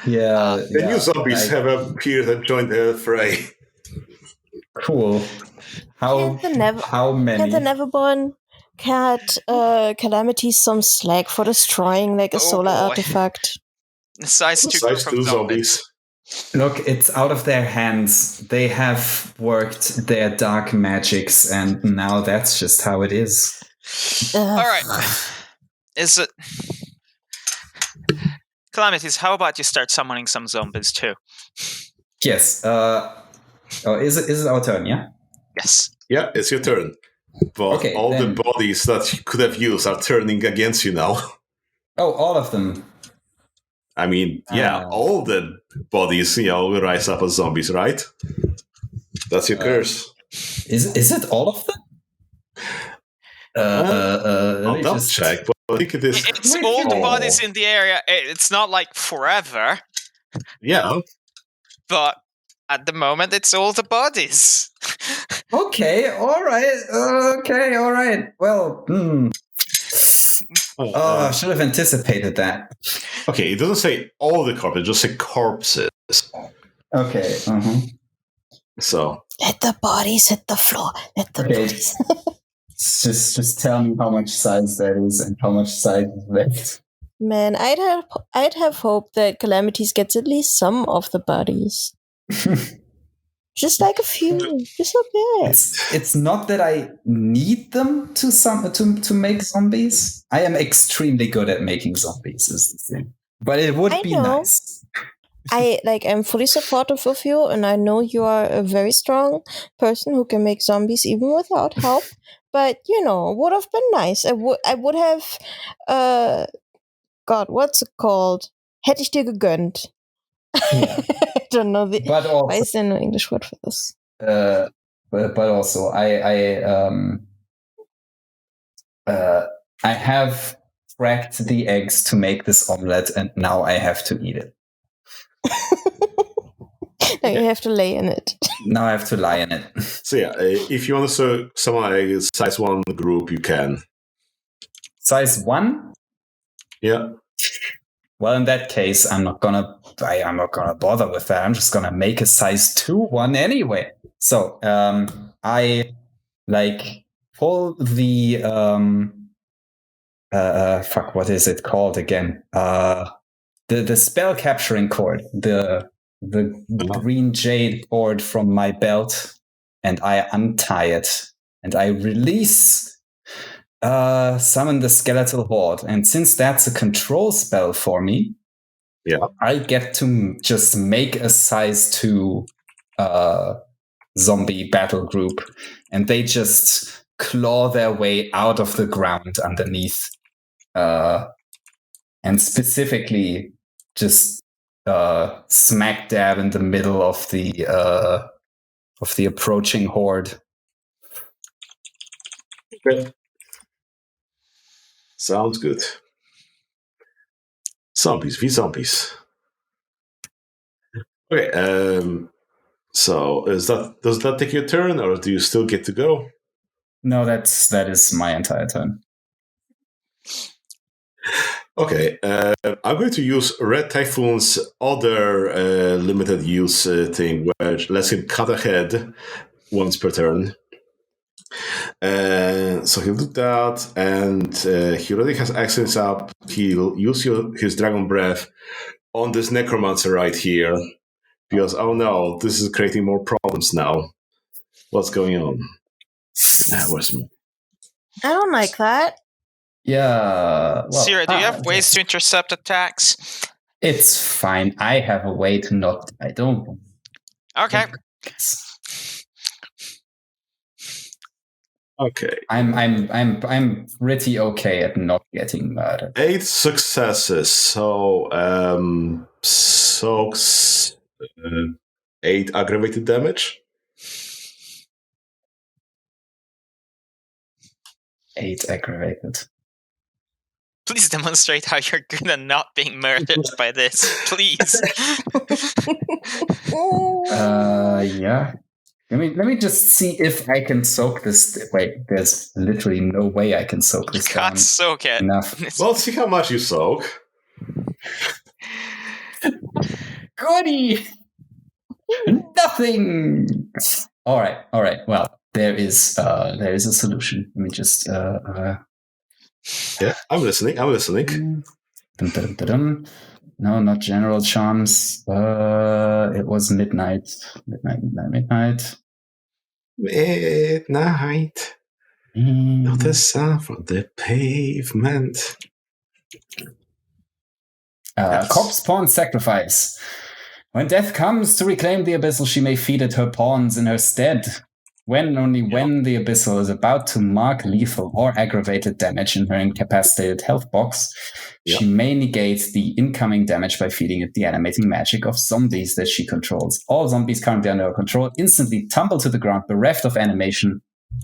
[SPEAKER 2] Yeah.
[SPEAKER 1] The new zombies have appeared and joined the fray.
[SPEAKER 2] Cool. How many?
[SPEAKER 3] Can the Neverborn cat Calamities some slack for destroying like a solar artifact?
[SPEAKER 4] Size 2
[SPEAKER 1] Size 2 zombies.
[SPEAKER 2] Look, it's out of their hands. They have worked their dark magics, and now that's just how it is.
[SPEAKER 4] All right. Is it Calamities? How about you start summoning some zombies too?
[SPEAKER 2] Yes. Is it our turn? Yeah.
[SPEAKER 4] Yes.
[SPEAKER 1] Yeah, it's your turn. But
[SPEAKER 2] Okay,
[SPEAKER 1] all
[SPEAKER 2] then.
[SPEAKER 1] the bodies that you could have used are turning against you now.
[SPEAKER 2] Oh, all of them.
[SPEAKER 1] I mean, all the bodies, will rise up as zombies, right? That's your curse.
[SPEAKER 2] Is it all of them?
[SPEAKER 1] I'll double check, but I think it is.
[SPEAKER 4] It's all the bodies in the area. It's not like forever.
[SPEAKER 1] Yeah.
[SPEAKER 4] But at the moment, it's all the bodies.
[SPEAKER 2] Okay, all right. Well, I should have anticipated that.
[SPEAKER 1] Okay, it doesn't say all the corpses, it just say corpses.
[SPEAKER 2] Okay.
[SPEAKER 1] So
[SPEAKER 3] let the bodies hit the floor. Let the bodies.
[SPEAKER 2] just tell me how much size that is and how much size is left.
[SPEAKER 3] Man, I'd have hoped that Calamities gets at least some of the bodies. Just like a few, just not bad.
[SPEAKER 2] It's not that I need them to make zombies. I am extremely good at making zombies, is the thing. But it would be nice.
[SPEAKER 3] I'm fully supportive of you, and I know you are a very strong person who can make zombies even without help. But would have been nice. I would have. God, what's it called? Hätte ich dir gegönnt.
[SPEAKER 2] Yeah.
[SPEAKER 3] I don't know.
[SPEAKER 2] But also,
[SPEAKER 3] why is there no English word for this?
[SPEAKER 2] But also, I have cracked the eggs to make this omelette, and now I have to eat it.
[SPEAKER 3] Now you have to lay in it.
[SPEAKER 2] Now I have to lie in it.
[SPEAKER 1] So yeah, if you want to summon a size 1 group, you can.
[SPEAKER 2] Size 1?
[SPEAKER 1] Yeah.
[SPEAKER 2] Well, in that case, I'm not gonna bother with that. I'm just gonna make a size 2 one anyway. So I pull the what is it called again? The spell capturing cord, the green jade cord from my belt, and I untie it, and I release. Summon the skeletal horde, and since that's a control spell for me, I get to just make a size 2 zombie battle group, and they just claw their way out of the ground underneath, and specifically just smack dab in the middle of the approaching horde.
[SPEAKER 1] Okay. Sounds good. Zombies v zombies. Okay. So does that take your turn, or do you still get to go?
[SPEAKER 2] No, that is my entire turn.
[SPEAKER 1] Okay. I'm going to use Red Typhoon's other limited use thing, where it lets him cut ahead once per turn. So he'll do that, and he already has accents up. He'll use his Dragon Breath on this Necromancer right here, because, oh no, this is creating more problems now. What's going on? Where's me?
[SPEAKER 3] I don't like that.
[SPEAKER 2] Yeah. Well,
[SPEAKER 4] Sierra, do you have ways to intercept attacks?
[SPEAKER 2] It's fine. I have a way to not. I don't.
[SPEAKER 4] Okay.
[SPEAKER 1] Okay.
[SPEAKER 2] I'm pretty okay at not getting murdered.
[SPEAKER 1] 8 successes. So 8 aggravated damage.
[SPEAKER 2] 8 aggravated.
[SPEAKER 4] Please demonstrate how you're good at not being murdered by this, please.
[SPEAKER 2] Yeah. Let me just see if I can soak this. Wait, there's literally no way I can soak this
[SPEAKER 4] You can't
[SPEAKER 2] down
[SPEAKER 4] soak it.
[SPEAKER 2] enough.
[SPEAKER 1] Well, see how much you soak.
[SPEAKER 2] Goody! Nothing! All right. Well, there is a solution. Let me just
[SPEAKER 1] Yeah, I'm listening.
[SPEAKER 2] Dun, dun, dun, dun. No, not general charms. It was midnight. Midnight. Not the sound from the pavement. Corpse pawn sacrifice. When death comes to reclaim the abyssal, she may feed it her pawns in her stead. When the abyssal is about to mark lethal or aggravated damage in her incapacitated health box, she may negate the incoming damage by feeding it the animating magic of zombies that she controls. All zombies currently under her control instantly tumble to the ground, bereft of animation,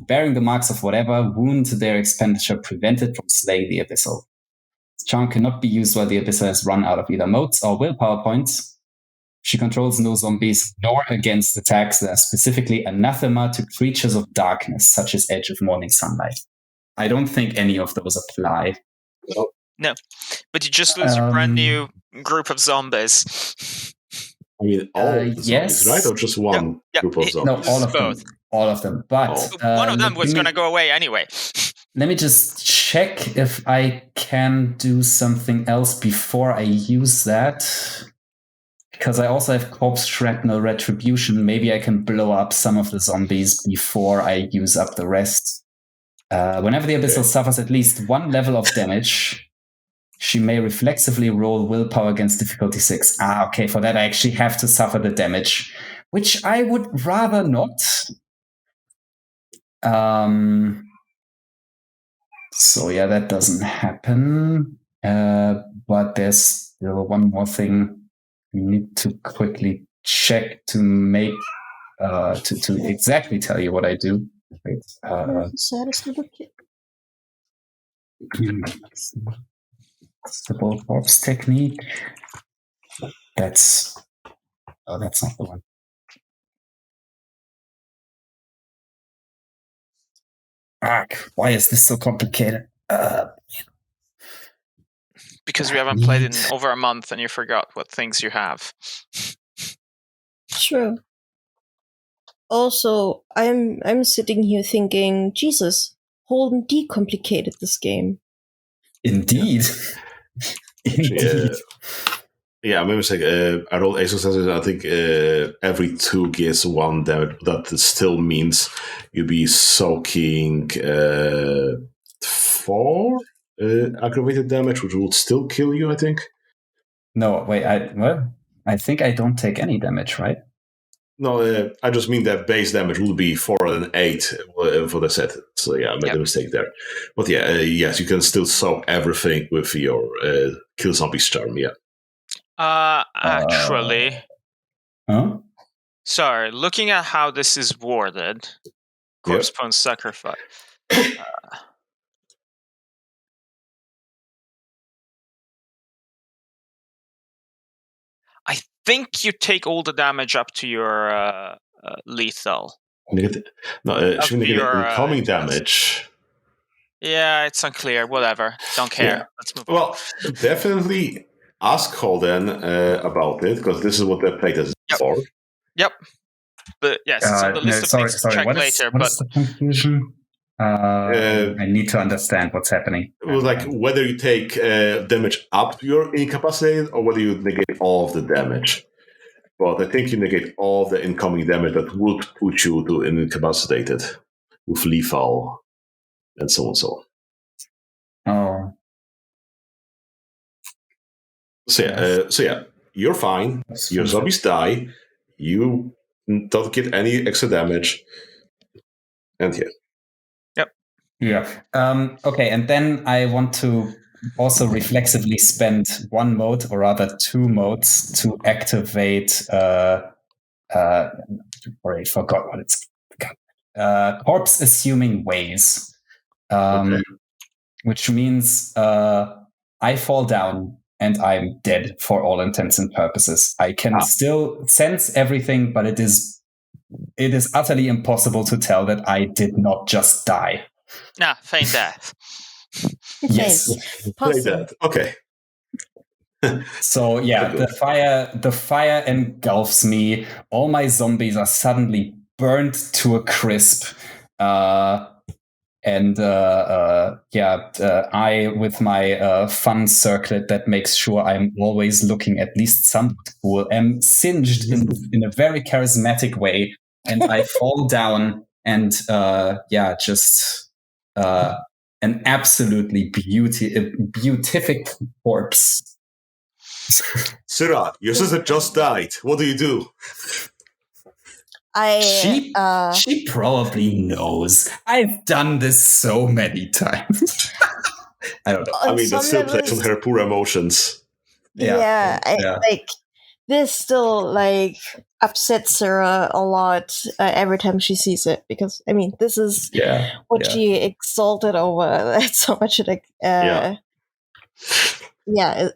[SPEAKER 2] bearing the marks of whatever wound their expenditure prevented from slaying the abyssal. This charm cannot be used while the abyssal has run out of either motes or willpower points. She controls no zombies, nor against attacks that are specifically anathema to creatures of darkness, such as Edge of Morning Sunlight. I don't think any of those apply.
[SPEAKER 4] No, but you just lose your brand new group of zombies.
[SPEAKER 1] I mean, all of the zombies, right? Or just one group of zombies?
[SPEAKER 2] No, all of them. All of them. But
[SPEAKER 4] one of them was going to go away anyway.
[SPEAKER 2] Let me just check if I can do something else before I use that. Because I also have Corpse Shrapnel Retribution. Maybe I can blow up some of the zombies before I use up the rest. Whenever the abyssal suffers at least one level of damage, she may reflexively roll willpower against difficulty 6. Okay. For that, I actually have to suffer the damage, which I would rather not. So yeah, that doesn't happen. But there's still one more thing we need to quickly check to make to exactly tell you what I do. Wait,
[SPEAKER 3] saddest little kid.
[SPEAKER 2] The bolt corpse technique. That's not the one. Why is this so complicated?
[SPEAKER 4] Because we haven't played in over a month and you forgot what things you have.
[SPEAKER 3] True. Also, I'm sitting here thinking, Jesus, Holden decomplicated this game.
[SPEAKER 2] Indeed. Indeed.
[SPEAKER 1] Yeah, I remember saying I rolled 8 successes. I think every 2 gets 1 damage. That still means you'd be soaking 4 aggravated damage, which would still kill you, I think.
[SPEAKER 2] No, wait, I think I don't take any damage, right?
[SPEAKER 1] No, I just mean that base damage will be 4 and 8 for the set. So yeah, I made a mistake there. But yeah, yes, you can still soak everything with your Kill Zombies charm, yeah.
[SPEAKER 4] Actually.
[SPEAKER 2] Huh?
[SPEAKER 4] Sorry, looking at how this is worded, Corpse Pawn Sacrifice. I think you take all the damage up to your lethal.
[SPEAKER 1] No, should be incoming damage.
[SPEAKER 4] Yeah, it's unclear. Whatever. Don't care.
[SPEAKER 1] Yeah.
[SPEAKER 4] Let's move on.
[SPEAKER 1] Well, definitely ask Holden about it, because this is what they played as for.
[SPEAKER 4] Yep. But yes, it's on the list of things to check later.
[SPEAKER 2] What is the confusion? I need to understand what's happening.
[SPEAKER 1] It was like whether you take damage up to your incapacitated or whether you negate all of the damage. But I think you negate all the incoming damage that would put you to incapacitated with lethal and so on and so on.
[SPEAKER 2] Oh.
[SPEAKER 1] So yeah, you're fine. Your zombies die. You don't get any extra damage. And yeah.
[SPEAKER 4] Yep.
[SPEAKER 2] Yeah. Okay, and then I want to also reflexively spend one mode, or rather 2 modes, to activate. Already forgot what it's called. Corpse assuming ways,
[SPEAKER 1] Okay.
[SPEAKER 2] which means I fall down and I'm dead for all intents and purposes. I can still sense everything, but it is utterly impossible to tell that I did not just die.
[SPEAKER 4] Nah, feign death.
[SPEAKER 2] Yes.
[SPEAKER 1] Play that. Okay.
[SPEAKER 2] So yeah, the fire engulfs me. All my zombies are suddenly burnt to a crisp. I, with my fun circlet that makes sure I'm always looking at least somewhat cool, am singed in a very charismatic way, and I fall down and just an absolutely beatific corpse.
[SPEAKER 1] Syrah, your sister just died. What do you do?
[SPEAKER 2] She probably knows. I've done this so many times. I don't know.
[SPEAKER 1] I mean, that still plays on her poor emotions.
[SPEAKER 3] Like this still like upsets Sarah a lot every time she sees it, because I mean this is what she exalted over. That's so much it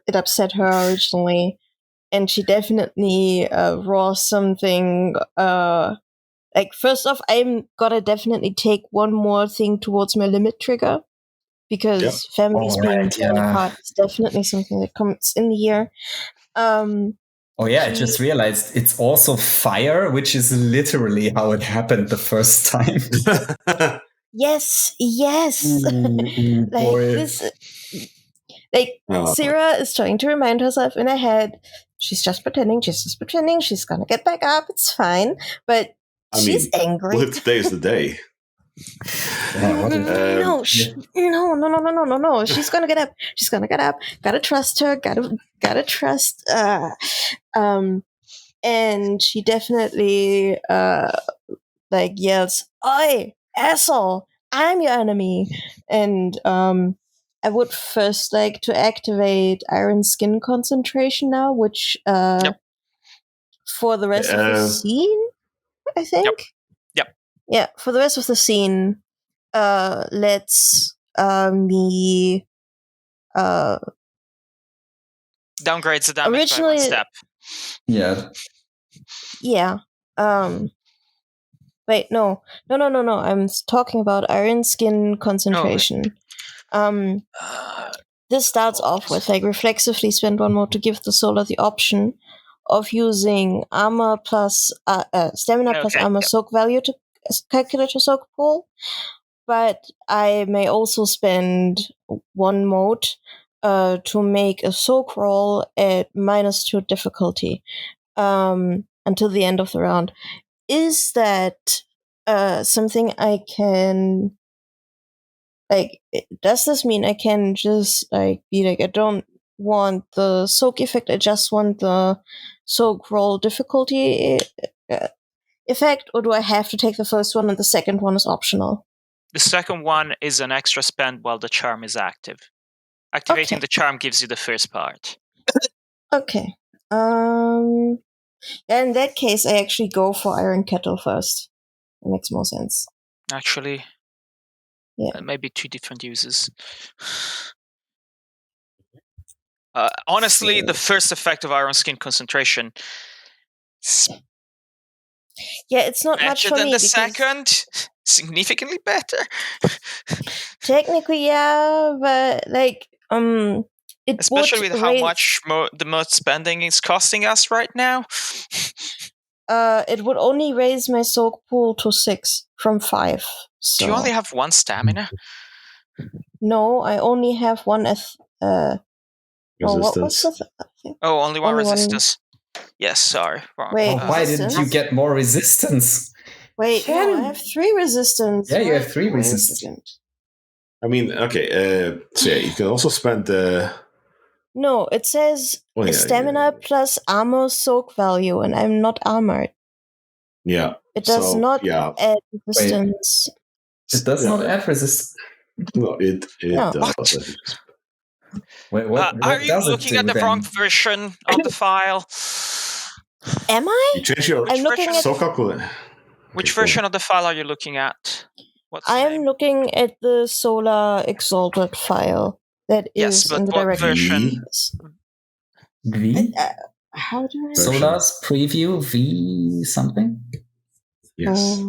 [SPEAKER 3] it upset her originally, and she definitely raw something. Like first off, I'm gotta definitely take one more thing towards my limit trigger, because families being torn apart is definitely something that comes in here.
[SPEAKER 2] I just realized it's also fire, which is literally how it happened the first time.
[SPEAKER 3] Yes. Sarah is trying to remind herself in her head, she's just pretending, she's gonna get back up, it's fine. But she's angry.
[SPEAKER 1] Well, if today is the day.
[SPEAKER 3] No. She's gonna get up. Gotta trust her. Gotta trust. And she definitely yells, "Oi, asshole! I'm your enemy!" And I would first like to activate Iron Skin Concentration now, which for the rest of the scene, I think.
[SPEAKER 4] Yep.
[SPEAKER 3] Yeah, for the rest of the scene, lets me
[SPEAKER 4] downgrades the damage by 1 step.
[SPEAKER 2] Yeah.
[SPEAKER 3] Wait, no. I'm talking about Iron Skin Concentration. This starts off with reflexively spend 1 mode to give the solar the option of using armor plus stamina plus armor soak value to calculate your soak pool. But I may also spend 1 mode to make a soak roll at -2 difficulty until the end of the round. Is that something I can does this mean I can just be I don't want the soak effect, I just want the soak roll difficulty effect, or do I have to take the first one and the second one is optional?
[SPEAKER 4] The second one is an extra spend while the charm is active. Activating the charm gives you the first part.
[SPEAKER 3] Okay. In that case, I actually go for Iron Kettle first. It makes more sense.
[SPEAKER 4] Actually, maybe 2 different uses. Honestly, the first effect of Iron Skin Concentration
[SPEAKER 3] it's not much for
[SPEAKER 4] than
[SPEAKER 3] me.
[SPEAKER 4] The second, significantly better.
[SPEAKER 3] Technically, but it
[SPEAKER 4] especially with how much the mode spending is costing us right now.
[SPEAKER 3] It would only raise my soak pool to 6 from 5. So.
[SPEAKER 4] Do you only have 1 stamina?
[SPEAKER 3] No, I only have 1
[SPEAKER 1] resistance.
[SPEAKER 4] Only 1 resistance. Yes, sorry. Wrong.
[SPEAKER 3] Wait,
[SPEAKER 2] why didn't you get more resistance?
[SPEAKER 3] Wait, no, I have 3 resistance.
[SPEAKER 2] Yeah, you have 3 resistance.
[SPEAKER 1] I mean, okay, you can also spend
[SPEAKER 3] No, it says stamina plus armor soak value, and I'm not armored.
[SPEAKER 1] Yeah.
[SPEAKER 3] It does not add resistance.
[SPEAKER 2] It does not add resistance.
[SPEAKER 1] No, it
[SPEAKER 3] No.
[SPEAKER 1] does.
[SPEAKER 2] What
[SPEAKER 4] Are you
[SPEAKER 2] does it
[SPEAKER 4] looking
[SPEAKER 2] do
[SPEAKER 4] at the
[SPEAKER 2] then?
[SPEAKER 4] wrong version of the file?
[SPEAKER 3] Am I?
[SPEAKER 1] You change your
[SPEAKER 3] I'm looking at.
[SPEAKER 1] so calculate.
[SPEAKER 4] Which version of the file are you looking at? What's the
[SPEAKER 3] I'm
[SPEAKER 4] name?
[SPEAKER 3] looking at the Solar Exalted file that
[SPEAKER 4] Yes,
[SPEAKER 3] is
[SPEAKER 4] but
[SPEAKER 3] in the
[SPEAKER 4] what
[SPEAKER 3] directory.
[SPEAKER 4] version?
[SPEAKER 2] V?
[SPEAKER 3] How do I?
[SPEAKER 2] Solar's preview V something?
[SPEAKER 1] Yes.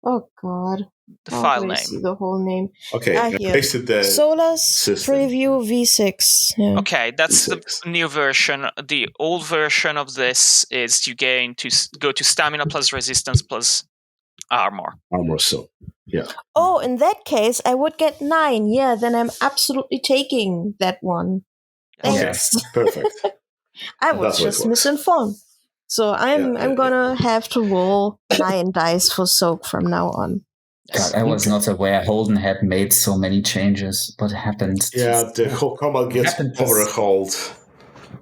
[SPEAKER 3] Oh God.
[SPEAKER 4] The
[SPEAKER 3] How
[SPEAKER 4] file
[SPEAKER 3] do I
[SPEAKER 4] name.
[SPEAKER 3] see the whole name?
[SPEAKER 1] Okay, I
[SPEAKER 3] Here.
[SPEAKER 1] pasted the
[SPEAKER 3] Solar's
[SPEAKER 1] system.
[SPEAKER 3] Preview V6. Yeah.
[SPEAKER 4] Okay, that's
[SPEAKER 1] V6.
[SPEAKER 4] the new version. The old version of this is you gain to go to stamina plus resistance plus armor.
[SPEAKER 1] Armor so. Yeah.
[SPEAKER 3] Oh, in that case, I would get 9. Yeah, then I'm absolutely taking that one.
[SPEAKER 1] Okay.
[SPEAKER 3] Thanks.
[SPEAKER 1] Perfect.
[SPEAKER 3] I was
[SPEAKER 1] That's what it
[SPEAKER 3] just
[SPEAKER 1] works.
[SPEAKER 3] misinformed. So I'm gonna have to roll 9 dice for soak from now on.
[SPEAKER 2] God, I was not aware Holden had made so many changes. What happened?
[SPEAKER 1] Yeah, the whole combat gets overhauled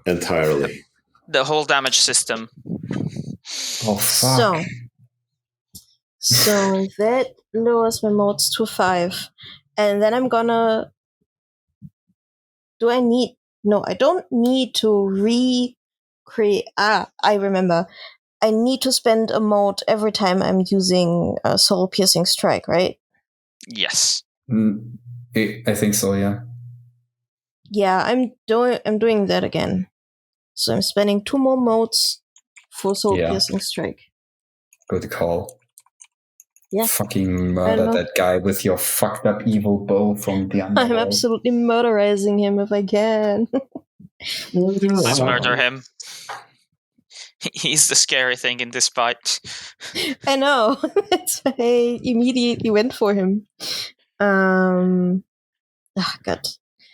[SPEAKER 1] entirely.
[SPEAKER 4] The whole damage system.
[SPEAKER 2] Oh fuck.
[SPEAKER 3] So that lowers my mods to 5. And then I'm gonna... No, I don't need to recreate... I remember. I need to spend a mod every time I'm using a Soul Piercing Strike, right?
[SPEAKER 4] Yes.
[SPEAKER 2] I think so, yeah.
[SPEAKER 3] Yeah, I'm doing that again. So I'm spending 2 more modes for Soul Piercing Strike.
[SPEAKER 2] Good call.
[SPEAKER 3] Yeah.
[SPEAKER 2] Fucking murder that guy with your fucked up evil bow from the underworld.
[SPEAKER 3] I'm absolutely murderizing him if I can.
[SPEAKER 4] Let's murder him. He's the scary thing in this fight.
[SPEAKER 3] I know. That's why I immediately went for him. God.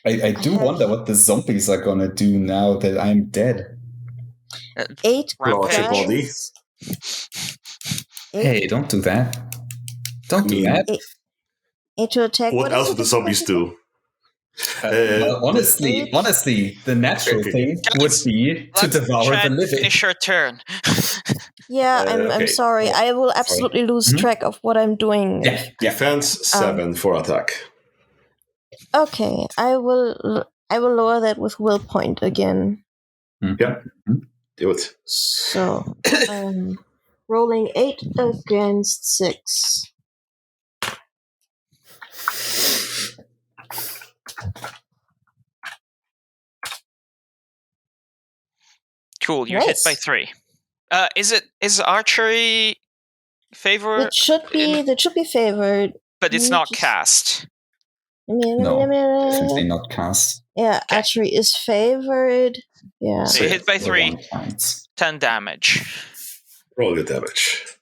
[SPEAKER 2] I do wonder what the zombies are gonna do now that I'm dead.
[SPEAKER 3] 8
[SPEAKER 1] body.
[SPEAKER 2] Hey, don't do that. Don't do that.
[SPEAKER 3] 8 to attack.
[SPEAKER 1] What else would the zombies do?
[SPEAKER 2] Well, honestly, the natural thing would be to devour the living.
[SPEAKER 4] Finish your turn.
[SPEAKER 3] Yeah, I'm sorry. I will absolutely lose track of what I'm doing.
[SPEAKER 2] Yeah.
[SPEAKER 1] Defense 7 for attack.
[SPEAKER 3] Okay, I will lower that with will point again.
[SPEAKER 1] Yeah. Do it.
[SPEAKER 3] So rolling 8 against 6.
[SPEAKER 4] Cool, you're hit by 3. Is archery favored?
[SPEAKER 3] It should be favored.
[SPEAKER 4] But it's not cast.
[SPEAKER 2] No, definitely not cast.
[SPEAKER 3] Yeah, archery is favored. Yeah.
[SPEAKER 4] So you hit by 3, 10 damage.
[SPEAKER 1] Roll your damage.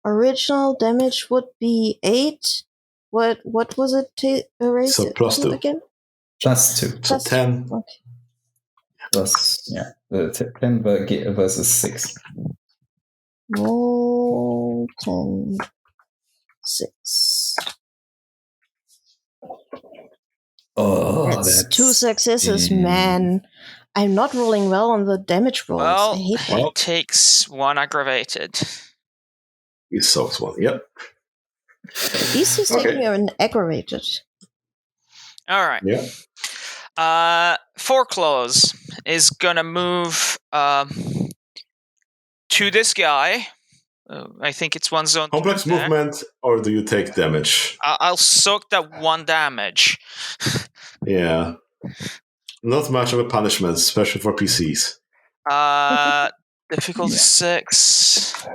[SPEAKER 3] Original damage would be 8. What was it? Erase
[SPEAKER 1] so
[SPEAKER 3] it
[SPEAKER 1] plus 2
[SPEAKER 3] again.
[SPEAKER 2] Plus 2.
[SPEAKER 1] So 10.
[SPEAKER 3] Okay.
[SPEAKER 2] Plus 10 versus 6.
[SPEAKER 3] Roll 10. 6.
[SPEAKER 2] Oh,
[SPEAKER 3] that's 2 successes, man. I'm not rolling well on the damage rolls.
[SPEAKER 4] Well,
[SPEAKER 3] I hate that.
[SPEAKER 4] he takes 1 aggravated.
[SPEAKER 1] He soaks 1, yep.
[SPEAKER 3] At least he's taking an aggravated.
[SPEAKER 4] Alright.
[SPEAKER 1] Yeah.
[SPEAKER 4] Foreclose is gonna move to this guy. I think it's 1 zone.
[SPEAKER 1] Complex movement, or do you take damage?
[SPEAKER 4] I'll soak that 1 damage.
[SPEAKER 1] Yeah. Not much of a punishment, especially for PCs.
[SPEAKER 4] Difficulty 6.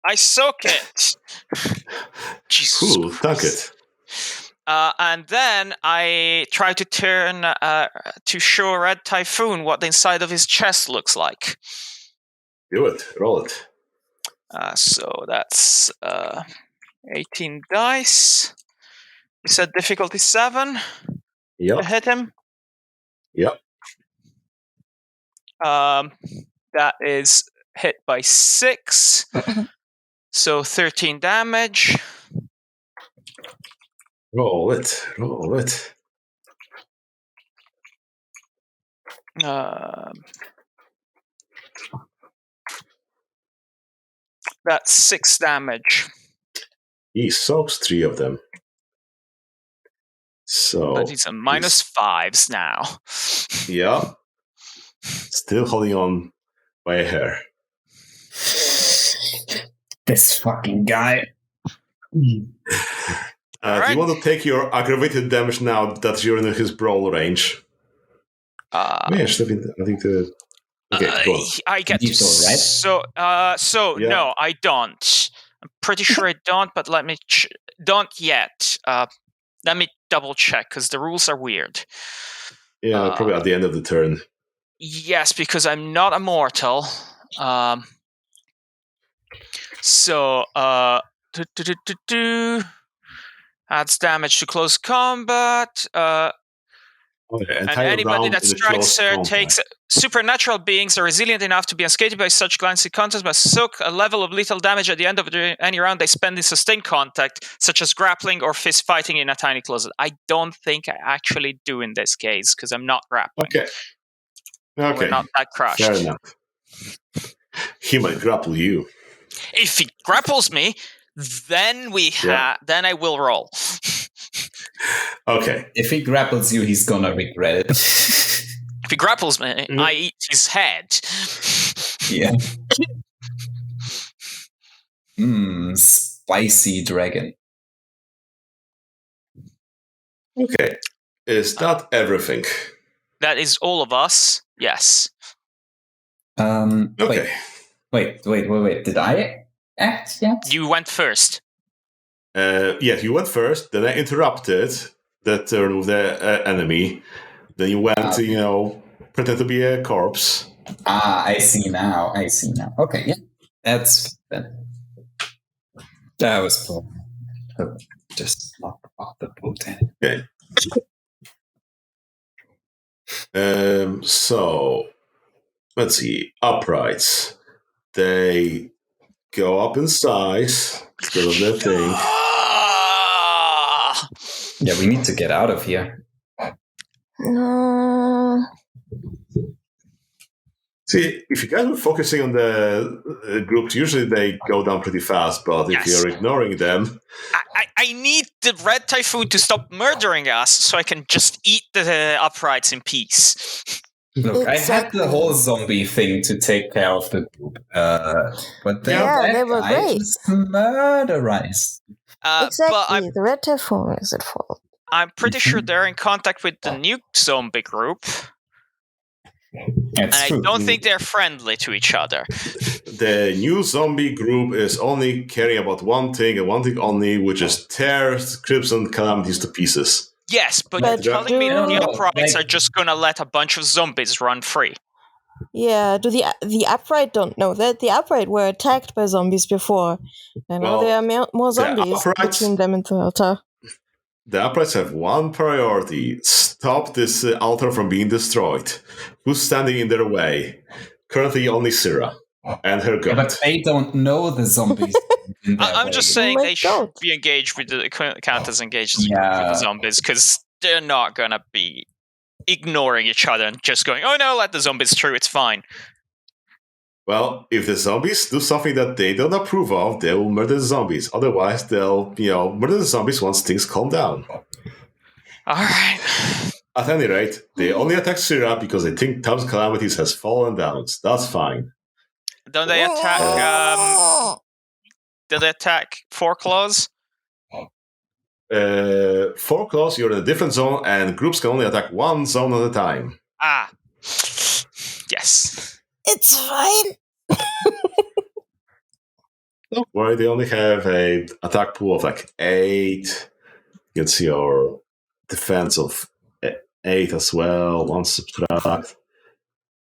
[SPEAKER 4] I soak it. Jesus
[SPEAKER 1] Cool, dunk it.
[SPEAKER 4] And then I try to turn to show Red Typhoon what the inside of his chest looks like.
[SPEAKER 1] Do it. Roll it.
[SPEAKER 4] So that's 18 dice. You said difficulty 7?
[SPEAKER 1] Yep.
[SPEAKER 4] To hit him?
[SPEAKER 1] Yep.
[SPEAKER 4] That is hit by 6. So 13 damage.
[SPEAKER 1] Roll it. Roll it.
[SPEAKER 4] That's 6 damage.
[SPEAKER 1] He soaks 3 of them. So,
[SPEAKER 4] but he's a minus 5s now.
[SPEAKER 1] Yeah. Still holding on by a hair.
[SPEAKER 2] This fucking guy.
[SPEAKER 1] Do you want to take your aggravated damage now that you're in his brawl range? Yes, I think the... Okay, go on.
[SPEAKER 4] I get to...
[SPEAKER 2] right?
[SPEAKER 4] Yeah. No, I don't. I'm pretty sure I don't, but let me... don't yet. Let me double check, because the rules are weird.
[SPEAKER 1] Yeah, probably at the end of the turn.
[SPEAKER 4] Yes, because I'm not a mortal. Adds damage to close combat. And anybody that strikes her takes... Supernatural beings are resilient enough to be unscathed by such glancing contact, but soak a level of lethal damage at the end of any round they spend in sustained contact, such as grappling or fist fighting in a tiny closet. I don't think I actually do in this case, because I'm not grappling.
[SPEAKER 1] Okay.
[SPEAKER 4] We're not that crushed.
[SPEAKER 1] Fair enough. He might grapple you.
[SPEAKER 4] If he grapples me, then then I will roll.
[SPEAKER 1] Okay.
[SPEAKER 2] If he grapples you, he's gonna regret it.
[SPEAKER 4] If he grapples me, I eat his head.
[SPEAKER 2] Yeah. Spicy dragon.
[SPEAKER 1] Okay. Is that everything?
[SPEAKER 4] That is all of us. Yes.
[SPEAKER 2] Okay. Wait. Did I act yet?
[SPEAKER 4] You went first.
[SPEAKER 1] Yeah, you went first. Then I interrupted that turn with the enemy. Then you went, pretend to be a corpse.
[SPEAKER 2] I see now. Okay, yeah. That was cool. Just lock off the boat.
[SPEAKER 1] Okay. So, let's see. Uprights. They go up in size because of their thing.
[SPEAKER 2] Yeah, we need to get out of here.
[SPEAKER 3] No.
[SPEAKER 1] See, if you guys were focusing on the groups, usually they go down pretty fast, but if you're ignoring them...
[SPEAKER 4] I need the red typhoon to stop murdering us so I can just eat the uprights in peace.
[SPEAKER 2] Look, I had the whole zombie thing to take care of the group, but
[SPEAKER 3] they were great.
[SPEAKER 2] Murderized.
[SPEAKER 3] Exactly, the red typhoon is at fault.
[SPEAKER 4] I'm pretty sure they're in contact with the new zombie group. And I don't think they're friendly to each other.
[SPEAKER 1] The new zombie group is only caring about one thing and one thing only, which is tear Crimson Calamities to pieces.
[SPEAKER 4] Yes, but you're telling me that the uprights are just going to let a bunch of zombies run free.
[SPEAKER 3] Yeah, the upright don't know that. The upright were attacked by zombies before. And now there are more zombies between them and the altar.
[SPEAKER 1] The uprights have one priority: stop this altar from being destroyed. Who's standing in their way? Currently only Syrah and her goat.
[SPEAKER 2] Yeah, but they don't know the zombies.
[SPEAKER 4] I'm just saying they should be engaged with the counters engaged with the zombies, because they're not going to be ignoring each other and just going, oh no, let the zombies through, it's fine.
[SPEAKER 1] Well, if the zombies do something that they don't approve of, they will murder the zombies. Otherwise, they'll, murder the zombies once things calm down.
[SPEAKER 4] Alright.
[SPEAKER 1] At any rate, they only attack Syrah because they think Tom's Calamities has fallen down. So that's fine.
[SPEAKER 4] Don't they attack, do they attack 4 claws?
[SPEAKER 1] 4 claws, you're in a different zone, and groups can only attack one zone at a time.
[SPEAKER 4] Ah. Yes.
[SPEAKER 3] It's fine.
[SPEAKER 1] Don't worry, they only have a attack pool of 8. You can see our defense of 8 as well. 1 subtract.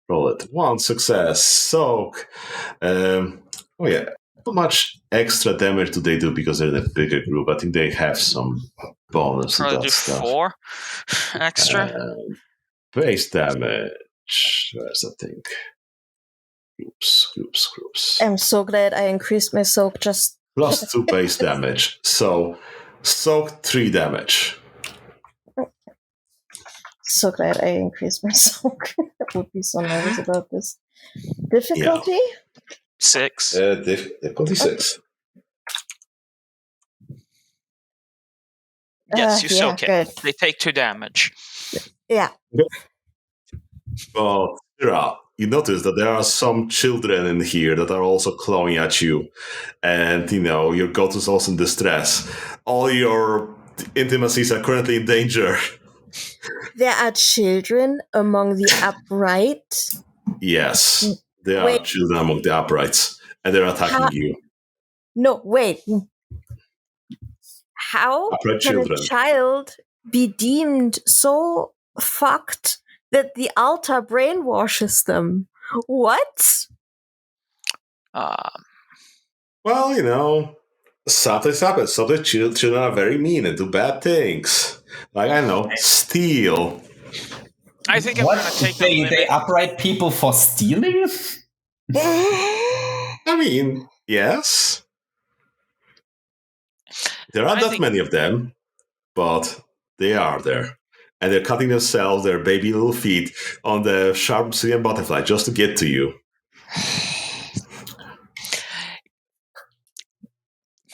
[SPEAKER 1] Roll it. 1 success. Soak. How much extra damage do they do because they're in a bigger group? I think they have some bonus to that stuff.
[SPEAKER 4] 4 extra.
[SPEAKER 1] Base damage. Where's that thing? Groups.
[SPEAKER 3] I'm so glad I increased my soak just...
[SPEAKER 1] Plus 2 base damage. So, soak 3 damage.
[SPEAKER 3] So glad I increased my soak. I would be so nervous about this. Difficulty?
[SPEAKER 4] 6.
[SPEAKER 1] Difficulty 6.
[SPEAKER 4] Yes, you soak it.
[SPEAKER 3] Good.
[SPEAKER 4] They take 2 damage.
[SPEAKER 3] Yeah.
[SPEAKER 1] But Shira, you notice that there are some children in here that are also clawing at you, and your goat is also in distress. All your intimacies are currently in danger.
[SPEAKER 3] There are children among the upright.
[SPEAKER 1] Yes, there are children among the uprights, and they're attacking you.
[SPEAKER 3] No, wait. How
[SPEAKER 1] Upright
[SPEAKER 3] can
[SPEAKER 1] children.
[SPEAKER 3] a child be deemed so fucked that the altar brainwashes them? What?
[SPEAKER 1] Well, something's happened. Some of the children are very mean and do bad things. Like, I know, steal.
[SPEAKER 4] I think I'm going to take a limit.
[SPEAKER 2] They upright people for stealing?
[SPEAKER 1] I mean, yes. There aren't that many of them, but they are there. And they're cutting themselves, their baby little feet, on the sharp obsidian butterfly just to get to you.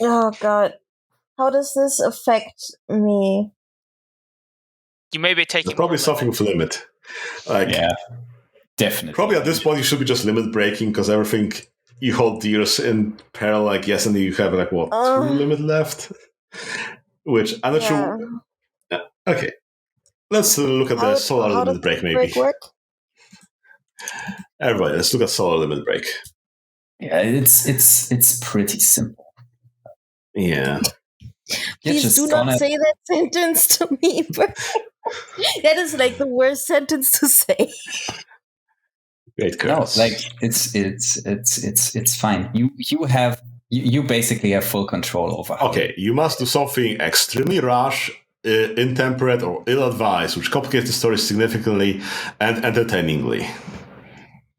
[SPEAKER 3] Oh, God. How does this affect me?
[SPEAKER 4] You may be taking
[SPEAKER 1] probably something with limit.
[SPEAKER 2] Yeah, definitely.
[SPEAKER 1] Probably at this point you should be just limit breaking because everything you hold dear is in peril. Like, yes, and you have 2 limit left, which I'm not sure. Okay, let's look at the solar limit break. Maybe everybody, let's look at solar limit break.
[SPEAKER 2] Yeah, it's pretty simple.
[SPEAKER 1] Yeah.
[SPEAKER 3] Please do not say that sentence to me. That is like the worst sentence to say.
[SPEAKER 1] Great curse.
[SPEAKER 2] No, like it's fine. You basically have full control over.
[SPEAKER 1] Okay, you must do something extremely rash, intemperate, or ill-advised, which complicates the story significantly and entertainingly.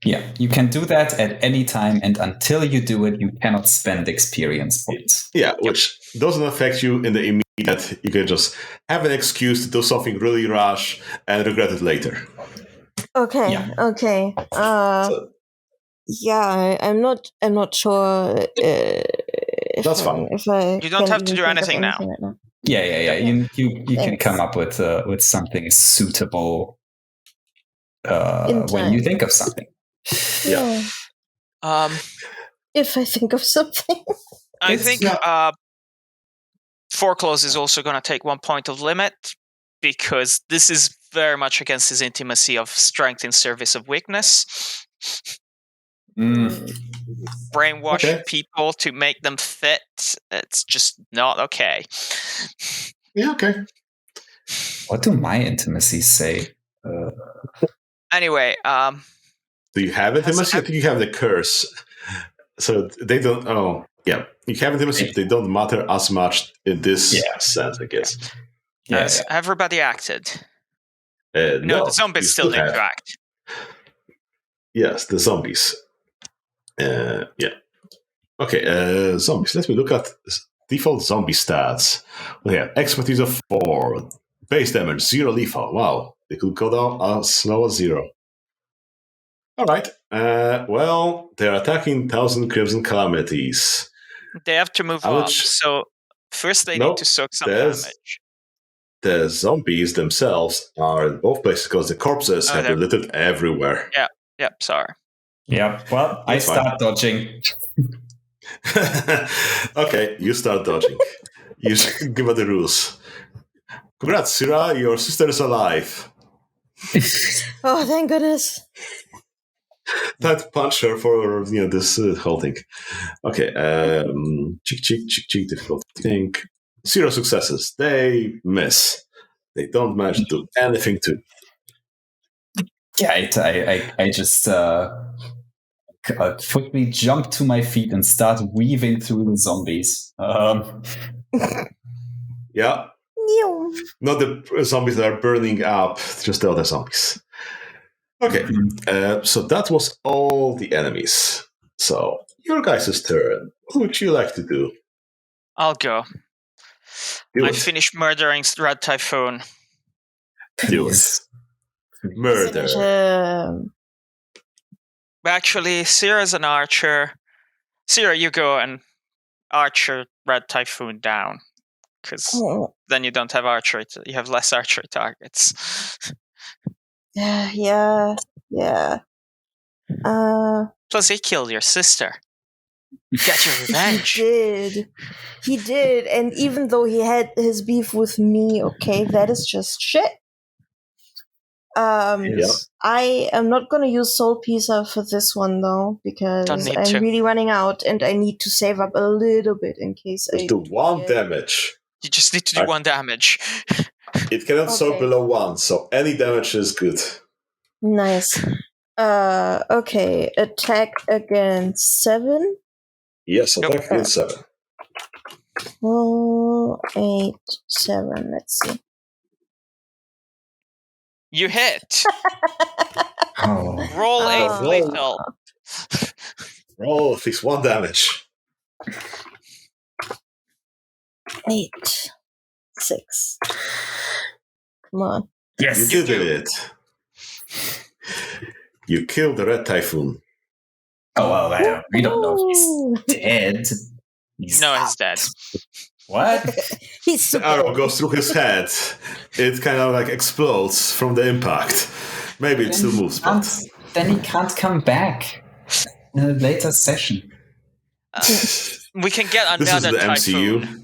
[SPEAKER 2] Yeah, you can do that at any time, and until you do it, you cannot spend experience points.
[SPEAKER 1] Yeah, which doesn't affect you in the immediate. You can just have an excuse to do something really rash and regret it later.
[SPEAKER 3] Okay. Yeah. Okay. Yeah, I'm not sure.
[SPEAKER 1] That's fine.
[SPEAKER 4] You don't have to do anything now.
[SPEAKER 3] Right now.
[SPEAKER 2] Yeah. You can come up with something suitable when you think of something.
[SPEAKER 3] Yeah. If I think of something.
[SPEAKER 4] I think Foreclose is also going to take 1 point of limit because this is very much against his intimacy of strength in service of weakness. Brainwash people to make them fit. It's just not okay.
[SPEAKER 1] Yeah, okay.
[SPEAKER 2] What do my intimacies say?
[SPEAKER 4] Anyway,
[SPEAKER 1] do you have intimacy? I think you have the curse. So they don't. Oh, yeah. You have intimacy, but they don't matter as much in this sense, I guess.
[SPEAKER 4] Has everybody acted?
[SPEAKER 1] No,
[SPEAKER 4] the zombies still need to act.
[SPEAKER 1] Yes, the zombies. Yeah. Okay, zombies. Let me look at default zombie stats. We have expertise of 4, base damage 0 lethal. Wow, they could go down as low as 0. All right. Well, they're attacking 1,000 Crimson Calamities.
[SPEAKER 4] They have to move up. So first they need to soak some damage.
[SPEAKER 1] The zombies themselves are in both places because the corpses have been littered everywhere.
[SPEAKER 4] Yeah, sorry.
[SPEAKER 2] Yeah, well, I start dodging.
[SPEAKER 1] Okay, you start dodging. You give her the rules. Congrats, Syrah, your sister is alive.
[SPEAKER 3] Oh, thank goodness.
[SPEAKER 1] Time to punch her for this whole thing. Okay, cheek, difficult thing. 0 successes. They miss. They don't manage to do anything to.
[SPEAKER 2] Yeah, I just quickly jump to my feet and start weaving through the zombies.
[SPEAKER 1] Yeah. Not the zombies that are burning up, just the other zombies. Okay, so that was all the enemies. So, your guys' turn. What would you like to do?
[SPEAKER 4] I'll go. I finished murdering Red Typhoon.
[SPEAKER 1] Do it. Murder.
[SPEAKER 4] Actually, Sierra's an archer. Sierra, you go and archer Red Typhoon down. Because then you don't have archery. You have less archery targets.
[SPEAKER 3] Yeah.
[SPEAKER 4] Plus, he killed your sister. Get your revenge.
[SPEAKER 3] He did. And even though he had his beef with me, okay, that is just shit.
[SPEAKER 1] Yes.
[SPEAKER 3] I am not going to use Soul Pizza for this one, though, because I'm really running out and I need to save up a little bit in case
[SPEAKER 1] Just do 1 damage.
[SPEAKER 4] You just need to do 1 damage.
[SPEAKER 1] It cannot soak below 1, so any damage is good.
[SPEAKER 3] Nice. Okay. Attack against 7?
[SPEAKER 1] Yes, attack against 7.
[SPEAKER 3] 8, 7. Let's see.
[SPEAKER 4] You hit. Roll 8 lethal.
[SPEAKER 1] Roll at least 1 damage.
[SPEAKER 3] 8, 6. Come on.
[SPEAKER 2] Yes,
[SPEAKER 1] you did it. You killed the Red Typhoon.
[SPEAKER 2] Oh, well, we don't know if he's dead.
[SPEAKER 4] He's dead.
[SPEAKER 2] What?
[SPEAKER 1] The arrow goes through his head. It kind of like explodes from the impact. Maybe it still moves, but...
[SPEAKER 2] Then he can't come back in a later session.
[SPEAKER 4] We can get another
[SPEAKER 1] This is the
[SPEAKER 4] Typhoon.
[SPEAKER 3] MCU.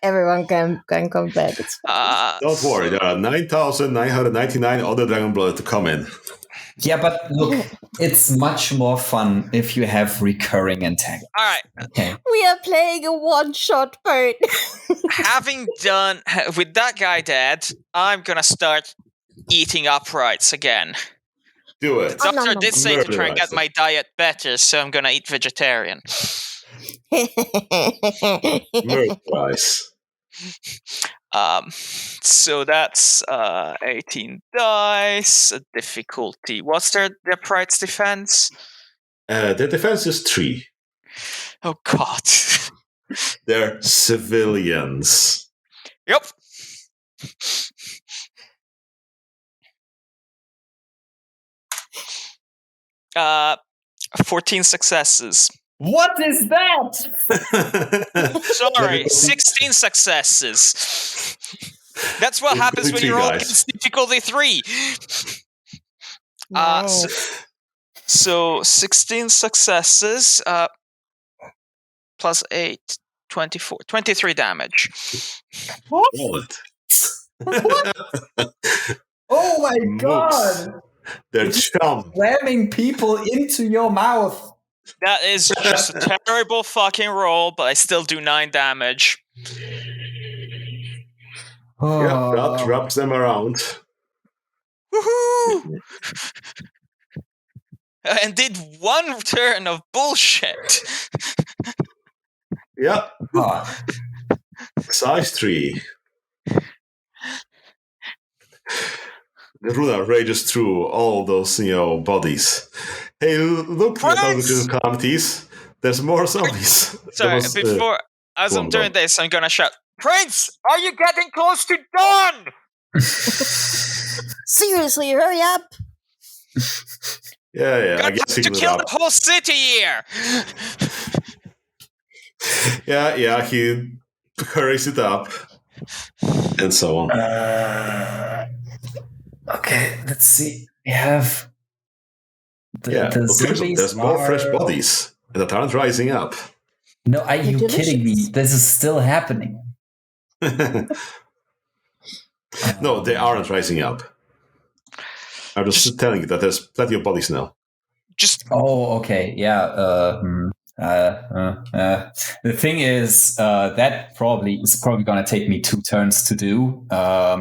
[SPEAKER 3] Everyone can come back. It's
[SPEAKER 1] don't worry, there are 9,999 other Dragon Blood to come in.
[SPEAKER 2] Yeah, but look, it's much more fun if you have recurring attacks.
[SPEAKER 4] All right.
[SPEAKER 2] Okay.
[SPEAKER 3] We are playing a one-shot part.
[SPEAKER 4] Having done with that guy dead, I'm gonna start eating uprights again.
[SPEAKER 1] Do it.
[SPEAKER 4] Doctor did say to try and get my diet better, so I'm gonna eat vegetarian.
[SPEAKER 1] Murder-wise.
[SPEAKER 4] So that's 18 dice, a difficulty. What's their Pride's defense?
[SPEAKER 1] The defense is 3.
[SPEAKER 4] Oh god.
[SPEAKER 1] They're civilians.
[SPEAKER 4] Yep. 14 successes.
[SPEAKER 2] What is that?
[SPEAKER 4] Sorry, 16 successes. That's what happens when you roll against difficulty 3. So 16 successes plus 8, 24, 23 damage.
[SPEAKER 2] What?
[SPEAKER 1] What?
[SPEAKER 2] Oh my god!
[SPEAKER 1] They're
[SPEAKER 2] slamming people into your mouth.
[SPEAKER 4] That is just a terrible fucking roll, but I still do 9 damage.
[SPEAKER 1] Yeah, that wraps them around.
[SPEAKER 4] Woohoo! And did 1 turn of bullshit.
[SPEAKER 1] Yeah. Size 3. The Runa rages through all those, bodies. Hey, look at all the calamities. There's more zombies.
[SPEAKER 4] Sorry, before as I'm doing this, I'm gonna shout, Prince, are you getting close to dawn?
[SPEAKER 3] Seriously, hurry up!
[SPEAKER 1] Yeah.
[SPEAKER 4] I guess to kill the whole city here.
[SPEAKER 1] Yeah. He hurries it up, and so on.
[SPEAKER 2] Okay, let's see. We have
[SPEAKER 1] there's more fresh bodies that aren't rising up.
[SPEAKER 2] No, are you kidding me? This is still happening.
[SPEAKER 1] No, they aren't rising up. I'm just telling you that there's plenty of bodies now.
[SPEAKER 2] Okay, yeah. The thing is, that is probably going to take me 2 turns to do. I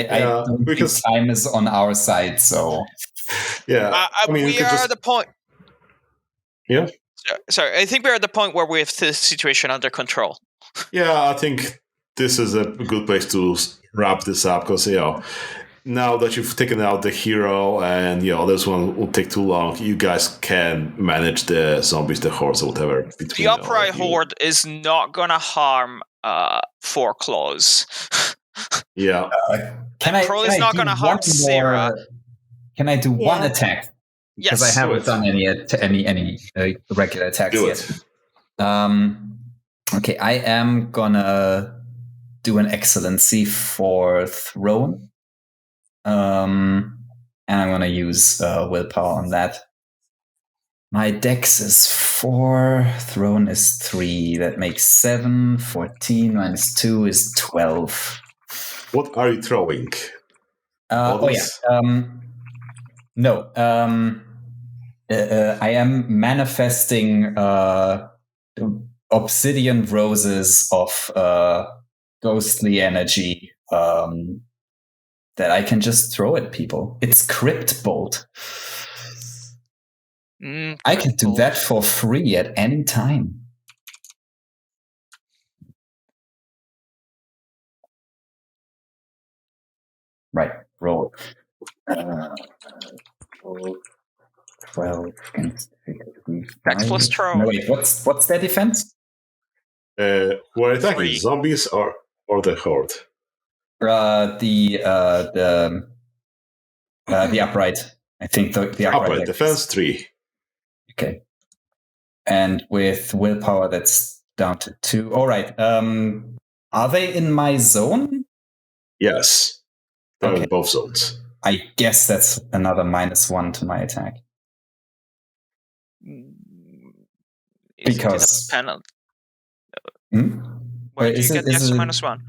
[SPEAKER 2] don't think time is on our side, so
[SPEAKER 1] yeah.
[SPEAKER 4] We are at the point.
[SPEAKER 1] Yeah.
[SPEAKER 4] Sorry, I think we're at the point where we have the situation under control.
[SPEAKER 1] Yeah, I think this is a good place to wrap this up because now that you've taken out the hero and this one will take too long, you guys can manage the zombies, the hordes, or whatever.
[SPEAKER 4] The upright horde is not gonna harm Foreclose.
[SPEAKER 2] Yeah. Can I
[SPEAKER 4] not gonna harm Sarah.
[SPEAKER 2] Can I do one attack? Because I haven't done any regular attacks yet. Okay, I am gonna do an excellency for Throne. And I'm gonna use willpower on that. My dex is 4, Throne is 3. That makes 7. 14 minus 2 is 12.
[SPEAKER 1] What are you throwing?
[SPEAKER 2] No. I am manifesting obsidian roses of ghostly energy that I can just throw at people. It's Crypt Bolt. I can do that for free at any time. Right, roll. 12 against
[SPEAKER 4] Dex plus throw.
[SPEAKER 2] No, wait, what's their defense?
[SPEAKER 1] Who are attacking?
[SPEAKER 4] 3.
[SPEAKER 1] Zombies or the horde?
[SPEAKER 2] The upright. I think the upright
[SPEAKER 1] defense 3.
[SPEAKER 2] Okay. And with willpower, that's down to 2. All right. Are they in my zone?
[SPEAKER 1] Yes. They're in both zones.
[SPEAKER 2] I guess that's another -1 to my attack. Because
[SPEAKER 4] penalty.
[SPEAKER 2] Where
[SPEAKER 4] do you get the extra -1?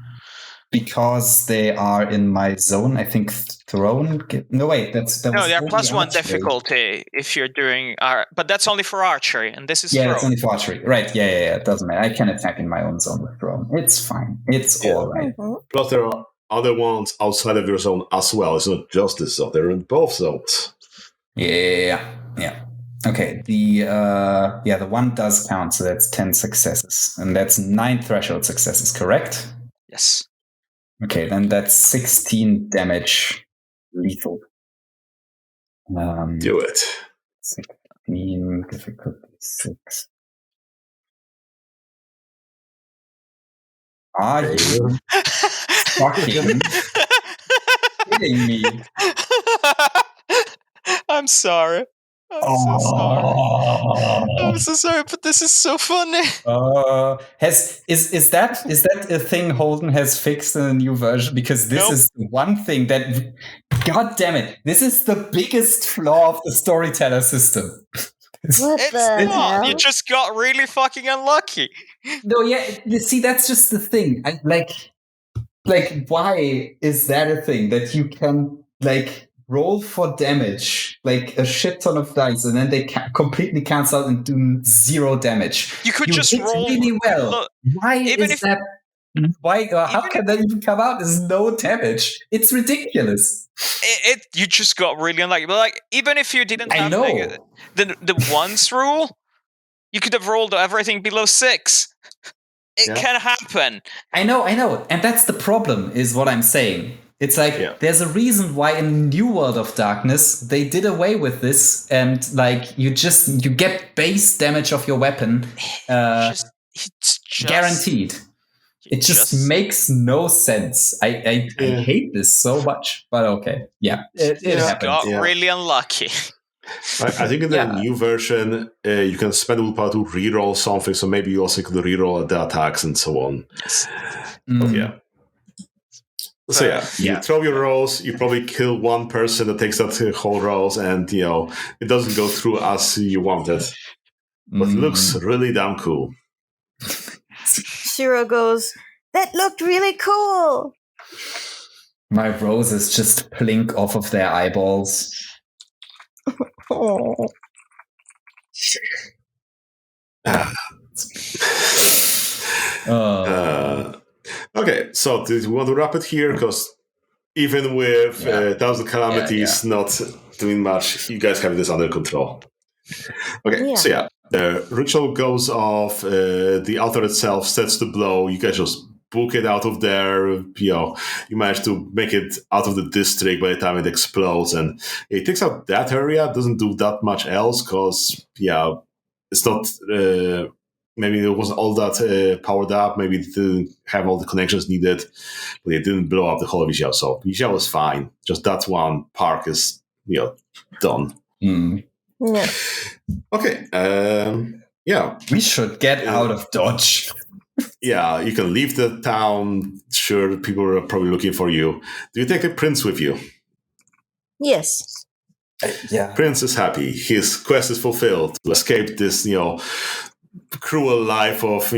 [SPEAKER 2] Because they are in my zone. I think Throne. No, wait. They're
[SPEAKER 4] +1 difficulty if you're doing but that's only for archery, and this is
[SPEAKER 2] Throne.
[SPEAKER 4] it's
[SPEAKER 2] only for archery. Right? Yeah. It doesn't matter. I can attack in my own zone with Throne. It's fine. It's all right.
[SPEAKER 1] Plus, there are other ones outside of your zone as well. It's not just this zone. They're in both zones.
[SPEAKER 2] Yeah. Okay, the one does count, so that's 10 successes. And that's 9 threshold successes, correct?
[SPEAKER 4] Yes.
[SPEAKER 2] Okay, then that's 16 damage lethal.
[SPEAKER 1] Do it.
[SPEAKER 2] 16, difficulty 6. Are you fucking kidding me?
[SPEAKER 4] I'm sorry. I'm so sorry, but this is so funny.
[SPEAKER 2] Is that a thing Holden has fixed in a new version? Because this is the one thing that, god damn it, this is the biggest flaw of the storyteller system.
[SPEAKER 3] It's not.
[SPEAKER 4] You just got really fucking unlucky.
[SPEAKER 2] No, yeah. See, that's just the thing. Why is that a thing that you can roll for damage, a shit ton of dice, and then they completely cancel out and do 0 damage?
[SPEAKER 4] You could just roll
[SPEAKER 2] really well.
[SPEAKER 4] Look,
[SPEAKER 2] why is that? Why? How can that even come out as no damage? It's ridiculous.
[SPEAKER 4] You just got really unlucky. But even if you didn't have the ones rule, you could have rolled everything below 6. It can happen.
[SPEAKER 2] I know, and that's the problem. Is what I'm saying. It's there's a reason why in New World of Darkness they did away with this, and you get base damage of your weapon, guaranteed. It just makes no sense. I hate this so much, but okay, it happens.
[SPEAKER 4] Got really unlucky.
[SPEAKER 1] I think in the new version, you can spend willpower to reroll something, so maybe you also could reroll the attacks and so on.
[SPEAKER 4] Yes.
[SPEAKER 1] So you throw your rolls, you probably kill one person that takes that whole rolls, and it doesn't go through as you wanted. But it looks really damn cool.
[SPEAKER 3] Shiro goes, "That looked really cool."
[SPEAKER 2] My roses just plink off of their eyeballs.
[SPEAKER 3] Oh.
[SPEAKER 1] Okay, so do we want to wrap it here? Because even with Thousand Calamities not doing much, you guys have this under control. Okay, so the ritual goes off, the altar itself sets the blow, you guys just book it out of there, you manage to make it out of the district by the time it explodes, and it takes out that area, doesn't do that much else, because, it's not... maybe it wasn't all that powered up. Maybe it didn't have all the connections needed, but it didn't blow up the whole of Yizhao. So Yizhao was fine. Just that one park is, done.
[SPEAKER 3] Yeah.
[SPEAKER 1] Okay. Yeah.
[SPEAKER 2] We should get out of Dodge.
[SPEAKER 1] Yeah, you can leave the town. Sure, people are probably looking for you. Do you take the prince with you?
[SPEAKER 3] Yes.
[SPEAKER 2] Yeah.
[SPEAKER 1] Prince is happy. His quest is fulfilled to escape this, cruel life of,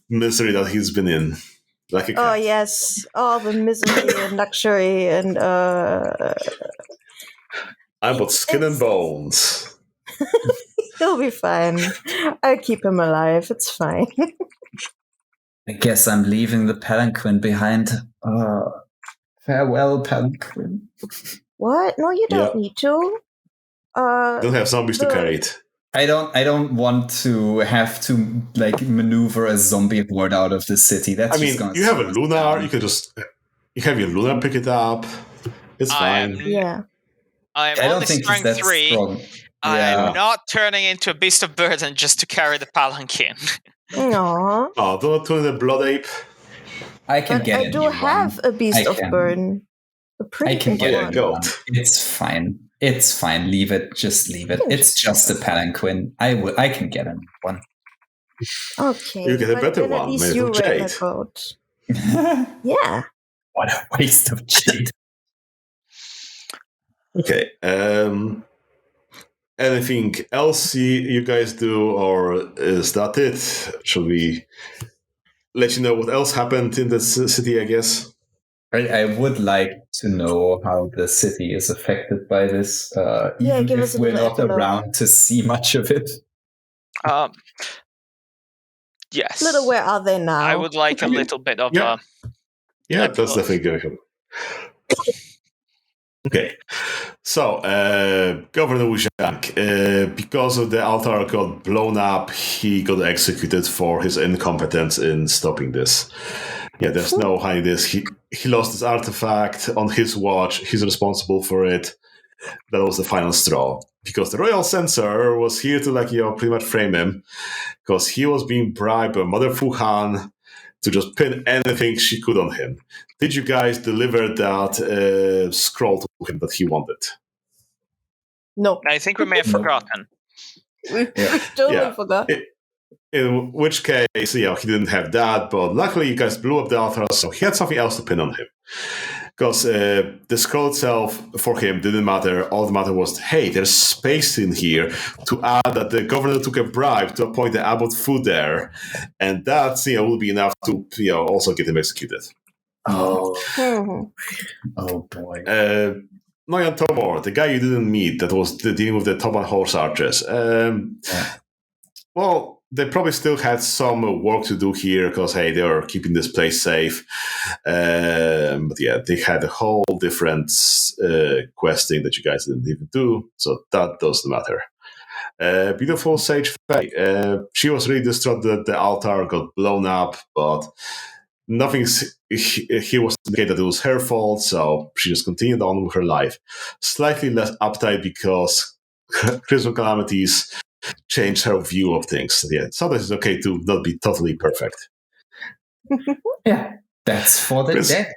[SPEAKER 1] misery that he's been in. Like a cat.
[SPEAKER 3] Oh yes, all the misery and luxury and
[SPEAKER 1] I'm but skin and bones.
[SPEAKER 3] he'll be fine. I'll keep him alive. It's fine.
[SPEAKER 2] I guess I'm leaving the palanquin behind. Farewell, palanquin.
[SPEAKER 3] What? No, you don't
[SPEAKER 1] Yeah.
[SPEAKER 3] need to.
[SPEAKER 1] Don't have zombies to carry it.
[SPEAKER 2] I don't want to have to maneuver a zombie horde out of the city. That's
[SPEAKER 1] you have a lunar. You have your lunar pick it up. It's fine.
[SPEAKER 3] Yeah.
[SPEAKER 4] I'm
[SPEAKER 2] I don't
[SPEAKER 4] only
[SPEAKER 2] think
[SPEAKER 4] starring
[SPEAKER 2] he's that
[SPEAKER 4] 3.
[SPEAKER 2] strong.
[SPEAKER 4] I'm not turning into a beast of burden just to carry the palanquin.
[SPEAKER 3] Aww.
[SPEAKER 1] Oh, don't turn the blood ape.
[SPEAKER 2] I can
[SPEAKER 3] But
[SPEAKER 2] get
[SPEAKER 3] I
[SPEAKER 2] a
[SPEAKER 3] do
[SPEAKER 2] new
[SPEAKER 3] have
[SPEAKER 2] one.
[SPEAKER 3] a beast of burden. A pretty
[SPEAKER 2] I can
[SPEAKER 3] big
[SPEAKER 2] get
[SPEAKER 3] one.
[SPEAKER 2] a new one. It's fine. It's fine. Leave it. Just leave it. It's just a palanquin. I can get a new one.
[SPEAKER 3] Okay.
[SPEAKER 1] You get a better
[SPEAKER 3] then
[SPEAKER 1] one,
[SPEAKER 3] at least
[SPEAKER 1] made
[SPEAKER 3] you
[SPEAKER 1] of
[SPEAKER 3] read
[SPEAKER 1] jade.
[SPEAKER 3] my coat. Yeah.
[SPEAKER 2] What a waste of jade.
[SPEAKER 1] Okay. Anything else you guys do, or is that it? Shall we let you know what else happened in this city, I guess?
[SPEAKER 2] I would like to know how the city is affected by this, even
[SPEAKER 3] give
[SPEAKER 2] if
[SPEAKER 3] us a
[SPEAKER 2] we're
[SPEAKER 3] little
[SPEAKER 2] not
[SPEAKER 3] epilogue.
[SPEAKER 2] around to see much of it.
[SPEAKER 4] Yes.
[SPEAKER 3] Little, where are they now?
[SPEAKER 4] I would like a little bit of
[SPEAKER 1] Yeah, that's
[SPEAKER 4] epilogue.
[SPEAKER 1] definitely good. Okay. So, Governor Wu Zhang, because of the altar got blown up, he got executed for his incompetence in stopping this. Yeah, there's no hiding this. He lost his artifact on his watch. He's responsible for it. That was the final straw. Because the royal censor was here to pretty much frame him. Because he was being bribed by Mother Fu Han to just pin anything she could on him. Did you guys deliver that scroll to him that he wanted?
[SPEAKER 3] No.
[SPEAKER 4] I think we may have forgotten.
[SPEAKER 3] We totally forgot.
[SPEAKER 1] In which case, he didn't have that, but luckily you guys blew up the altar, so he had something else to pin on him. Because the scroll itself, for him, didn't matter. All that mattered was, hey, there's space in here to add that the governor took a bribe to appoint the abbot Fu there. And that, will be enough to, also get him executed.
[SPEAKER 2] Oh. Oh, boy.
[SPEAKER 1] Noyan Tomor, the guy you didn't meet that was dealing with the Toban horse archers. Well, they probably still had some work to do here because, hey, they are keeping this place safe. But yeah, they had a whole different questing that you guys didn't even do, so that doesn't matter. Beautiful Sage Faye. She was really distraught that the altar got blown up, but nothing here was indicated that it was her fault, so she just continued on with her life. Slightly less uptight because Christmas calamities changed her view of things. Yeah, sometimes it's okay to not be totally perfect.
[SPEAKER 2] Yeah, that's for the dead.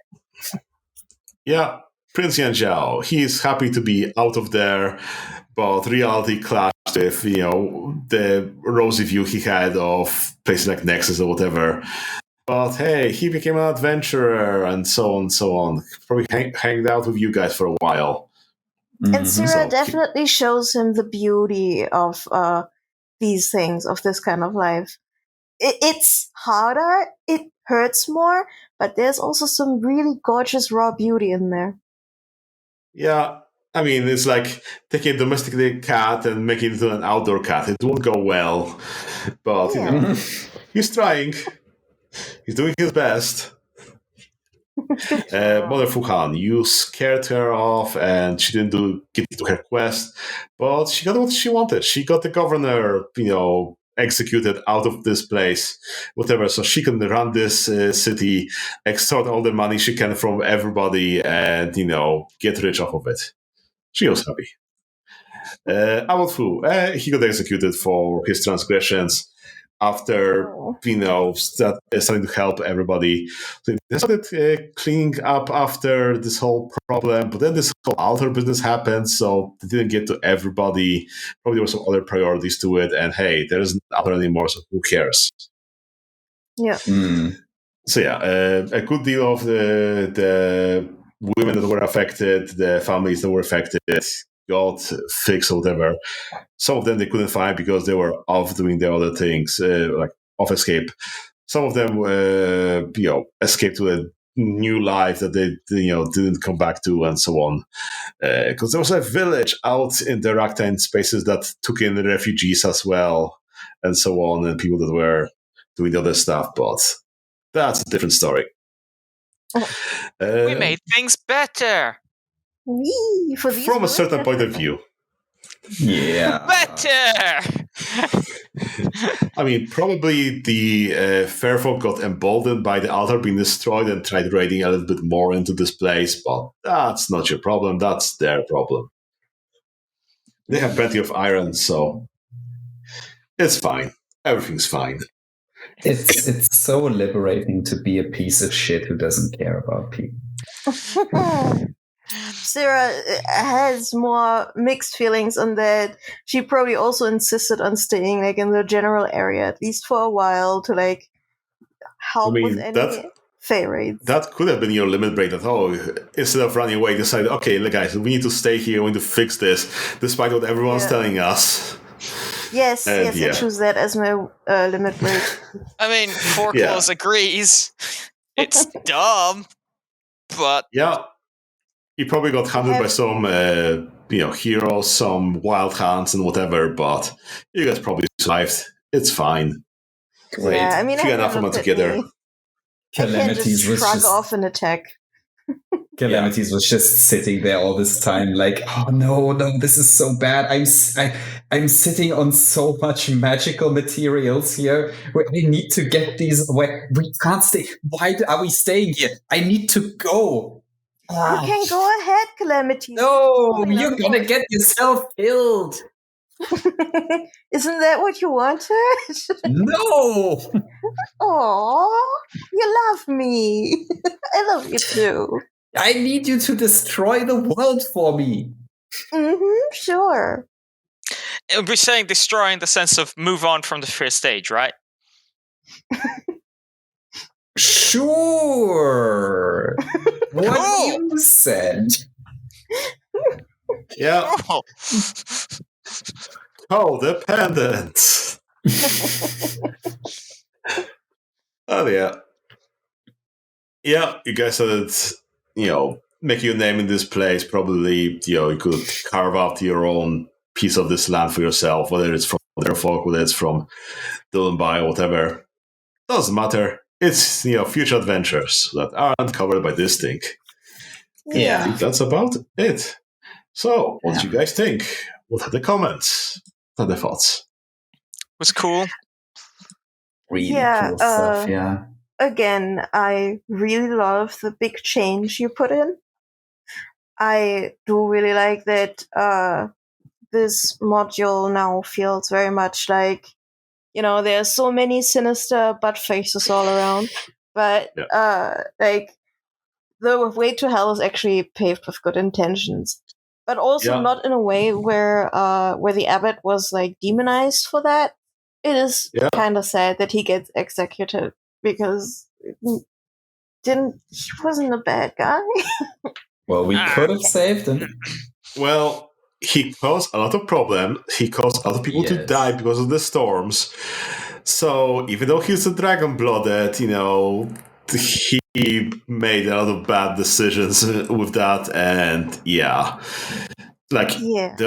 [SPEAKER 1] Yeah, Prince Yan Zhao, he's happy to be out of there, but reality clashed with, the rosy view he had of places like Nexus or whatever. But hey, he became an adventurer and so on and so on. Probably hanged out with you guys for a while.
[SPEAKER 3] And Syrah definitely shows him the beauty of these things, of this kind of life. It's harder, it hurts more, but there's also some really gorgeous raw beauty in there.
[SPEAKER 1] Yeah, I mean, it's like taking a domesticated cat and making it into an outdoor cat. It won't go well, but, he's trying. He's doing his best. Mother Fuhan, you scared her off and she didn't get to her quest, but she got what she wanted. She got the governor, executed out of this place, whatever, so she can run this city, extort all the money she can from everybody, and, get rich off of it. She was happy. Abbot Fu, he got executed for his transgressions. after starting to help everybody. So they started cleaning up after this whole problem, but then this whole altar business happened, so they didn't get to everybody. Probably there were some other priorities to it, and hey, there isn't altar anymore, so who cares?
[SPEAKER 3] Yeah.
[SPEAKER 1] So yeah, a good deal of the women that were affected, the families that were affected, got fixed or whatever. Some of them they couldn't find because they were off doing the other things, like off escape. Some of them, escaped to a new life that they, didn't come back to, and so on. Because there was a village out in the Ragtime spaces that took in the refugees as well, and so on, and people that were doing the other stuff. But that's a different story.
[SPEAKER 4] We made things better.
[SPEAKER 3] For these
[SPEAKER 1] from a
[SPEAKER 3] women,
[SPEAKER 1] certain point of
[SPEAKER 3] definitely.
[SPEAKER 1] view.
[SPEAKER 2] Yeah.
[SPEAKER 4] Better!
[SPEAKER 1] I mean, probably the Fairfolk got emboldened by the altar being destroyed and tried raiding a little bit more into this place, but that's not your problem. That's their problem. They have plenty of iron, so it's fine. Everything's fine.
[SPEAKER 2] It's so liberating to be a piece of shit who doesn't care about people.
[SPEAKER 3] Sarah has more mixed feelings on that. She probably also insisted on staying like in the general area, at least for a while, to like help with any Fey raids.
[SPEAKER 1] That could have been your limit break. That instead of running away, decided, okay, guys, we need to stay here. We need to fix this, despite what everyone's telling us.
[SPEAKER 3] Yes, I choose that as my limit break.
[SPEAKER 4] I mean, Foreclose agrees. It's dumb, but
[SPEAKER 1] yeah, he probably got hunted by some heroes, some wild hunts and whatever. But you guys probably survived. It's fine.
[SPEAKER 2] Great.
[SPEAKER 3] Yeah, I mean,
[SPEAKER 1] few enough of them together.
[SPEAKER 3] Calamities I can't just shrug off an attack.
[SPEAKER 2] Calamities was just sitting there all this time, like, oh no, this is so bad. I'm sitting on so much magical materials here. We need to get these. We can't stay. Why are we staying here? I need to go.
[SPEAKER 3] You can go ahead, Calamities.
[SPEAKER 2] No, you're gonna get yourself killed.
[SPEAKER 3] Isn't that what you wanted?
[SPEAKER 2] No.
[SPEAKER 3] Oh, you love me. I love you too.
[SPEAKER 2] I need you to destroy the world for me.
[SPEAKER 3] Sure.
[SPEAKER 4] We're saying destroy in the sense of move on from the first stage, right?
[SPEAKER 2] Sure. What you said.
[SPEAKER 1] Yeah. Codependent. Oh yeah. Yeah, you guys said make your name in this place. Probably, you could carve out your own piece of this land for yourself, whether it's from their folk, whether it's from Dullenby or whatever. Doesn't matter. It's future adventures that aren't covered by this thing.
[SPEAKER 2] Yeah,
[SPEAKER 1] I think that's about it. So, what do you guys think? What are the comments? What are the thoughts?
[SPEAKER 4] It was cool.
[SPEAKER 2] Really cool stuff. Yeah.
[SPEAKER 3] Again, I really love the big change you put in. I do really like that this module now feels very much like, there are so many sinister butt faces all around, but like the way to hell is actually paved with good intentions, but also not in a way where the abbot was like demonized for that. It is kind of sad that he gets executed because he wasn't a bad guy.
[SPEAKER 2] Well, we could have saved him.
[SPEAKER 1] Well, he caused a lot of problems. He caused a lot of people to die because of the storms. So even though he's a dragon-blooded, he made a lot of bad decisions with that. And the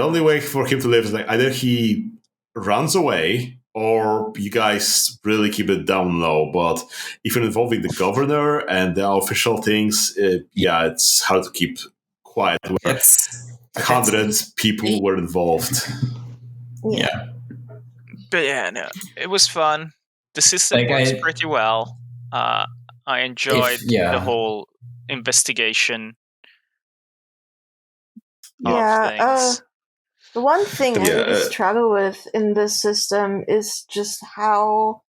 [SPEAKER 1] only way for him to live is like either he runs away or you guys really keep it down low. But if you're involving the governor and the official things, it's hard to keep quiet. Hundreds people were involved.
[SPEAKER 2] Yeah.
[SPEAKER 4] But no, it was fun. The system works pretty well. I enjoyed the whole investigation of things.
[SPEAKER 3] The one thing I really struggle with in this system is just how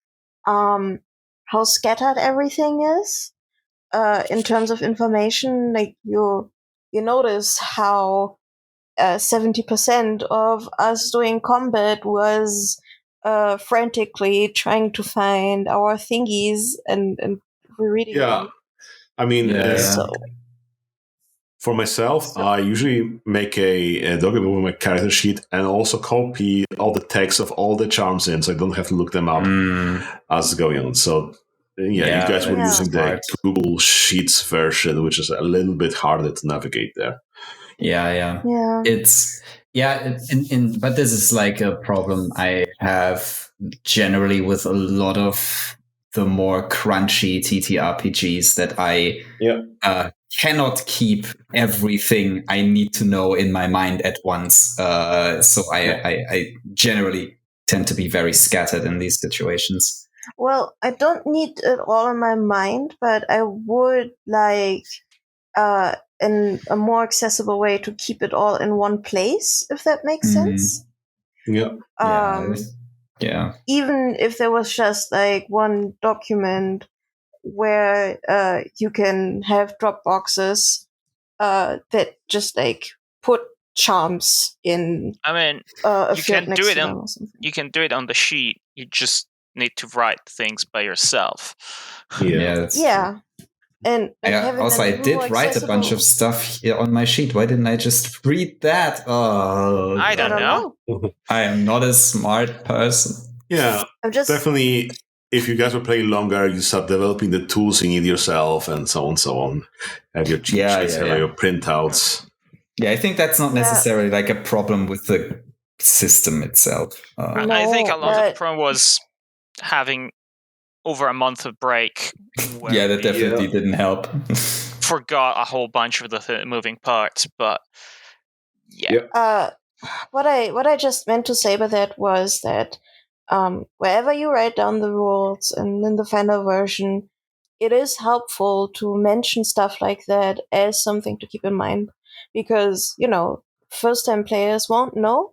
[SPEAKER 3] scattered everything is in terms of information. Like you notice how 70% of us doing combat was frantically trying to find our thingies and reading them.
[SPEAKER 1] I mean,
[SPEAKER 3] So
[SPEAKER 1] for myself, I usually make a document with my character sheet and also copy all the text of all the charms in, so I don't have to look them up as going on. So, you guys were using the Google Sheets version, which is a little bit harder to navigate there.
[SPEAKER 2] Yeah. It's but this is like a problem I have generally with a lot of the more crunchy TTRPGs that I cannot keep everything I need to know in my mind at once. So I generally tend to be very scattered in these situations.
[SPEAKER 3] Well, I don't need it all in my mind, but I would like in a more accessible way to keep it all in one place, if that makes sense.
[SPEAKER 1] Yeah.
[SPEAKER 3] Even if there was just like one document where you can have drop boxes that just like put charms in.
[SPEAKER 4] I mean, you can do it on you can do it on the sheet. You just need to write things by yourself.
[SPEAKER 3] Yeah. And
[SPEAKER 2] I did write a bunch of stuff here on my sheet. Why didn't I just read that?
[SPEAKER 4] I don't know.
[SPEAKER 2] I am not a smart person.
[SPEAKER 1] Yeah, definitely. If you guys were playing longer, you start developing the tools you need yourself, and so on. Have your cheat sheets, have your printouts.
[SPEAKER 2] Yeah, I think that's not necessarily like a problem with the system itself.
[SPEAKER 4] I think a lot of the problem was having over a month of break.
[SPEAKER 2] That definitely didn't help.
[SPEAKER 4] Forgot a whole bunch of the moving parts, but
[SPEAKER 3] what I just meant to say by that was that wherever you write down the rules and in the final version, it is helpful to mention stuff like that as something to keep in mind, because first-time players won't know,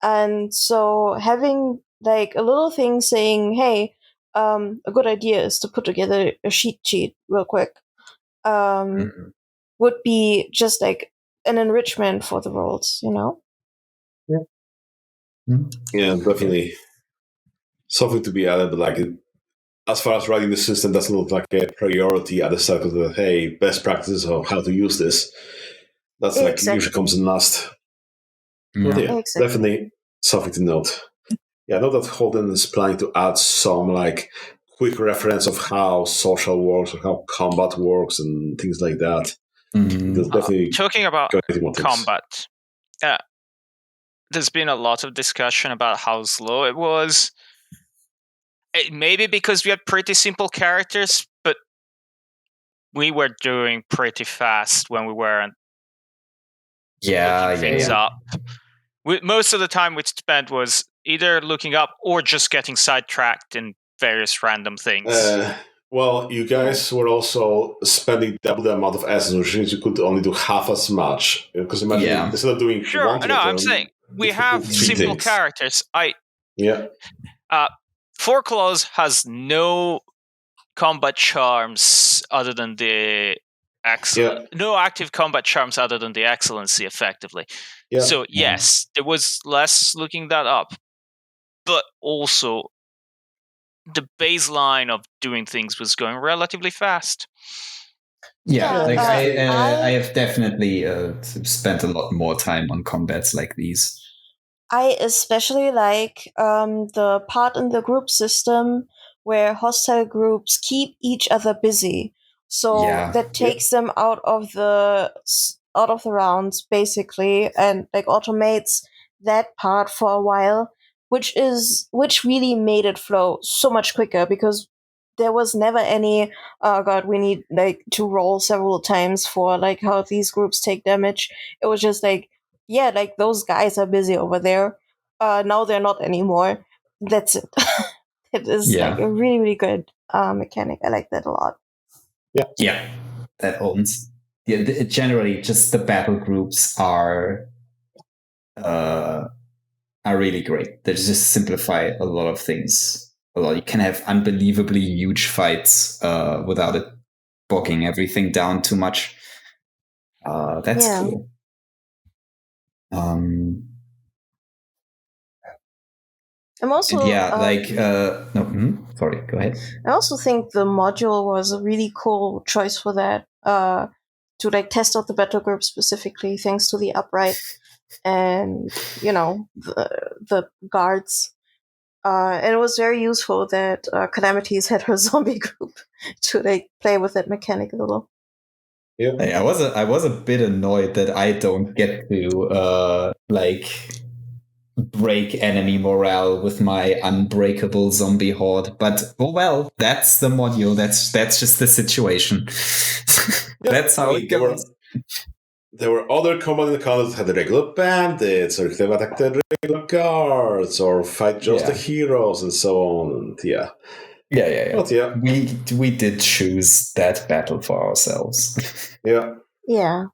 [SPEAKER 3] and so having like a little thing saying, hey, a good idea is to put together a sheet real quick, would be just like an enrichment for the roles,
[SPEAKER 1] Yeah, definitely something to be added. But like, as far as writing the system, doesn't look like a priority at the start of the best practices of how to use this. That's like usually comes in last. But definitely something to note. I know that Holden is planning to add some like quick reference of how social works or how combat works and things like that. Definitely
[SPEAKER 4] talking about combat, there's been a lot of discussion about how slow it was. Maybe because we had pretty simple characters, but we were doing pretty fast when we weren't looking things up. Most of the time we spent was either looking up or just getting sidetracked in various random things.
[SPEAKER 1] Well, you guys were also spending double the amount of essence, which means you could only do half as much. Because imagine instead of doing
[SPEAKER 4] I'm saying we have simple characters. Four Claws has no combat charms other than the no active combat charms other than the excellency, effectively. So yes, there was less looking that up, but also the baseline of doing things was going relatively fast.
[SPEAKER 2] I have definitely spent a lot more time on combats like these.
[SPEAKER 3] I especially like the part in the group system where hostile groups keep each other busy, so that takes them out of the rounds basically, and like automates that part for a while, which really made it flow so much quicker, because there was never any we need like to roll several times for like how these groups take damage. It was just like, like those guys are busy over there. Now they're not anymore. That's it. It is like a really, really good mechanic. I like that a lot.
[SPEAKER 2] Yeah, that owns. Generally, just the battle groups are are really great. They just simplify a lot of things. You can have unbelievably huge fights without it bogging everything down too much. That's cool.
[SPEAKER 3] I'm also
[SPEAKER 2] sorry, go ahead.
[SPEAKER 3] I also think the module was a really cool choice for that. To like test out the battle group specifically, thanks to the upright and the guards. And it was very useful that Calamities had her zombie group to like play with that mechanic a little.
[SPEAKER 2] Yeah, I was a bit annoyed that I don't get to break enemy morale with my unbreakable zombie horde. But oh well, that's the module. That's just the situation. That's how it goes.
[SPEAKER 1] There were other command encounters that had the regular bandits, or they attack the regular guards, or fight just the heroes, and so on. And
[SPEAKER 2] yeah. But yeah, we did choose that battle for ourselves.
[SPEAKER 3] Yeah,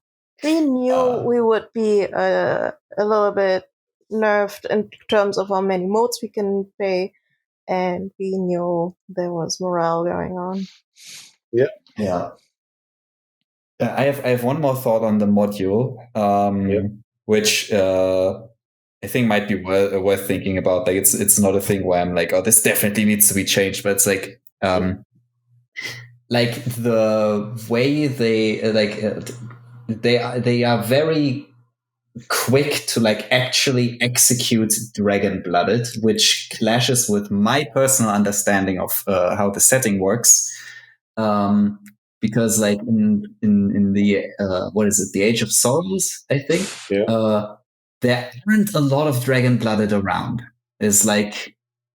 [SPEAKER 3] we knew we would be a little bit nerfed in terms of how many modes we can play, and we knew there was morale going on.
[SPEAKER 2] Yeah. I have one more thought on the module, which I think might be worth thinking about. Like, it's not a thing where I'm like, oh, this definitely needs to be changed. But it's like, like the way they are very quick to like actually execute Dragon Blooded, which clashes with my personal understanding of how the setting works. Because like in the what is it, the Age of Sorrows, I think, there aren't a lot of Dragon Blooded around. There's like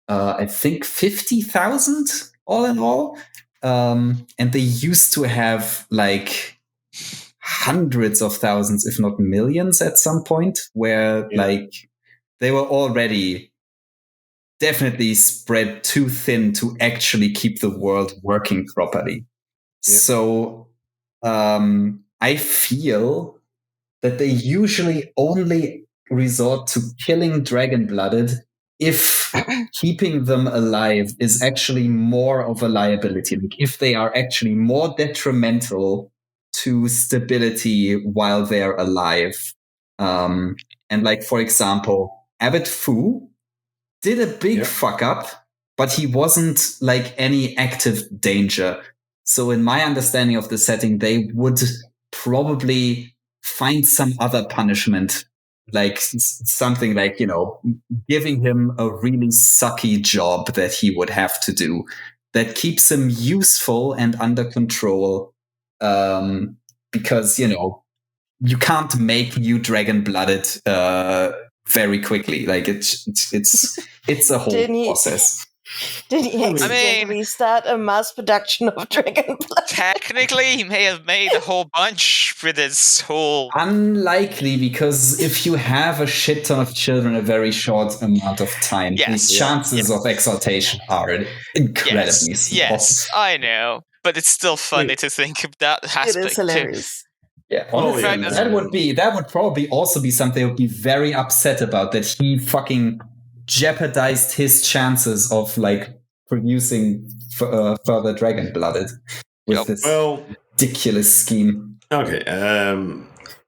[SPEAKER 2] I think 50,000 all in all, and they used to have like hundreds of thousands, if not millions, at some point, where like they were already definitely spread too thin to actually keep the world working properly. So I feel that they usually only resort to killing Dragon-Blooded if keeping them alive is actually more of a liability. Like if they are actually more detrimental to stability while they're alive. And like, for example, Abbot Fu did a big fuck up, but he wasn't like any active danger. So in my understanding of the setting, they would probably find some other punishment, like something like, giving him a really sucky job that he would have to do that keeps him useful and under control. Because, you can't make new Dragon-Blooded very quickly. Like it's a whole process.
[SPEAKER 3] Did he accidentally start a mass production of Dragon Blood?
[SPEAKER 4] Technically, he may have made a whole bunch with his whole...
[SPEAKER 2] Unlikely, because if you have a shit ton of children in a very short amount of time, the chances of exaltation are incredibly small.
[SPEAKER 4] Yes, I know. But it's still funny to think of that aspect.
[SPEAKER 3] It is hilarious.
[SPEAKER 2] Yeah, honestly, that would probably also be something I would be very upset about, that he fucking jeopardized his chances of like producing further Dragon Blooded with this ridiculous scheme.
[SPEAKER 1] Okay,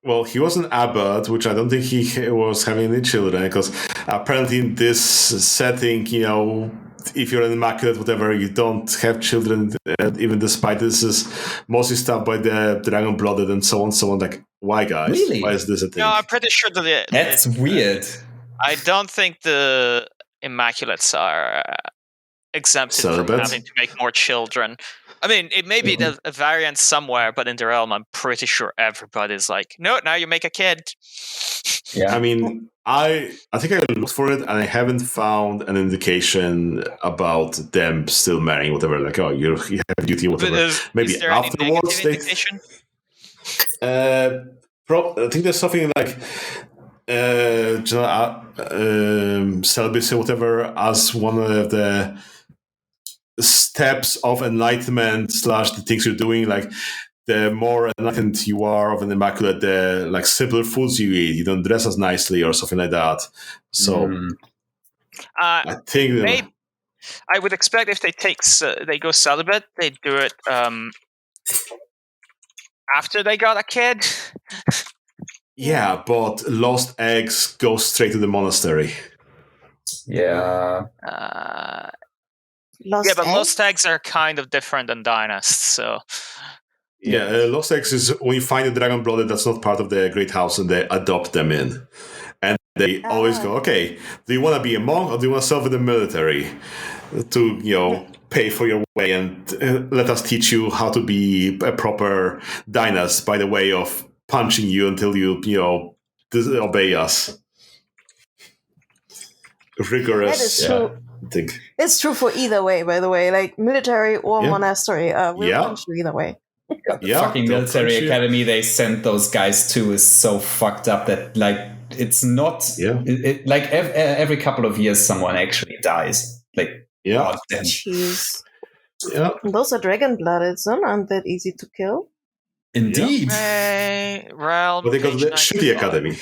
[SPEAKER 1] well, he was an abbot, which I don't think he was having any children, because apparently in this setting, if you're an immaculate, whatever, you don't have children, even despite this is mostly stopped by the Dragon Blooded and so on. Like, why, guys?
[SPEAKER 2] Really?
[SPEAKER 1] Why is this a thing?
[SPEAKER 4] No, I'm pretty sure that
[SPEAKER 2] that's weird.
[SPEAKER 4] I don't think the Immaculates are exempted from having to make more children. I mean, it may be a variant somewhere, but in the realm, I'm pretty sure everybody's like, no, now you make a kid.
[SPEAKER 1] Yeah. I mean, I think I looked for it, and I haven't found an indication about them still marrying, whatever. Like, oh, you have duty, whatever. Maybe
[SPEAKER 4] is there
[SPEAKER 1] afterwards.
[SPEAKER 4] Any indication?
[SPEAKER 1] I think there's something like celibacy, whatever, as one of the steps of enlightenment / the things you're doing. Like, the more enlightened you are of an immaculate, the like simpler foods you eat. You don't dress as nicely or something like that. So I think
[SPEAKER 4] maybe I would expect if they go celibate, they do it after they got a kid.
[SPEAKER 1] Yeah, but lost eggs go straight to the monastery.
[SPEAKER 2] Yeah.
[SPEAKER 4] Lost eggs are kind of different than dynasts, so.
[SPEAKER 1] Yeah, lost eggs is when you find a dragon blooded that's not part of the great house and they adopt them in. And they always go, okay, do you want to be a monk or do you want to serve in the military to, pay for your way and let us teach you how to be a proper dynast by the way of punching you until you, obey us. Rigorous.
[SPEAKER 3] That is true.
[SPEAKER 1] Thing.
[SPEAKER 3] It's true for either way, by the way, like military or monastery. We'll punch you either way.
[SPEAKER 2] The fucking military academy they sent those guys to is so fucked up that like it's not like every couple of years someone actually dies. Like
[SPEAKER 3] jeez. Yeah. Those are dragon blooded, so aren't that easy to kill?
[SPEAKER 2] Indeed.
[SPEAKER 4] Realm.
[SPEAKER 1] But they go to the shitty academy.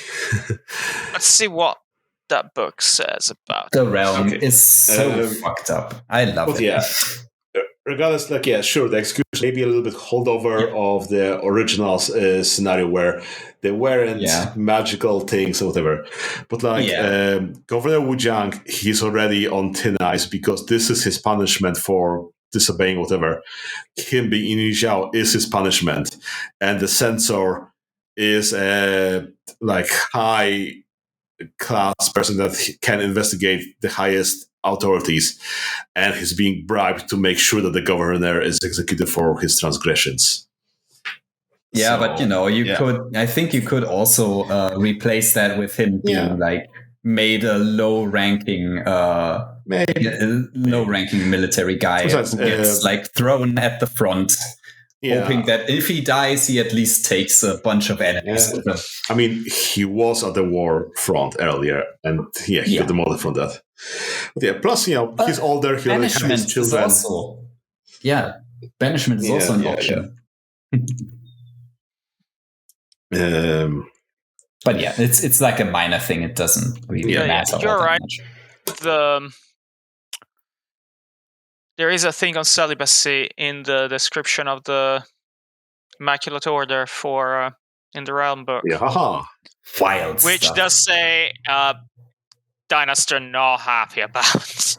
[SPEAKER 4] Let's see what that book says about
[SPEAKER 2] the realm is so fucked up. I love it.
[SPEAKER 1] Yeah. Regardless, sure, the excuse may be a little bit holdover of the original scenario where they weren't magical things or whatever. But Governor Wu Jiang, he's already on thin ice because this is his punishment for disobeying whatever. Him being in Yizhao is his punishment. And the censor is a high class person that can investigate the highest authorities, and he's being bribed to make sure that the governor is executed for his transgressions.
[SPEAKER 2] Yeah, so, but I think you could also replace that with him being made a low-ranking military guy who gets thrown at the front. Hoping that if he dies, he at least takes a bunch of enemies with him.
[SPEAKER 1] I mean, he was at the war front earlier, and he got demoted from that. But plus, he's older. He already has his children.
[SPEAKER 2] Banishment is also an option. But it's like a minor thing. It doesn't really matter.
[SPEAKER 4] You're right.
[SPEAKER 2] Much.
[SPEAKER 4] There is a thing on celibacy in the description of the Immaculate Order for in the Realm book.
[SPEAKER 2] Wild
[SPEAKER 4] which
[SPEAKER 2] stuff.
[SPEAKER 4] Does say dynasts are not happy about.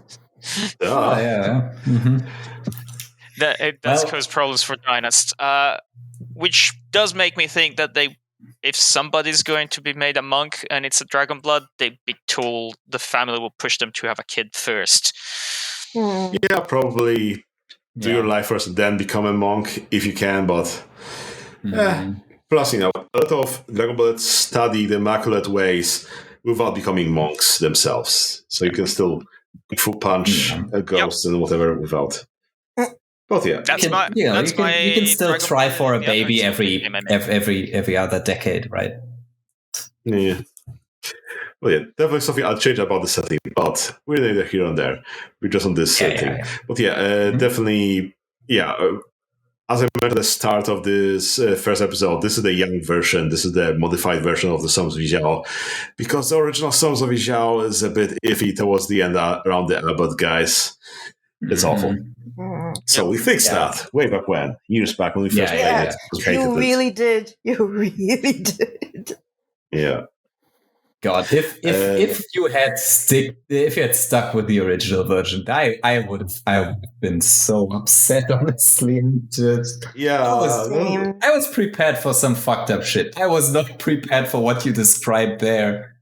[SPEAKER 4] That it does cause problems for dynasts. Which does make me think that if somebody's going to be made a monk and it's a dragon blood, they'd be told the family will push them to have a kid first.
[SPEAKER 1] Yeah, probably do your life first and then become a monk if you can, but plus, a lot of dragonbloods study the immaculate ways without becoming monks themselves. So you can still full punch a ghost and whatever without. But
[SPEAKER 2] you can still try for a baby every other decade, right?
[SPEAKER 1] Yeah. Well, definitely something I'll change about the setting, but we're neither here and there. We're just on this setting. But definitely, as I mentioned at the start of this first episode, this is the young version. This is the modified version of the Storms of Yizhao, because the original Storms of Yizhao is a bit iffy towards the end around the Abbot guys. It's awful. So we fixed that way back when, years back when we first played it.
[SPEAKER 3] You really did. You really did.
[SPEAKER 1] Yeah.
[SPEAKER 2] God, if you had stuck with the original version, I would have been so upset, honestly. I was prepared for some fucked up shit. I was not prepared for what you described there.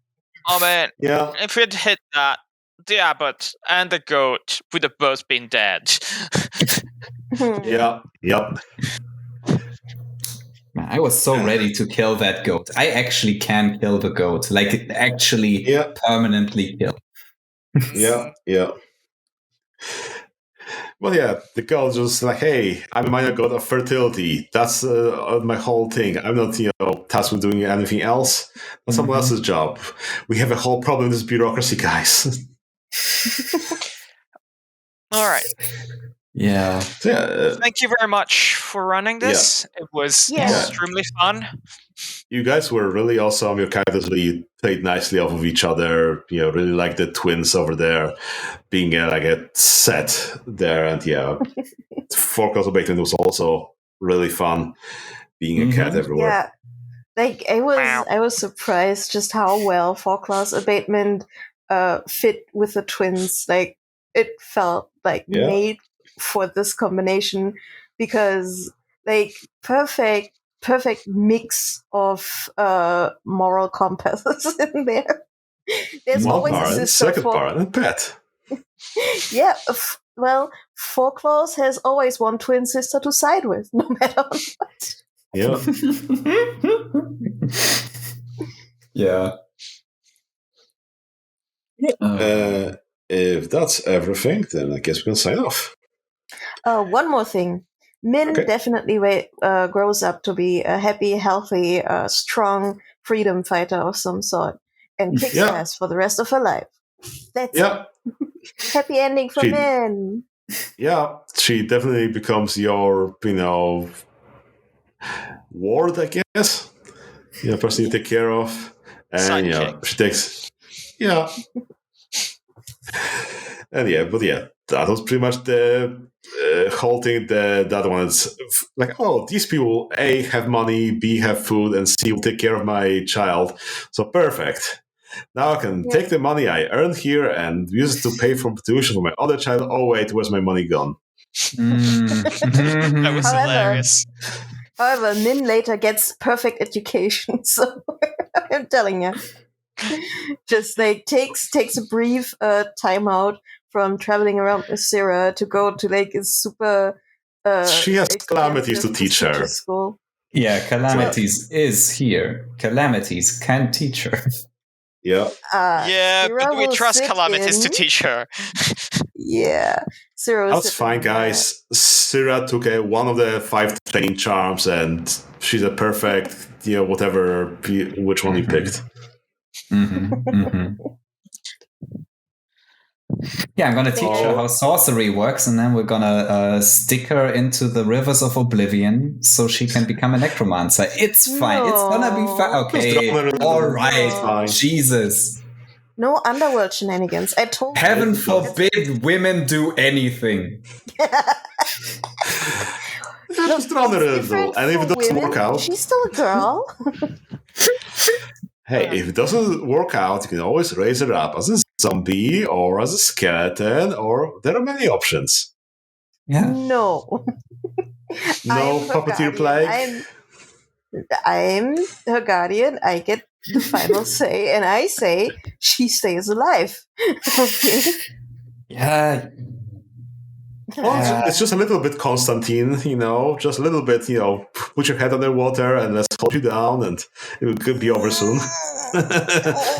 [SPEAKER 4] Oh man, if we'd hit that, the abbot and the goat would have both been dead.
[SPEAKER 1] Yep.
[SPEAKER 2] I was so ready to kill that goat. I actually can kill the goat. Permanently kill.
[SPEAKER 1] Yeah. Well, the goat just hey, I'm a minor god of fertility. That's my whole thing. I'm not, tasked with doing anything else. That's someone else's job. We have a whole problem with this bureaucracy, guys.
[SPEAKER 4] All right.
[SPEAKER 2] Yeah.
[SPEAKER 1] So, yeah,
[SPEAKER 4] Thank you very much for running this. It was extremely fun.
[SPEAKER 1] You guys were really awesome. Your characters really played nicely off of each other. Really like the twins over there being like a set there. And Forecast Abatement was also really fun being a cat everywhere.
[SPEAKER 3] Yeah. Like I was surprised just how well Forecast Abatement fit with the twins. Like it felt like made for this combination because like perfect mix of moral compasses in there. There's always a sister.
[SPEAKER 1] Second part, and pet.
[SPEAKER 3] Yeah, well, Foreclaws has always one twin sister to side with, no matter what.
[SPEAKER 1] Yeah.
[SPEAKER 2] Yeah.
[SPEAKER 1] If that's everything, then I guess we can sign off.
[SPEAKER 3] One more thing. Min definitely grows up to be a happy, healthy, strong freedom fighter of some sort and kicks ass for the rest of her life. That's it. Happy ending for Min.
[SPEAKER 1] Yeah, she definitely becomes your, ward, I guess. Person you take care of. And, she takes... Yeah. And that was pretty much the whole thing. That one is like, these people, A, have money, B, have food, and C, will take care of my child. So perfect. Now I can take the money I earned here and use it to pay for tuition for my other child. Oh, wait, where's my money gone?
[SPEAKER 4] That was hilarious.
[SPEAKER 3] However, Min later gets perfect education, so I'm telling you. Just like takes a brief time out from traveling around with Sarah to go to like a super
[SPEAKER 1] she has Calamities to teach her.
[SPEAKER 3] School.
[SPEAKER 2] Yeah, Calamities is here. Calamities can teach her.
[SPEAKER 1] Yeah.
[SPEAKER 4] But we trust Calamities to teach her.
[SPEAKER 3] Yeah. Sarah
[SPEAKER 1] That's fine, guys. Sarah took one of the 5 training charms, and she's a perfect, whatever, which one you picked.
[SPEAKER 2] Yeah, I'm gonna teach her how sorcery works, and then we're gonna stick her into the rivers of oblivion so she can become a necromancer. It's fine. It's gonna be fine. Okay, all right. Jesus.
[SPEAKER 3] No underworld shenanigans. I told
[SPEAKER 2] Heaven forbid women do anything.
[SPEAKER 1] Just run a little, and if it doesn't work out,
[SPEAKER 3] she's still a girl.
[SPEAKER 1] Hey, if it doesn't work out, you can always raise her up as a zombie or as a skeleton, or there are many options.
[SPEAKER 2] Yeah.
[SPEAKER 3] No.
[SPEAKER 1] No puppeteer plague.
[SPEAKER 3] I'm her guardian. I get the final say, and I say she stays alive. Okay.
[SPEAKER 2] Yeah.
[SPEAKER 1] Well, it's just a little bit Constantine, just a little bit, put your head underwater and let's hold you down, and it could be over soon.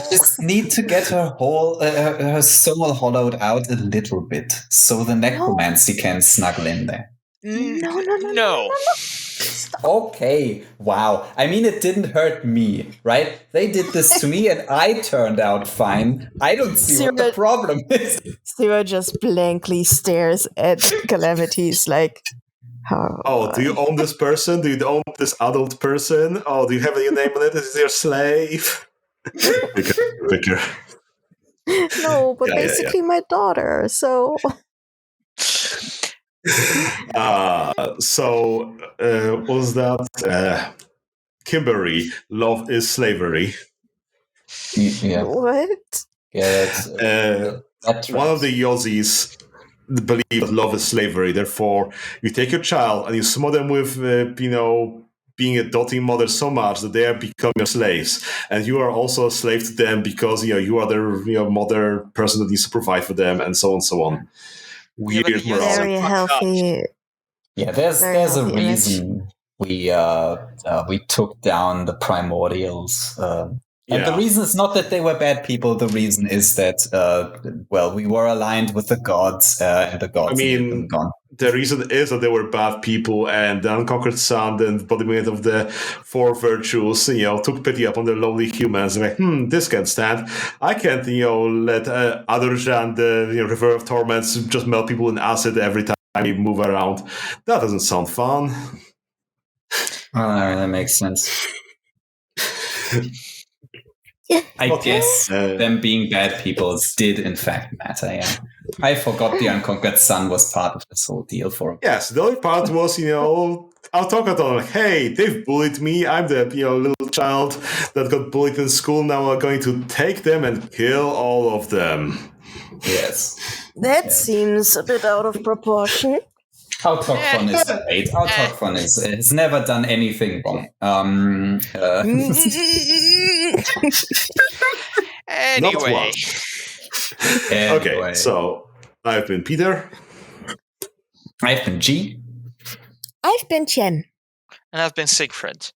[SPEAKER 2] Just need to get her her soul hollowed out a little bit so the necromancy can snuggle in there.
[SPEAKER 4] No.
[SPEAKER 2] Okay, wow. I mean, it didn't hurt me, right? They did this to me and I turned out fine. I don't see what the problem is.
[SPEAKER 3] Sarah just blankly stares at Calamities like,
[SPEAKER 1] do you own this person? Do you own this adult person? Do you have your name on it? Is it your slave? Vicar.
[SPEAKER 3] No, but basically my daughter, so...
[SPEAKER 1] What was that? Kimberly, love is slavery.
[SPEAKER 2] Yeah.
[SPEAKER 3] What?
[SPEAKER 2] Yeah, that's
[SPEAKER 1] one of the Yozis believe that love is slavery. Therefore, you take your child and you smother them with, being a doting mother so much that they become your slaves, and you are also a slave to them because you are their mother person that needs to provide for them, and so on and so on. Weird morale.
[SPEAKER 3] Very healthy.
[SPEAKER 2] Yeah, there's a reason we took down the primordials. And the reason is not that they were bad people. The reason is that, we were aligned with the gods, and the gods needed them gone.
[SPEAKER 1] The reason is that they were bad people, and the Unconquered Sun, the embodiment of the 4 virtues, took pity upon the lonely humans. Like, this can't stand. I can't, let Adurjan, the River of Torments, just melt people in acid every time tiny move around. That doesn't sound fun.
[SPEAKER 2] That makes sense. I guess them being bad people did in fact matter, yeah. I forgot the Unconquered Sun was part of this whole deal for
[SPEAKER 1] Yes, the only part was, Autocaton, hey, they've bullied me. I'm the little child that got bullied in school. Now I'm going to take them and kill all of them.
[SPEAKER 2] Yes.
[SPEAKER 3] That seems a bit out of proportion.
[SPEAKER 2] Autochthon is great. Autochthon has never done anything wrong.
[SPEAKER 4] Anyway.
[SPEAKER 1] Okay, so I've been Peter.
[SPEAKER 2] I've been G.
[SPEAKER 3] I've been Chen.
[SPEAKER 4] And I've been Siegfried.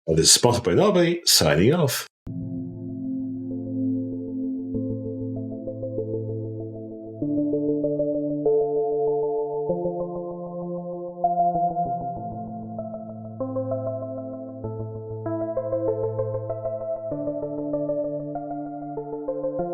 [SPEAKER 1] This is sponsored by Nobody, signing off.